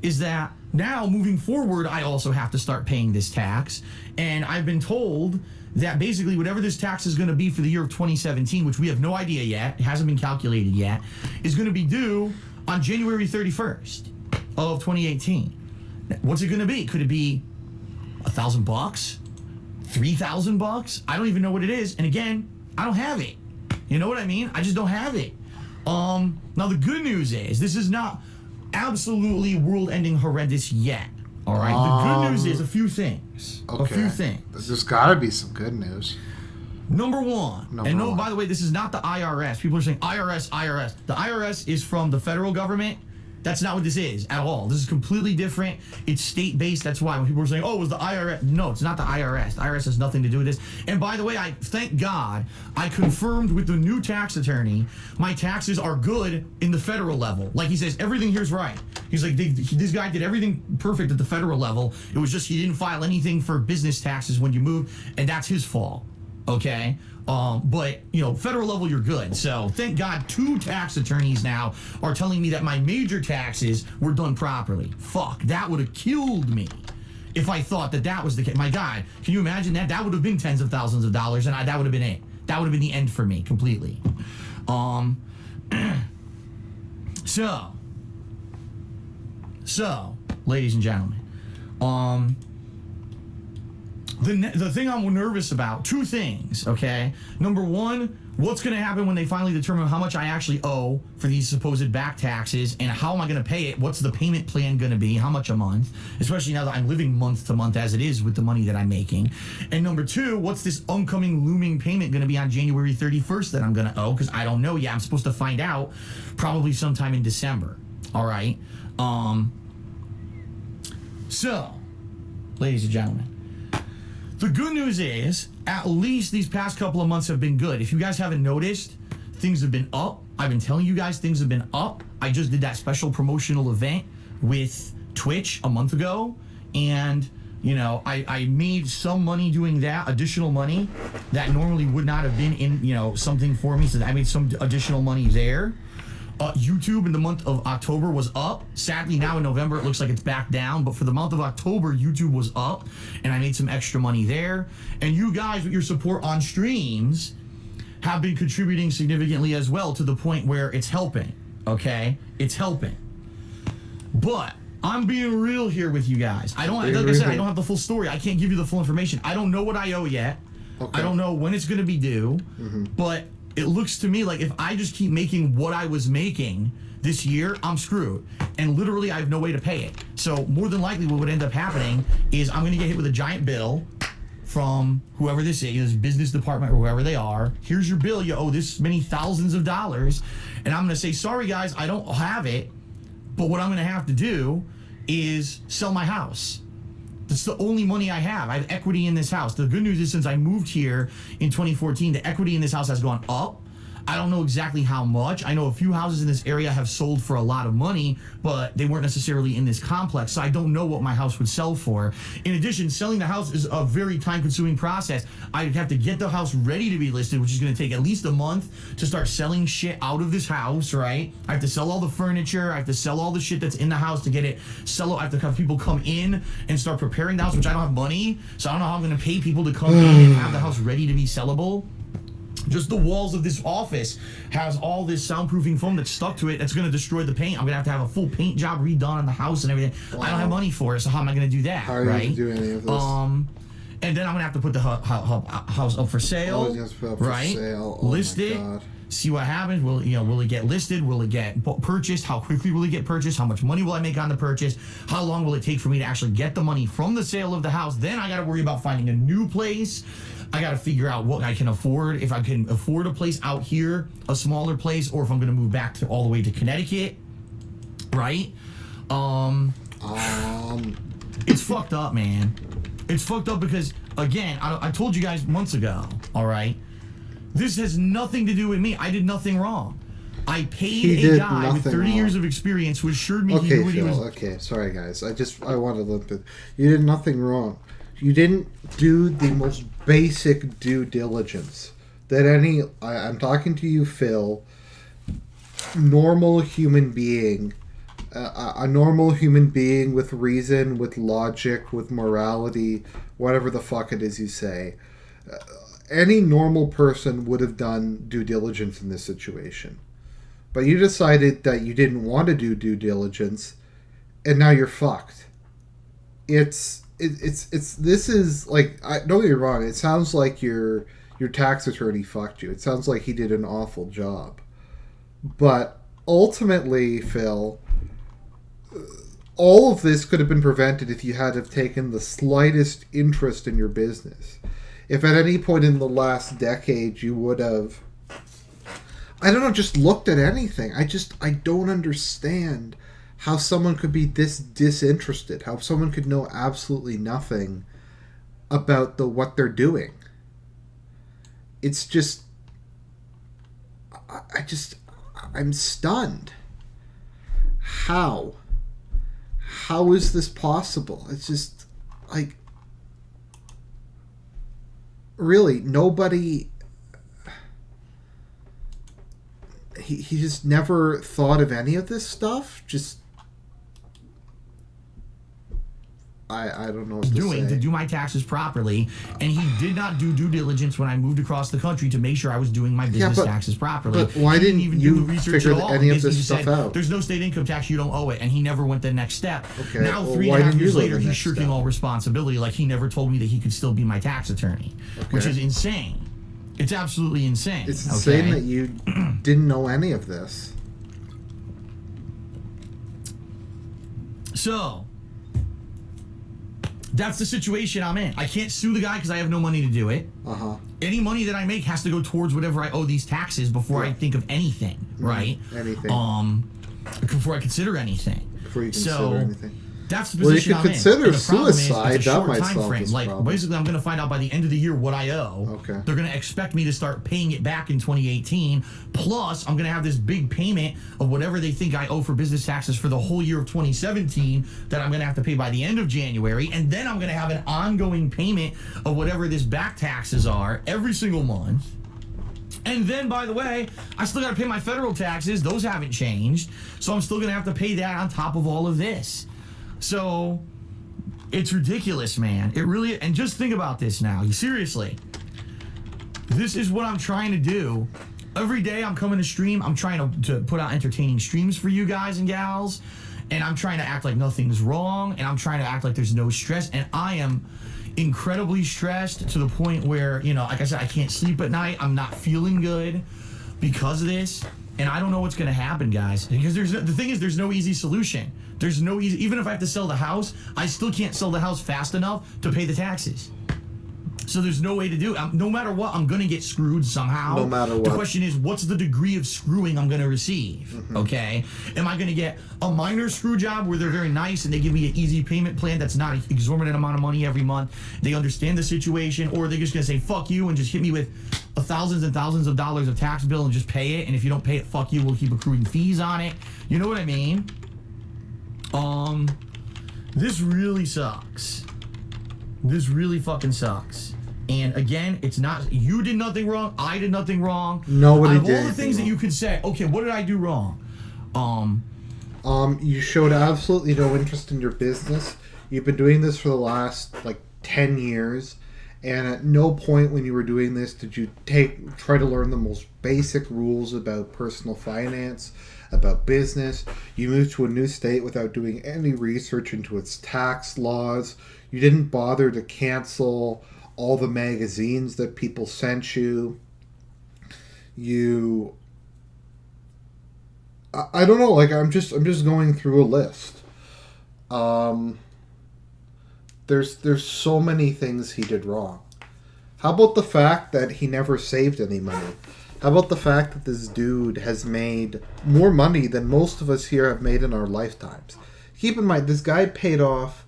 S2: is that now moving forward, I also have to start paying this tax. And I've been told that basically whatever this tax is going to be for the year of 2017, which we have no idea yet, it hasn't been calculated yet, is going to be due on January 31st of 2018. What's it going to be? Could it be $1,000? $3,000? I don't even know what it is. And again, I don't have it. You know what I mean? I just don't have it. Now the good news is this is not absolutely world-ending horrendous yet. All right. The good news is a few things.
S1: Okay.
S2: A few things.
S1: There's got to be some good news.
S2: Number one. By the way, this is not the IRS. People are saying IRS. The IRS is from the federal government. That's not what this is at all. This is completely different. It's state-based. That's why when people are saying, oh, it was the IRS. No, it's not the IRS. The IRS has nothing to do with this. And by the way, thank God, I confirmed with the new tax attorney, my taxes are good in the federal level. Like he says, everything here's right. He's like, this guy did everything perfect at the federal level. It was just he didn't file anything for business taxes when you moved, and that's his fault. Okay? But, federal level, you're good. So, thank God, 2 tax attorneys now are telling me that my major taxes were done properly. Fuck, that would have killed me if I thought that was the case. My God, can you imagine that? That would have been tens of thousands of dollars, and that would have been it. That would have been the end for me, completely. So, ladies and gentlemen, the thing I'm nervous about, two things, okay? Number one, what's going to happen when they finally determine how much I actually owe for these supposed back taxes, and how am I going to pay it? What's the payment plan going to be? How much a month? Especially now that I'm living month to month as it is with the money that I'm making. And number two, what's this oncoming looming payment going to be on January 31st that I'm going to owe? Because I don't know yet. I'm supposed to find out probably sometime in December. All right? So, ladies and gentlemen, the good news is, at least these past couple of months have been good. If you guys haven't noticed, things have been up. I've been telling you guys things have been up. I just did that special promotional event with Twitch a month ago, and you know, I made some money doing that, additional money that normally would not have been in, you know, something for me. So I made some additional money there. YouTube in the month of October was up. Sadly, now in November, it looks like it's back down. But for the month of October, YouTube was up, and I made some extra money there. And you guys, with your support on streams, have been contributing significantly as well, to the point where it's helping, okay? It's helping. But I'm being real here with you guys. I don't, like I said, I don't have the full story. I can't give you the full information. I don't know what I owe yet. Okay. I don't know when it's going to be due. But it looks to me like if I just keep making what I was making this year, I'm screwed. And literally, I have no way to pay it. So more than likely, what would end up happening is I'm going to get hit with a giant bill from whoever this is, business department or whoever they are. Here's your bill. You owe this many thousands of dollars. And I'm going to say, sorry, guys, I don't have it. But what I'm going to have to do is sell my house. That's the only money I have. I have equity in this house. The good news is, since I moved here in 2014, the equity in this house has gone up. I don't know exactly how much. I know a few houses in this area have sold for a lot of money, but they weren't necessarily in this complex, so I don't know what my house would sell for. In addition, selling the house is a very time-consuming process. I'd have to get the house ready to be listed, which is going to take at least a month to start selling shit out of this house, right? I have to sell all the furniture. I have to sell all the shit that's in the house to get it I have to have people come in and start preparing the house, which I don't have money, so I don't know how I'm going to pay people to come in and have the house ready to be sellable. Just the walls of this office has all this soundproofing foam that's stuck to it that's going to destroy the paint. I'm going to have a full paint job redone on the house and everything. Wow. I don't have money for it, so how am I going to do that?
S1: How are you going to do any of this?
S2: And then I'm going to have to put the house up for sale, right?
S1: Oh,
S2: list it. God. See what happens. Will it get listed? Will it get purchased? How quickly will it get purchased? How much money will I make on the purchase? How long will it take for me to actually get the money from the sale of the house? Then I got to worry about finding a new place. I got to figure out what I can afford. If I can afford a place out here, a smaller place, or if I'm going to move back to all the way to Connecticut, right? It's fucked up, man. It's fucked up because, again, I told you guys months ago, all right? This has nothing to do with me. I did nothing wrong. I paid a guy with 30 years of experience who assured me he knew what he was...
S1: Okay, sorry, guys. I wanted to look at... You did nothing wrong. You didn't do the most basic due diligence that any... I'm talking to you, Phil. Normal human being. A normal human being with reason, with logic, with morality, whatever the fuck it is you say. Any normal person would have done due diligence in this situation. But you decided that you didn't want to do due diligence, and now you're fucked. This is like, don't get me wrong, it sounds like your tax attorney fucked you. It sounds like he did an awful job. But ultimately, Phil, all of this could have been prevented if you had have taken the slightest interest in your business. If at any point in the last decade you would have, I don't know, just looked at anything. I don't understand how someone could be this disinterested, how someone could know absolutely nothing about what they're doing. It's just, I'm stunned. How is this possible? It's just, like, really, nobody... He just never thought of any of this stuff? Just... I don't know what
S2: doing to do my taxes properly, and he did not do due diligence when I moved across the country to make sure I was doing my business taxes properly.
S1: But why
S2: he
S1: didn't
S2: even
S1: you
S2: do the research
S1: figure
S2: at all.
S1: any of
S2: Basically
S1: this
S2: just
S1: stuff
S2: said,
S1: out?
S2: There's no state income tax, you don't owe it, and he never went the next step.
S1: Okay,
S2: Now,
S1: well,
S2: 3.5
S1: why didn't you
S2: years
S1: go
S2: later,
S1: the
S2: he's
S1: next
S2: shirking
S1: step?
S2: all responsibility, like he never told me that he could still be my tax attorney, which is insane. It's absolutely insane.
S1: It's insane that you didn't know any of this.
S2: So, that's the situation I'm in. I can't sue the guy because I have no money to do it. Any money that I make has to go towards whatever I owe these taxes before I think of anything, right?
S1: Anything.
S2: Before I consider anything.
S1: Before you consider anything.
S2: That's the
S1: Well, you
S2: position
S1: could
S2: I'm in.
S1: consider
S2: And the problem is,
S1: suicide.
S2: it's a
S1: That
S2: short
S1: might
S2: time
S1: solve
S2: frame.
S1: this
S2: Like,
S1: problem.
S2: basically, I'm going to find out by the end of the year what I owe.
S1: Okay.
S2: They're going to expect me to start paying it back in 2018. Plus, I'm going to have this big payment of whatever they think I owe for business taxes for the whole year of 2017 that I'm going to have to pay by the end of January. And then I'm going to have an ongoing payment of whatever this back taxes are every single month. And then, by the way, I still got to pay my federal taxes. Those haven't changed. So I'm still going to have to pay that on top of all of this. So it's ridiculous, man. It really, and just think about this now. Seriously. This is what I'm trying to do. Every day I'm coming to stream. I'm trying to put out entertaining streams for you guys and gals. And I'm trying to act like nothing's wrong. And I'm trying to act like there's no stress. And I am incredibly stressed to the point where, you know, like I said, I can't sleep at night. I'm not feeling good because of this. And I don't know what's going to happen, guys. Because the thing is, there's no easy solution. There's no easy, even if I have to sell the house, I still can't sell the house fast enough to pay the taxes. So there's no way to do it. No matter what, I'm going to get screwed somehow.
S1: No matter what.
S2: The question is, what's the degree of screwing I'm going to receive? Okay? Am I going to get a minor screw job where they're very nice and they give me an easy payment plan that's not an exorbitant amount of money every month? They understand the situation, or are they just going to say, fuck you, and just hit me with thousands and thousands of dollars of tax bill and just pay it? And if you don't pay it, fuck you, we'll keep accruing fees on it. You know what I mean? This really sucks. This really fucking sucks. And again, it's not, you did nothing wrong, I did nothing wrong.
S1: Nobody
S2: Out of
S1: did
S2: all the
S1: anything
S2: things that
S1: wrong.
S2: you could say, okay, what did I do wrong?
S1: You showed absolutely no interest in your business. You've been doing this for the last, 10 years. And at no point when you were doing this did you try to learn the most basic rules about personal finance, about business. You moved to a new state without doing any research into its tax laws. You didn't bother to cancel all the magazines that people sent you. I don't know, I'm just going through a list. There's so many things he did wrong. How about the fact that he never saved any money? How about the fact that this dude has made more money than most of us here have made in our lifetimes? Keep in mind, this guy paid off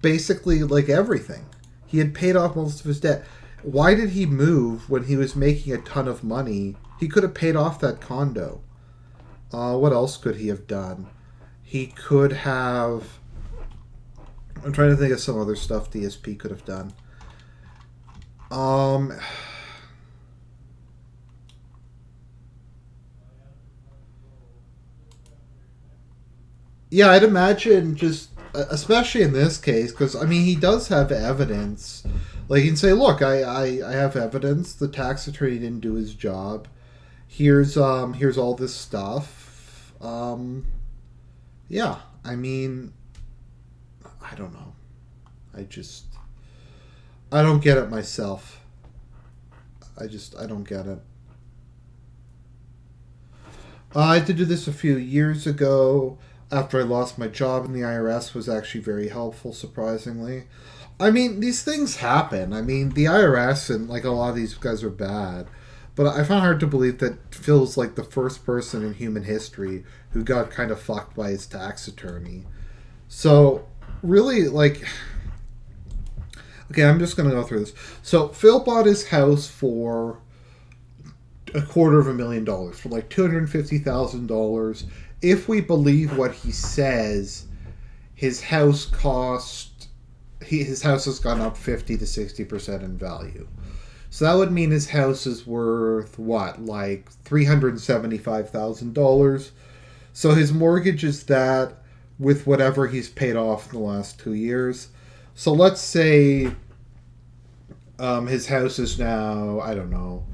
S1: basically everything. He had paid off most of his debt. Why did he move when he was making a ton of money? He could have paid off that condo. What else could he have done? He could have... I'm trying to think of some other stuff DSP could have done. Yeah, I'd imagine just, especially in this case, because, he does have evidence. He can say, look, I have evidence. The tax attorney didn't do his job. Here's all this stuff. Yeah, I don't know. I don't get it myself. I don't get it. I had to do this a few years ago after I lost my job, and the IRS was actually very helpful, surprisingly. These things happen. The IRS and a lot of these guys are bad. But I found it hard to believe that Phil's the first person in human history who got kind of fucked by his tax attorney. So, really, okay, I'm just going to go through this. So, Phil bought his house for $250,000, for $250,000. If we believe what he says, his house has gone up 50 to 60% in value. So that would mean his house is worth, $375,000. So his mortgage is that. with whatever he's paid off in the last 2 years. So let's say his house is now, I don't know,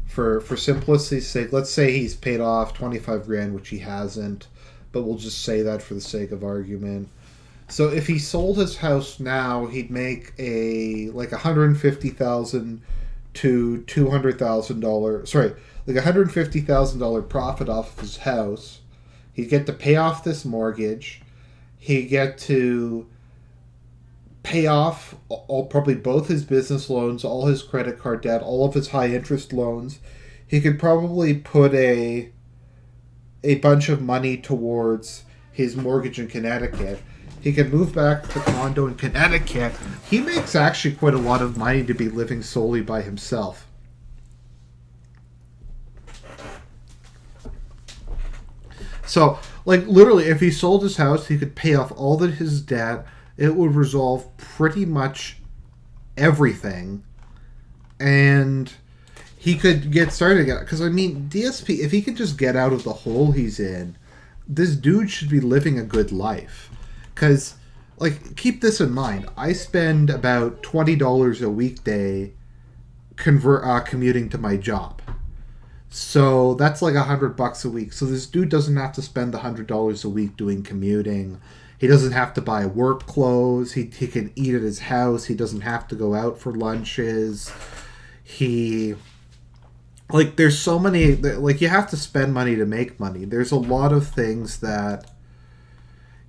S1: for simplicity's sake, let's say he's paid off 25 grand, which he hasn't, but we'll just say that for the sake of argument. So if he sold his house now, he'd make like $150,000 to $200,000. Sorry, like $150,000 profit off of his house. He'd get to pay off this mortgage. He'd get to pay off probably both his business loans, all his credit card debt, all of his high interest loans. He could probably put a bunch of money towards his mortgage in Connecticut. He can move back to the condo in Connecticut. He makes actually quite a lot of money to be living solely by himself. So, like, literally, if he sold his house, he could pay off all of his debt. It would resolve pretty much everything. And he could get started again. Because, I mean, DSP, if he could just get out of the hole he's in, this dude should be living a good life. Because, like, keep this in mind. I spend about $20 a weekday commuting to my job. So that's like $100 a week. So this dude doesn't have to spend the $100 a week doing commuting. He doesn't have to buy work clothes. He can eat at his house. He doesn't have to go out for lunches. There's so many, like, you have to spend money to make money. There's a lot of things that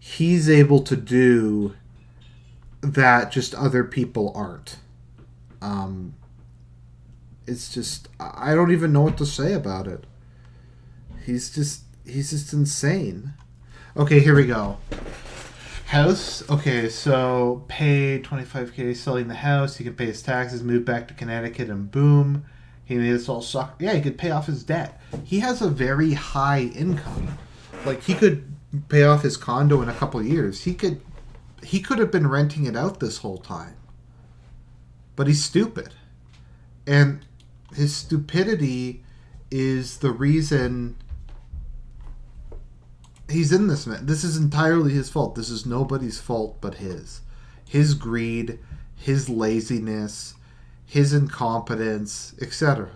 S1: he's able to do that just other people aren't. It's just, I don't even know what to say about it. He's just insane. Okay, here we go. House. Okay, so paid $25K selling the house. He can pay his taxes, move back to Connecticut, and boom, he made us all suck. Yeah, he could pay off his debt. He has a very high income. Like, he could pay off his condo in a couple of years. He could have been renting it out this whole time. But he's stupid. And his stupidity is the reason he's in this. This is entirely his fault. This is nobody's fault but his. His greed, his laziness, his incompetence, etc.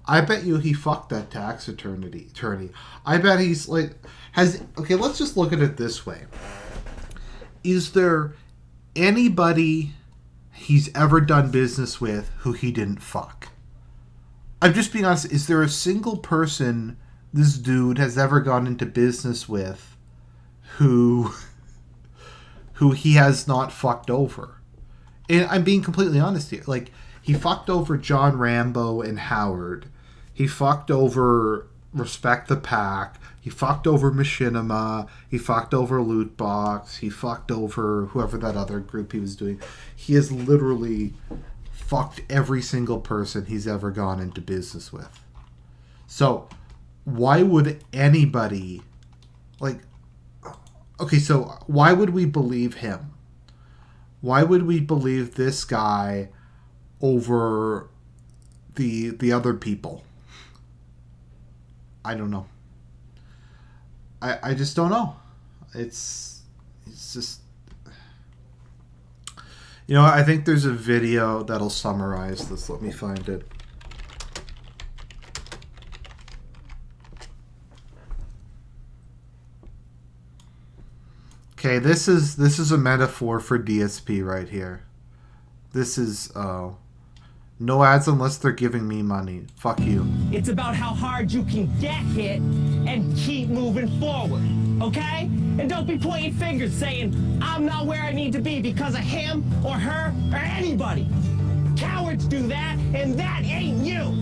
S1: I bet you he fucked that tax attorney. I bet he's like okay, let's just look at it this way. Is there anybody he's ever done business with who he didn't fuck? I'm just being honest. Is there a single person this dude has ever gone into business with who he has not fucked over? And I'm being completely honest here. Like, he fucked over John Rambo and Howard. He fucked over Respect the Pack. He fucked over Machinima. He fucked over Lootbox. He fucked over whoever that other group he was doing. He has literally fucked every single person he's ever gone into business with. So, why would anybody, like, okay, so why would we believe him? Why would we believe this guy over the other people? I don't know. I just don't know. It's just, you know, I think there's a video that'll summarize this. Let me find it. Okay, this is a metaphor for DSP right here. This is no ads unless they're giving me money. Fuck you.
S7: It's about how hard you can get hit and keep moving forward, okay? And don't be pointing fingers saying, I'm not where I need to be because of him or her or anybody. Cowards do that, and that ain't you.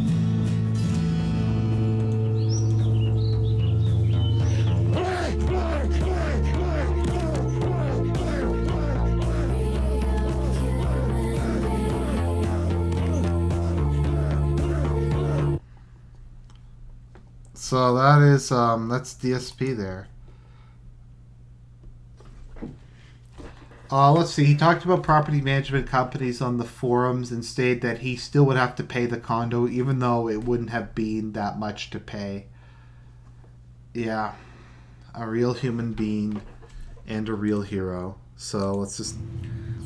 S1: So that is that's DSP there. Let's see. He talked about property management companies on the forums and stated that he still would have to pay the condo, even though it wouldn't have been that much to pay. Yeah, a real human being and a real hero. So let's just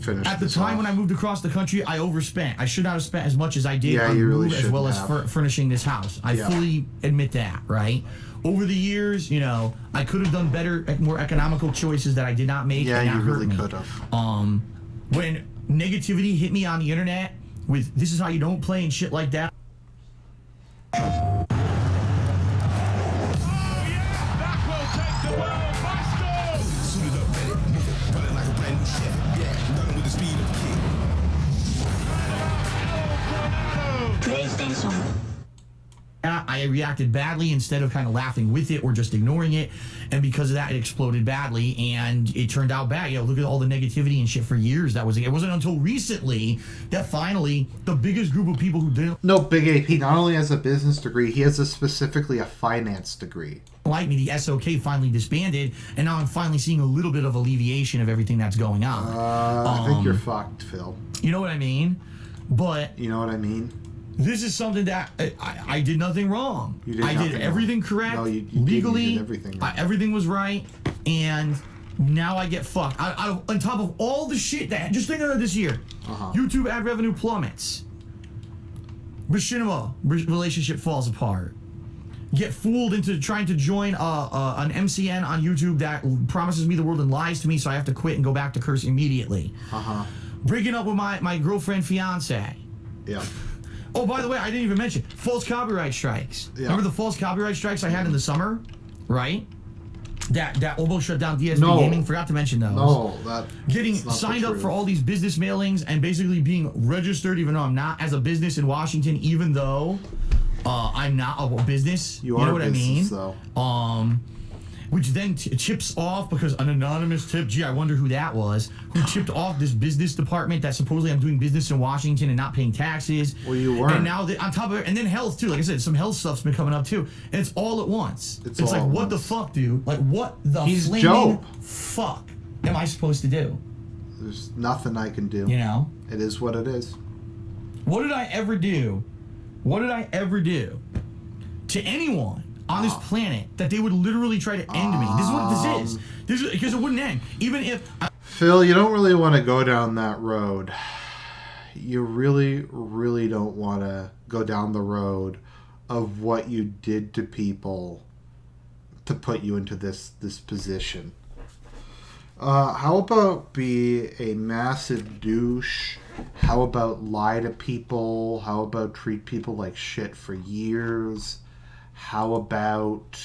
S1: finish
S2: At the
S1: this
S2: time
S1: off.
S2: when I moved across the country, I overspent. I should not have spent as much as I did
S1: Yeah,
S2: on
S1: you
S2: the
S1: really
S2: move as
S1: shouldn't
S2: well as
S1: have.
S2: furnishing this house. I
S1: Yeah.
S2: fully admit that, right? Over the years, you know, I could have done better, more economical choices that I did not make.
S1: Yeah,
S2: and that
S1: you really
S2: hurt me.
S1: could have.
S2: When negativity hit me on the internet with "this is how you don't play" and shit like that.
S3: Suited up, ready, moving, running like a brand new Chevy. Yeah, running with the speed of a kid.
S2: I reacted badly instead of kind of laughing with it or just ignoring it, and because of that, it exploded badly, and it turned out bad. You know, look at all the negativity and shit for years. It wasn't until recently that finally the biggest group of people who didn't
S1: No, Big AP not only has a business degree, he has specifically a finance degree.
S2: like me, the SOK finally disbanded, and now I'm finally seeing a little bit of alleviation of everything that's going on.
S1: I think you're fucked, Phil.
S2: You know what I mean? But
S1: You know what I mean?
S2: this is something that I did nothing wrong.
S1: You did
S2: I did
S1: nothing
S2: everything
S1: wrong.
S2: correct.
S1: No, you
S2: legally,
S1: did everything right.
S2: everything was right, and now I get fucked. On top of all the shit that, just think of it this year, YouTube ad revenue plummets. Machinima relationship falls apart. Get fooled into trying to join an MCN on YouTube that promises me the world and lies to me, so I have to quit and go back to curse immediately. Breaking up with my girlfriend, fiance.
S1: Yeah.
S2: Oh, by the way, I didn't even mention false copyright strikes.
S1: Yeah.
S2: Remember the false copyright strikes I had in the summer, right? That almost shut down DSP
S1: No.
S2: Gaming. Forgot to mention those.
S1: No, that
S2: Getting
S1: that's not the
S2: signed up
S1: truth.
S2: for all these business mailings and basically being registered, even though I'm not, as a business in Washington, even though I'm not a business.
S1: You
S2: know
S1: are
S2: what
S1: business,
S2: I mean?
S1: though.
S2: Which then chips off because an anonymous tip. Gee, I wonder who that was. Who tipped off this business department that supposedly I'm doing business in Washington and not paying taxes.
S1: Well, you weren't.
S2: And now on top of it, and then health too. Like I said, some health stuff's been coming up too, and it's all at once.
S1: It's
S2: It's
S1: all
S2: like,
S1: at
S2: what the
S1: once.
S2: fuck, dude? Like, what the
S1: He's
S2: flaming
S1: Job.
S2: fuck am I supposed to do?
S1: There's nothing I can do.
S2: You know?
S1: It is what it is.
S2: What did I ever do? What did I ever do to anyone on this planet that they would literally try to end me? This is what this is. Because it wouldn't end. Even if
S1: Phil, you don't really want to go down that road. You really, really don't want to go down the road of what you did to people to put you into this position. How about be a massive douche? How about lie to people? How about treat people like shit for years? How about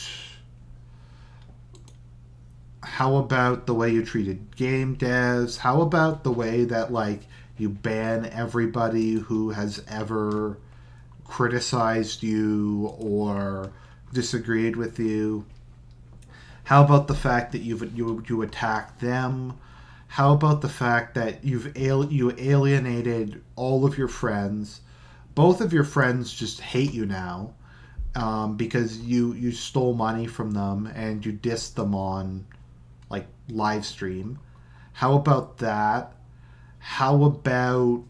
S1: the way you treated game devs? How about the way that, like, you ban everybody who has ever criticized you or disagreed with you? How about the fact that you attack them? How about the fact that you alienated all of your friends? Both of your friends just hate you now because you stole money from them and you dissed them on, like, live stream. How about that? How about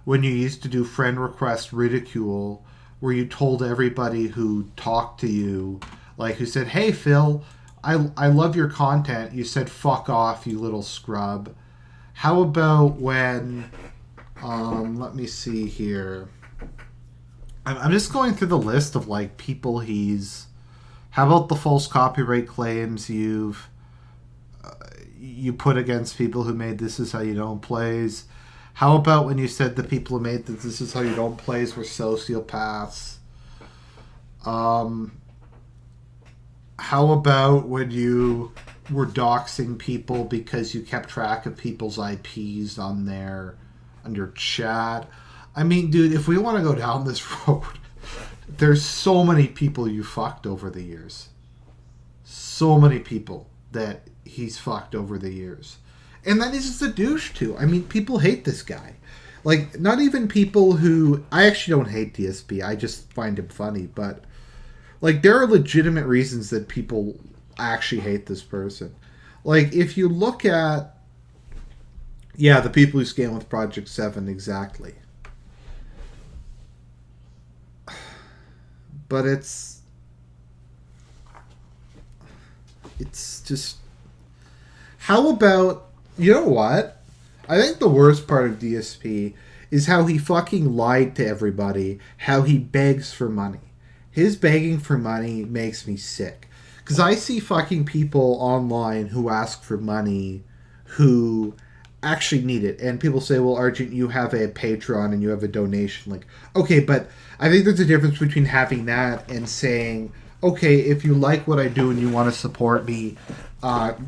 S1: when you used to do friend request ridicule, where you told everybody who talked to you, like, who said, "Hey Phil, I love your content," you said, "Fuck off, you little scrub." How about when let me see here. I'm just going through the list of, like, people he's... How about the false copyright claims you put against people who made This Is How You Don't Plays? How about when you said the people who made This Is How You Don't Plays were sociopaths? How about when you were doxing people because you kept track of people's IPs on your chat? I mean, dude, if we want to go down this road, there's so many people you fucked over the years. So many people that he's fucked over the years. And that is just a douche, too. I mean, people hate this guy. Like, not even people who... I actually don't hate DSP. I just find him funny. But, like, there are legitimate reasons that people actually hate this person. Like, if you look at... Yeah, the people who scam with Project 7, exactly. But it's... It's just... How about... You know what? I think the worst part of DSP is how he fucking lied to everybody, how he begs for money. His begging for money makes me sick. Because I see fucking people online who ask for money who actually need it. And people say, well, Argent, you have a Patreon and you have a donation. Like, okay, but I think there's a difference between having that and saying, okay, if you like what I do and you want to support me,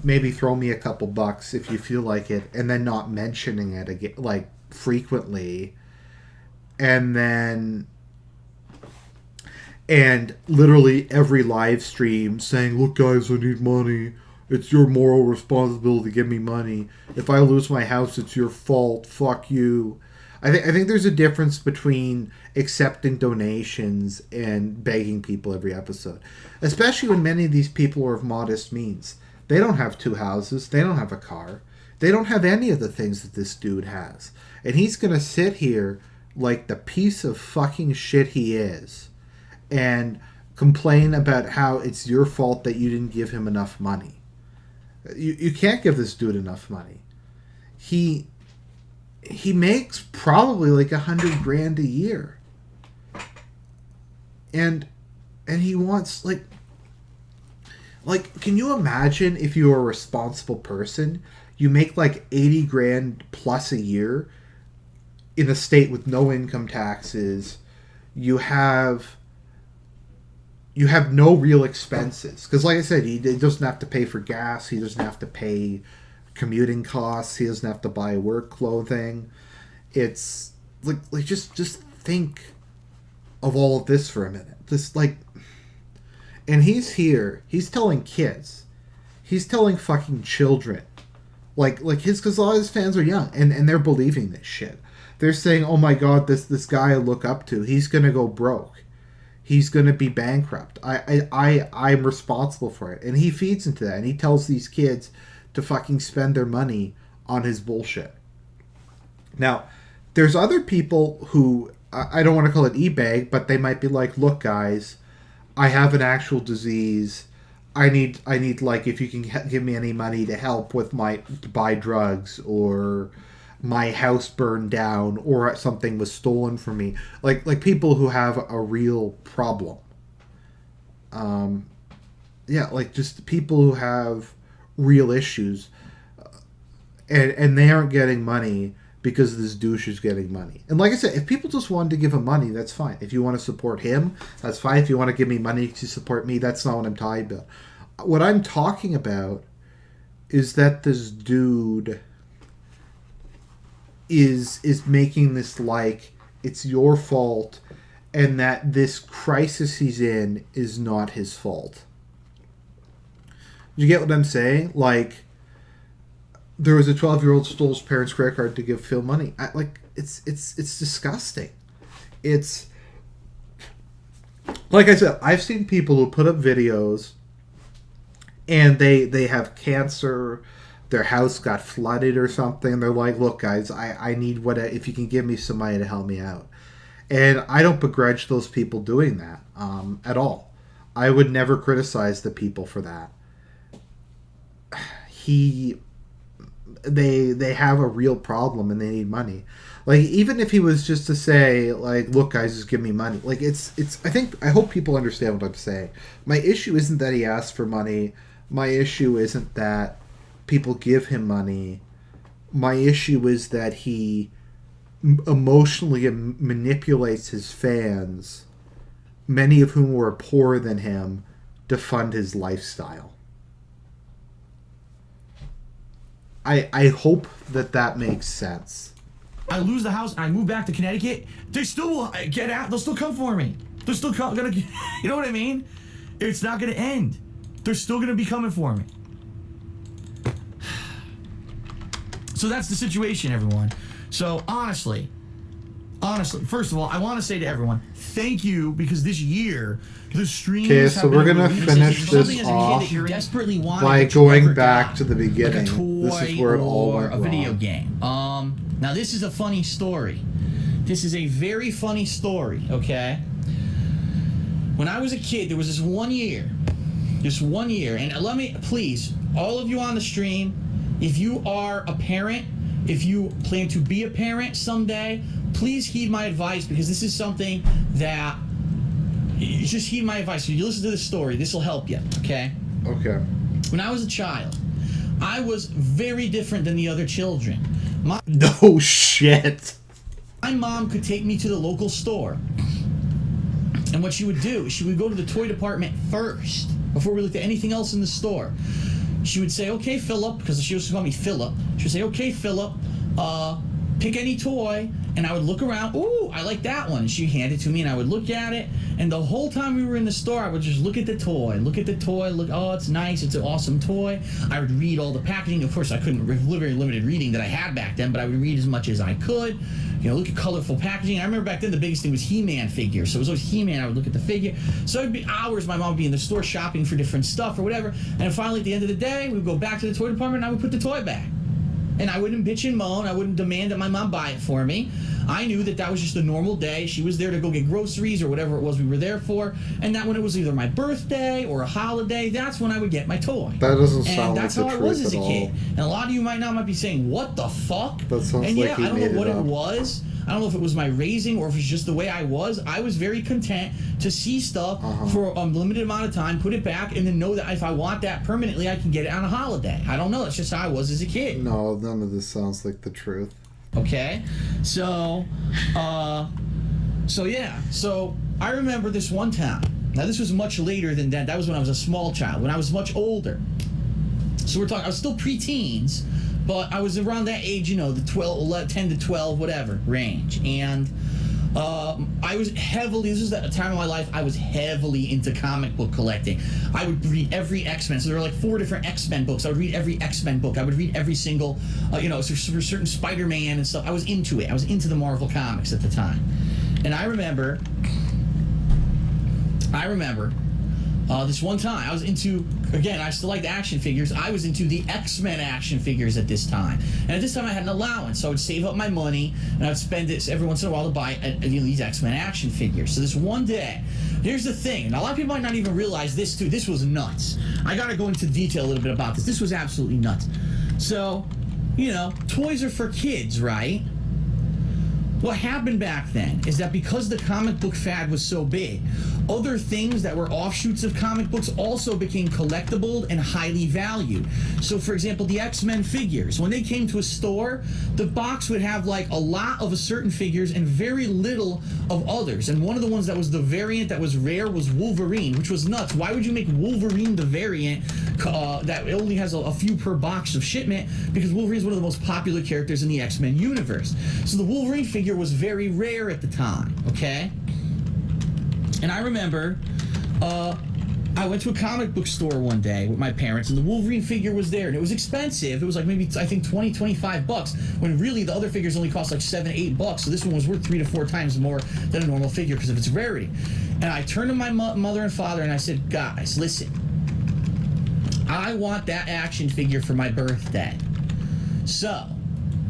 S1: maybe throw me a couple bucks if you feel like it, and then not mentioning it again, like, frequently. And literally every live stream saying, look guys, I need money. It's your moral responsibility to give me money. If I lose my house, it's your fault. Fuck you. I think there's a difference between accepting donations and begging people every episode. Especially when many of these people are of modest means. They don't have 2 houses. They don't have a car. They don't have any of the things that this dude has. And he's going to sit here like the piece of fucking shit he is and complain about how it's your fault that you didn't give him enough money. You can't give this dude enough money. He makes probably like $100,000 a year, and he wants like can you imagine if you were a responsible person, you make like 80 grand plus a year in a state with no income taxes, you have no real expenses. Because like I said, he doesn't have to pay for gas. He doesn't have to pay commuting costs. He doesn't have to buy work clothing. It's like just think of all of this for a minute. Just like, and he's here. He's telling kids. He's telling fucking children. Like his, because a lot of his fans are young and they're believing this shit. They're saying, oh my god, this guy I look up to, he's gonna go broke. He's going to be bankrupt. I'm responsible for it. And he feeds into that. And he tells these kids to fucking spend their money on his bullshit. Now, there's other people who, I don't want to call it e-bag, but they might be like, look, guys, I have an actual disease. I need like, if you can give me any money to help with to buy drugs, or my house burned down, or something was stolen from me. Like people who have a real problem. Like just people who have real issues, and they aren't getting money because this douche is getting money. And like I said, if people just wanted to give him money, that's fine. If you want to support him, that's fine. If you want to give me money to support me, that's not what I'm talking about. What I'm talking about is that this dude is making this like it's your fault, and that this crisis he's in is not his fault. You get what I'm saying? Like, there was a 12-year-old stole his parents' credit card to give Phil money. It's disgusting. It's like I said, I've seen people who put up videos and they have cancer. Their house got flooded or something. They're like, look, guys, I need if you can give me some money to help me out. And I don't begrudge those people doing that at all. I would never criticize the people for that. They have a real problem and they need money. Like, even if he was just to say, like, look, guys, just give me money. Like, I hope people understand what I'm saying. My issue isn't that he asked for money. My issue isn't that people give him money. My issue is that he emotionally manipulates his fans, many of whom were poorer than him, to fund his lifestyle. I hope that makes sense.
S2: I lose the house and I move back to Connecticut, they still will get out. They'll still come for me. They're still gonna, you know what I mean? It's not gonna end. They're still gonna be coming for me. So that's the situation, everyone. So honestly, first of all, I want to say to everyone, thank you, because this year the streams.
S1: Okay, so we're gonna finish this off by going back to the beginning. This is where it all went wrong.
S2: A video game. Now this is a funny story. This is a very funny story. Okay. When I was a kid, there was this one year Just 1 year. And let me, please, all of you on the stream, if you are a parent, if you plan to be a parent someday, please heed my advice, because this is something that, just heed my advice. If you listen to this story, this will help you, okay?
S1: Okay.
S2: When I was a child, I was very different than the other children.
S1: No shit.
S2: My mom could take me to the local store, and what she would do is she would go to the toy department first before we looked at anything else in the store. She would say, "Okay, Philip," because she used to call me Philip. She would say, "Okay, Philip, pick any toy," and I would look around. Ooh, I like that one. And she'd hand it to me, and I would look at it. And the whole time we were in the store, I would just look at the toy, look, oh, it's nice, it's an awesome toy. I would read all the packaging. Of course, I couldn't, very limited reading that I had back then, but I would read as much as I could. You know, look at colorful packaging. I remember back then the biggest thing was He-Man figures. So it was always He-Man. I would look at the figure. So it'd be hours my mom would be in the store shopping for different stuff or whatever. And finally, at the end of the day, we would go back to the toy department and I would put the toy back. And I wouldn't bitch and moan. I wouldn't demand that my mom buy it for me. I knew that that was just a normal day. She was there to go get groceries or whatever it was we were there for. And that when it was either my birthday or a holiday, that's when I would get my toy.
S1: That doesn't sound like the truth at all.
S2: And that's how I was as a kid. And a lot of you might be saying, what the fuck?
S1: That sounds
S2: and
S1: like
S2: yeah,
S1: he
S2: I don't
S1: made
S2: know what
S1: it
S2: it
S1: up.
S2: was. I don't know if it was my raising or if it's just the way I was. I was very content to see stuff for a limited amount of time, put it back, and then know that if I want that permanently, I can get it on a holiday. I don't know. That's just how I was as a kid.
S1: No, none of this sounds like the truth.
S2: Okay? So yeah. So I remember this one time. Now, this was much later than that. That was when I was a small child, when I was much older. So we're talking, I was still preteens, but I was around that age, you know, the 10 to 12, whatever, range. And I was heavily, this was the time of my life, I was heavily into comic book collecting. I would read every X-Men. So there were like 4 different X-Men books. I would read every X-Men book. I would read every single, so for certain Spider-Man and stuff. I was into it. I was into the Marvel comics at the time. And I remember this one time, I was into, again, I still liked action figures. I was into the X-Men action figures at this time. And at this time, I had an allowance, so I would save up my money, and I would spend it every once in a while to buy these X-Men action figures. So this one day, here's the thing, and a lot of people might not even realize this, too. This was nuts. I got to go into detail a little bit about this. This was absolutely nuts. So, toys are for kids, right? What happened back then is that because the comic book fad was so big, other things that were offshoots of comic books also became collectible and highly valued. So, for example, the X-Men figures. When they came to a store, the box would have like a lot of certain figures and very little of others. And one of the ones that was the variant that was rare was Wolverine, which was nuts. Why would you make Wolverine the variant that only has a few per box of shipment? Because Wolverine is one of the most popular characters in the X-Men universe. So the Wolverine figure was very rare at the time, okay? And I remember I went to a comic book store one day with my parents, and the Wolverine figure was there, and it was expensive. It was like maybe, I think, $20-25, when really the other figures only cost like $7-8, so this one was worth 3 to 4 times more than a normal figure because of its rarity. And I turned to my mother and father and I said, guys, listen, I want that action figure for my birthday. So,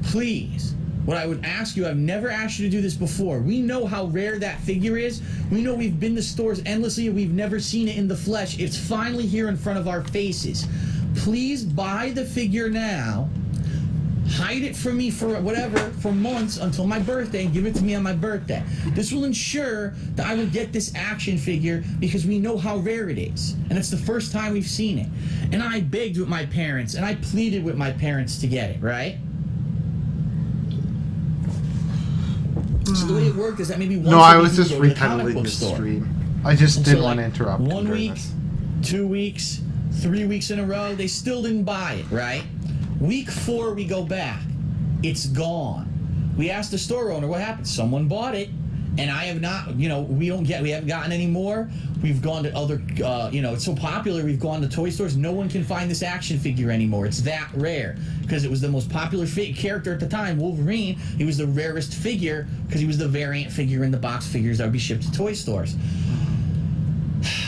S2: please, what I would ask you, I've never asked you to do this before. We know how rare that figure is. We know we've been to stores endlessly and we've never seen it in the flesh. It's finally here in front of our faces. Please buy the figure now. Hide it from me for for months until my birthday, and give it to me on my birthday. This will ensure that I will get this action figure because we know how rare it is. And it's the first time we've seen it. And I begged with my parents and I pleaded with my parents to get it, right? So the way it worked is that maybe once
S1: I
S2: a
S1: was
S2: week
S1: just
S2: we go to the comic
S1: retitling
S2: book
S1: the
S2: store.
S1: stream. I just
S2: And
S1: didn't
S2: so,
S1: want to
S2: like,
S1: interrupt.
S2: 1
S1: during
S2: week,
S1: this.
S2: 2 weeks, 3 weeks in a row, they still didn't buy it, right? Week 4, we go back. It's gone. We asked the store owner what happened. Someone bought it, and I have not, we haven't gotten any more. We've gone to other, it's so popular, we've gone to toy stores. No one can find this action figure anymore. It's that rare because it was the most popular character at the time, Wolverine. He was the rarest figure because he was the variant figure in the box figures that would be shipped to toy stores.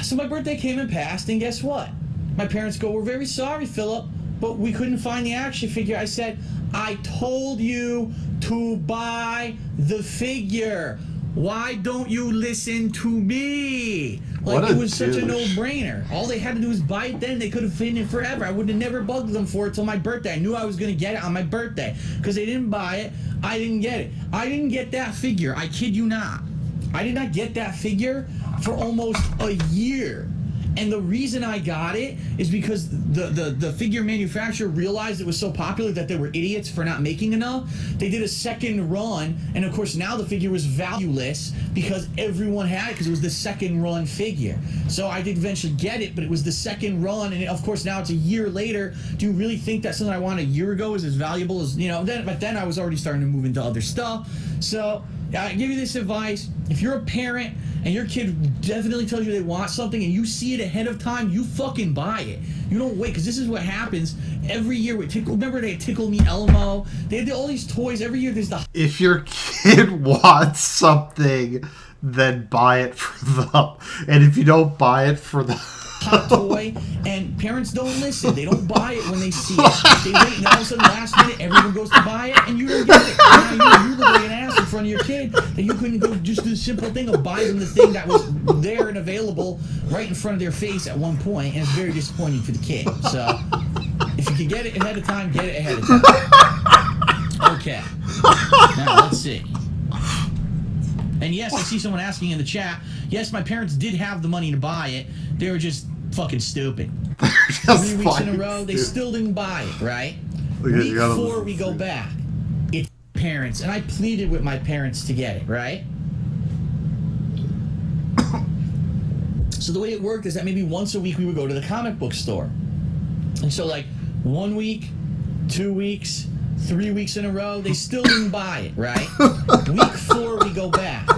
S2: So my birthday came and passed, and guess what? My parents go, we're very sorry, Philip, but we couldn't find the action figure. I said, I told you to buy the figure. Why don't you listen to me?
S1: What
S2: Like,
S1: a
S2: it was such a
S1: douche.
S2: no-brainer. All they had to do was buy it then. They could have fit it forever. I would have never bugged them for it till my birthday. I knew I was going to get it on my birthday. Because they didn't buy it, I didn't get it. I didn't get that figure. I kid you not. I did not get that figure for almost a year. And the reason I got it is because the figure manufacturer realized it was so popular that they were idiots for not making enough. They did a second run, and of course now the figure was valueless because everyone had it because it was the second run figure. So I did eventually get it, but it was the second run, and of course now it's a year later. Do you really think that something I wanted a year ago is as valuable as, you know, then? But then I was already starting to move into other stuff. So I give you this advice. If you're a parent and your kid definitely tells you they want something and you see it ahead of time, you fucking buy it. You don't wait, because this is what happens every year with Tickle. Remember they had Tickle Me Elmo? They had all these toys. Every year there's the
S1: If your kid wants something, then buy it for them. And if you don't buy it for them...
S2: hot toy, and parents don't listen. They don't buy it when they see it. They wait, and all of a sudden, last minute, everyone goes to buy it, and you don't get it. Now you look like an ass in front of your kid that you couldn't go just do the simple thing of buy them the thing that was there and available right in front of their face at one point, and it's very disappointing for the kid. So, if you can get it ahead of time, get it ahead of time. Okay. Now, let's see. And yes, I see someone asking in the chat, yes, my parents did have the money to buy it. They were just fucking stupid. 3 weeks in a row, they still didn't buy it, right? Week 4, we go back. It's parents. And I pleaded with my parents to get it, right? So the way it worked is that maybe once a week we would go to the comic book store. And so, like, 1 week, 2 weeks, 3 weeks in a row, they still didn't buy it, right? Week 4, we go back.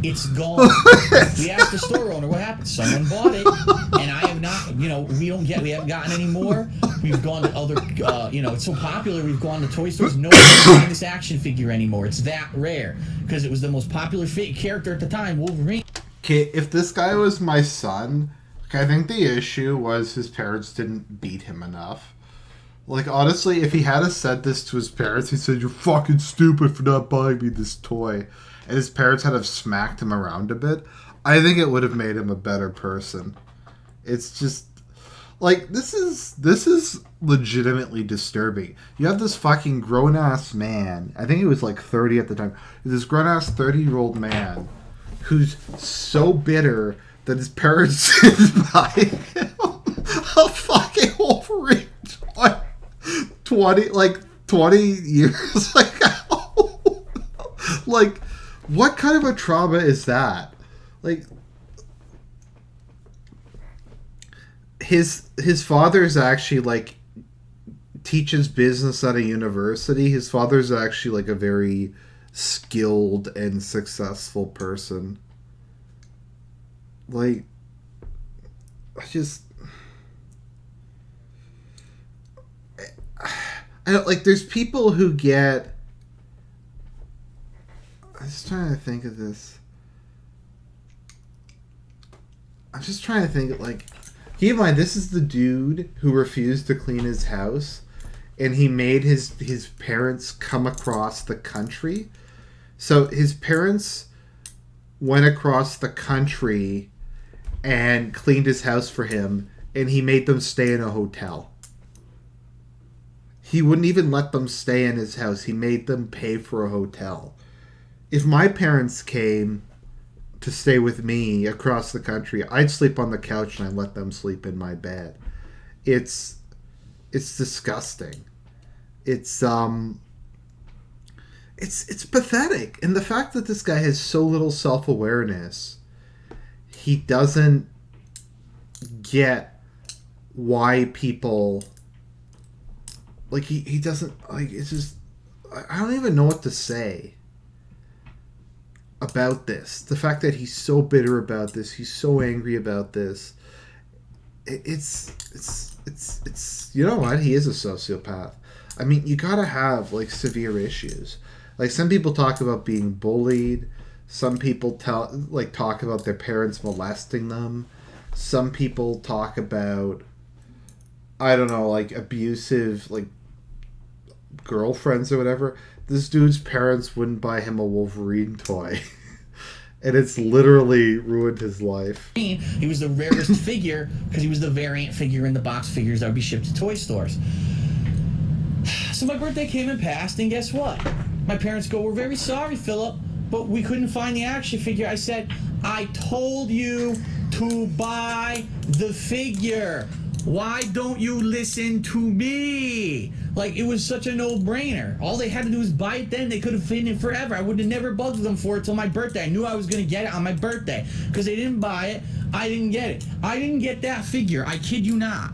S2: It's gone. We asked the store owner what happened. Someone bought it, and I have not, you know, we haven't gotten any more. We've gone to other, you know, it's so popular, we've gone to toy stores. No one's buying this action figure anymore. It's that rare, because it was the most popular character at the time, Wolverine.
S1: Okay, if this guy was my son, like, I think the issue was his parents didn't beat him enough. Like, honestly, if he had said this to his parents, he said, "You're fucking stupid for not buying me this toy," and his parents had have smacked him around a bit, I think it would have made him a better person. It's just, like, this is legitimately disturbing. You have this fucking grown-ass man, I think he was like 30 at the time, this grown-ass 30-year-old man who's so bitter that his parents didn't buy him a fucking Wolverine toy 20 years ago. Like, what kind of a trauma is that? Like, his father's actually, like, teaches business at a university. His father's actually, like, a very skilled and successful person. Like, I don't, like, there's people who get... I'm just trying to think of this. I'm just trying to think, like... Keep in mind, this is the dude who refused to clean his house, and he made his parents come across the country. So his parents went across the country and cleaned his house for him, and he made them stay in a hotel. He wouldn't even let them stay in his house. He made them pay for a hotel. If my parents came to stay with me across the country, I'd sleep on the couch and I'd let them sleep in my bed. It's disgusting. It's pathetic. And the fact that this guy has so little self-awareness, he doesn't get why people... Like, he doesn't... Like, it's just... I don't even know what to say about this. The fact that he's so bitter about this, he's so angry about this. It's you know what? He is a sociopath. I mean, you gotta have, like, severe issues. Like, some people talk about being bullied. Some people talk about their parents molesting them. Some people talk about, I don't know, like, abusive, like, girlfriends or whatever. This dude's parents wouldn't buy him a Wolverine toy. And it's literally ruined his life.
S2: He was the rarest figure because he was the variant figure in the box figures that would be shipped to toy stores. So my birthday came and passed, and guess what? My parents go, "We're very sorry, Philip, but we couldn't find the action figure." I said, "I told you to buy the figure. Why don't you listen to me?" Like, it was such a no-brainer. All they had to do was buy it then. They could have fit it forever. I would have never bugged them for it till my birthday. I knew I was going to get it on my birthday. Because they didn't buy it, I didn't get it. I didn't get that figure. I kid you not.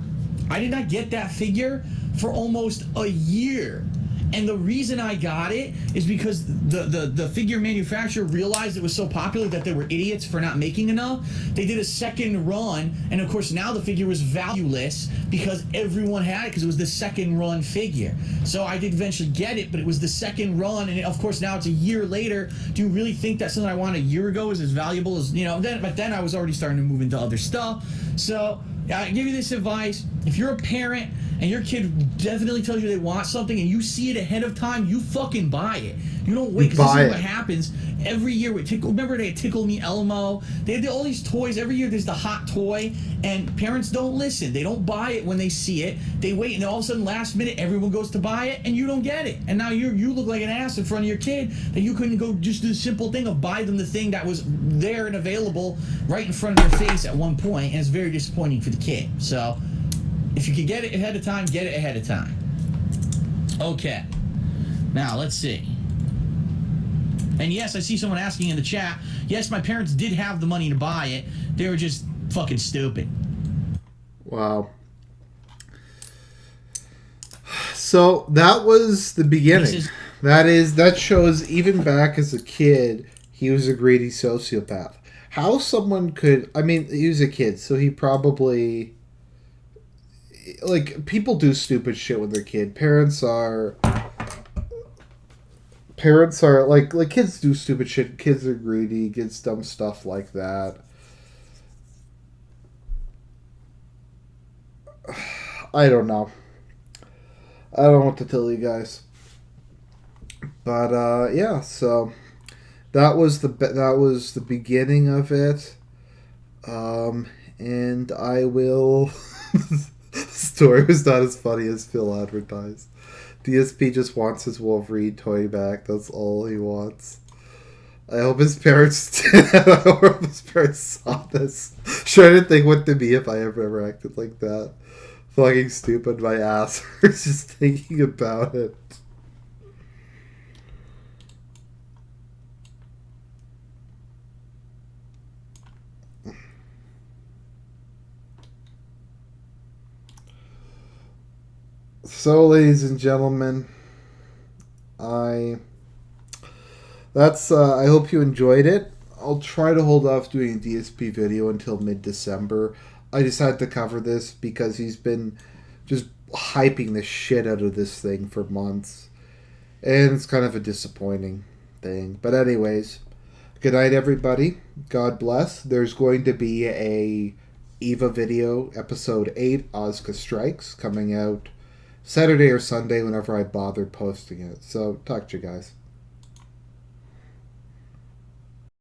S2: I did not get that figure for almost a year. And the reason I got it is because the figure manufacturer realized it was so popular that they were idiots for not making enough. They did a second run, and of course now the figure was valueless because everyone had it because it was the second run figure. So I did eventually get it, but it was the second run, and of course now it's a year later. Do you really think that something I wanted a year ago is as valuable as, you know, but then I was already starting to move into other stuff. So I give you this advice: if you're a parent and your kid definitely tells you they want something and you see it ahead of time, you fucking buy it. You don't wait, because this is what happens every year with Tickle. Remember, they had Tickle Me Elmo. They had all these toys. Every year there's the hot toy, and parents don't listen. They don't buy it when they see it. They wait, and all of a sudden, last minute, everyone goes to buy it, and you don't get it. And now you look like an ass in front of your kid that you couldn't go just do the simple thing of buy them the thing that was there and available right in front of their face at one point, and it's very disappointing for the kid. So if you can get it ahead of time, get it ahead of time. Okay. Now, let's see. And yes, I see someone asking in the chat, yes, my parents did have the money to buy it. They were just fucking stupid.
S1: Wow. So that was the beginning. That shows even back as a kid, he was a greedy sociopath. How someone could, I mean, he was a kid, so he probably, like, people do stupid shit when they're kid. Parents are like kids do stupid shit. Kids are greedy, kids dumb stuff like that. I don't know. I don't know what to tell you guys. But yeah, so that was the beginning of it. And I will. The story was not as funny as Phil advertised. DSP just wants his Wolverine toy back. That's all he wants. I hope his parents saw this. Trying to think what to be if I ever acted like that. Fucking stupid. My ass hurts just thinking about it. So, ladies and gentlemen, I hope you enjoyed it. I'll try to hold off doing a DSP video until mid-December. I just had to cover this because he's been just hyping the shit out of this thing for months. And it's kind of a disappointing thing. But anyways, good night, everybody. God bless. There's going to be a Eva video, episode 8, Ozka Strikes, coming out Saturday or Sunday whenever I bother posting it. So, talk to you guys.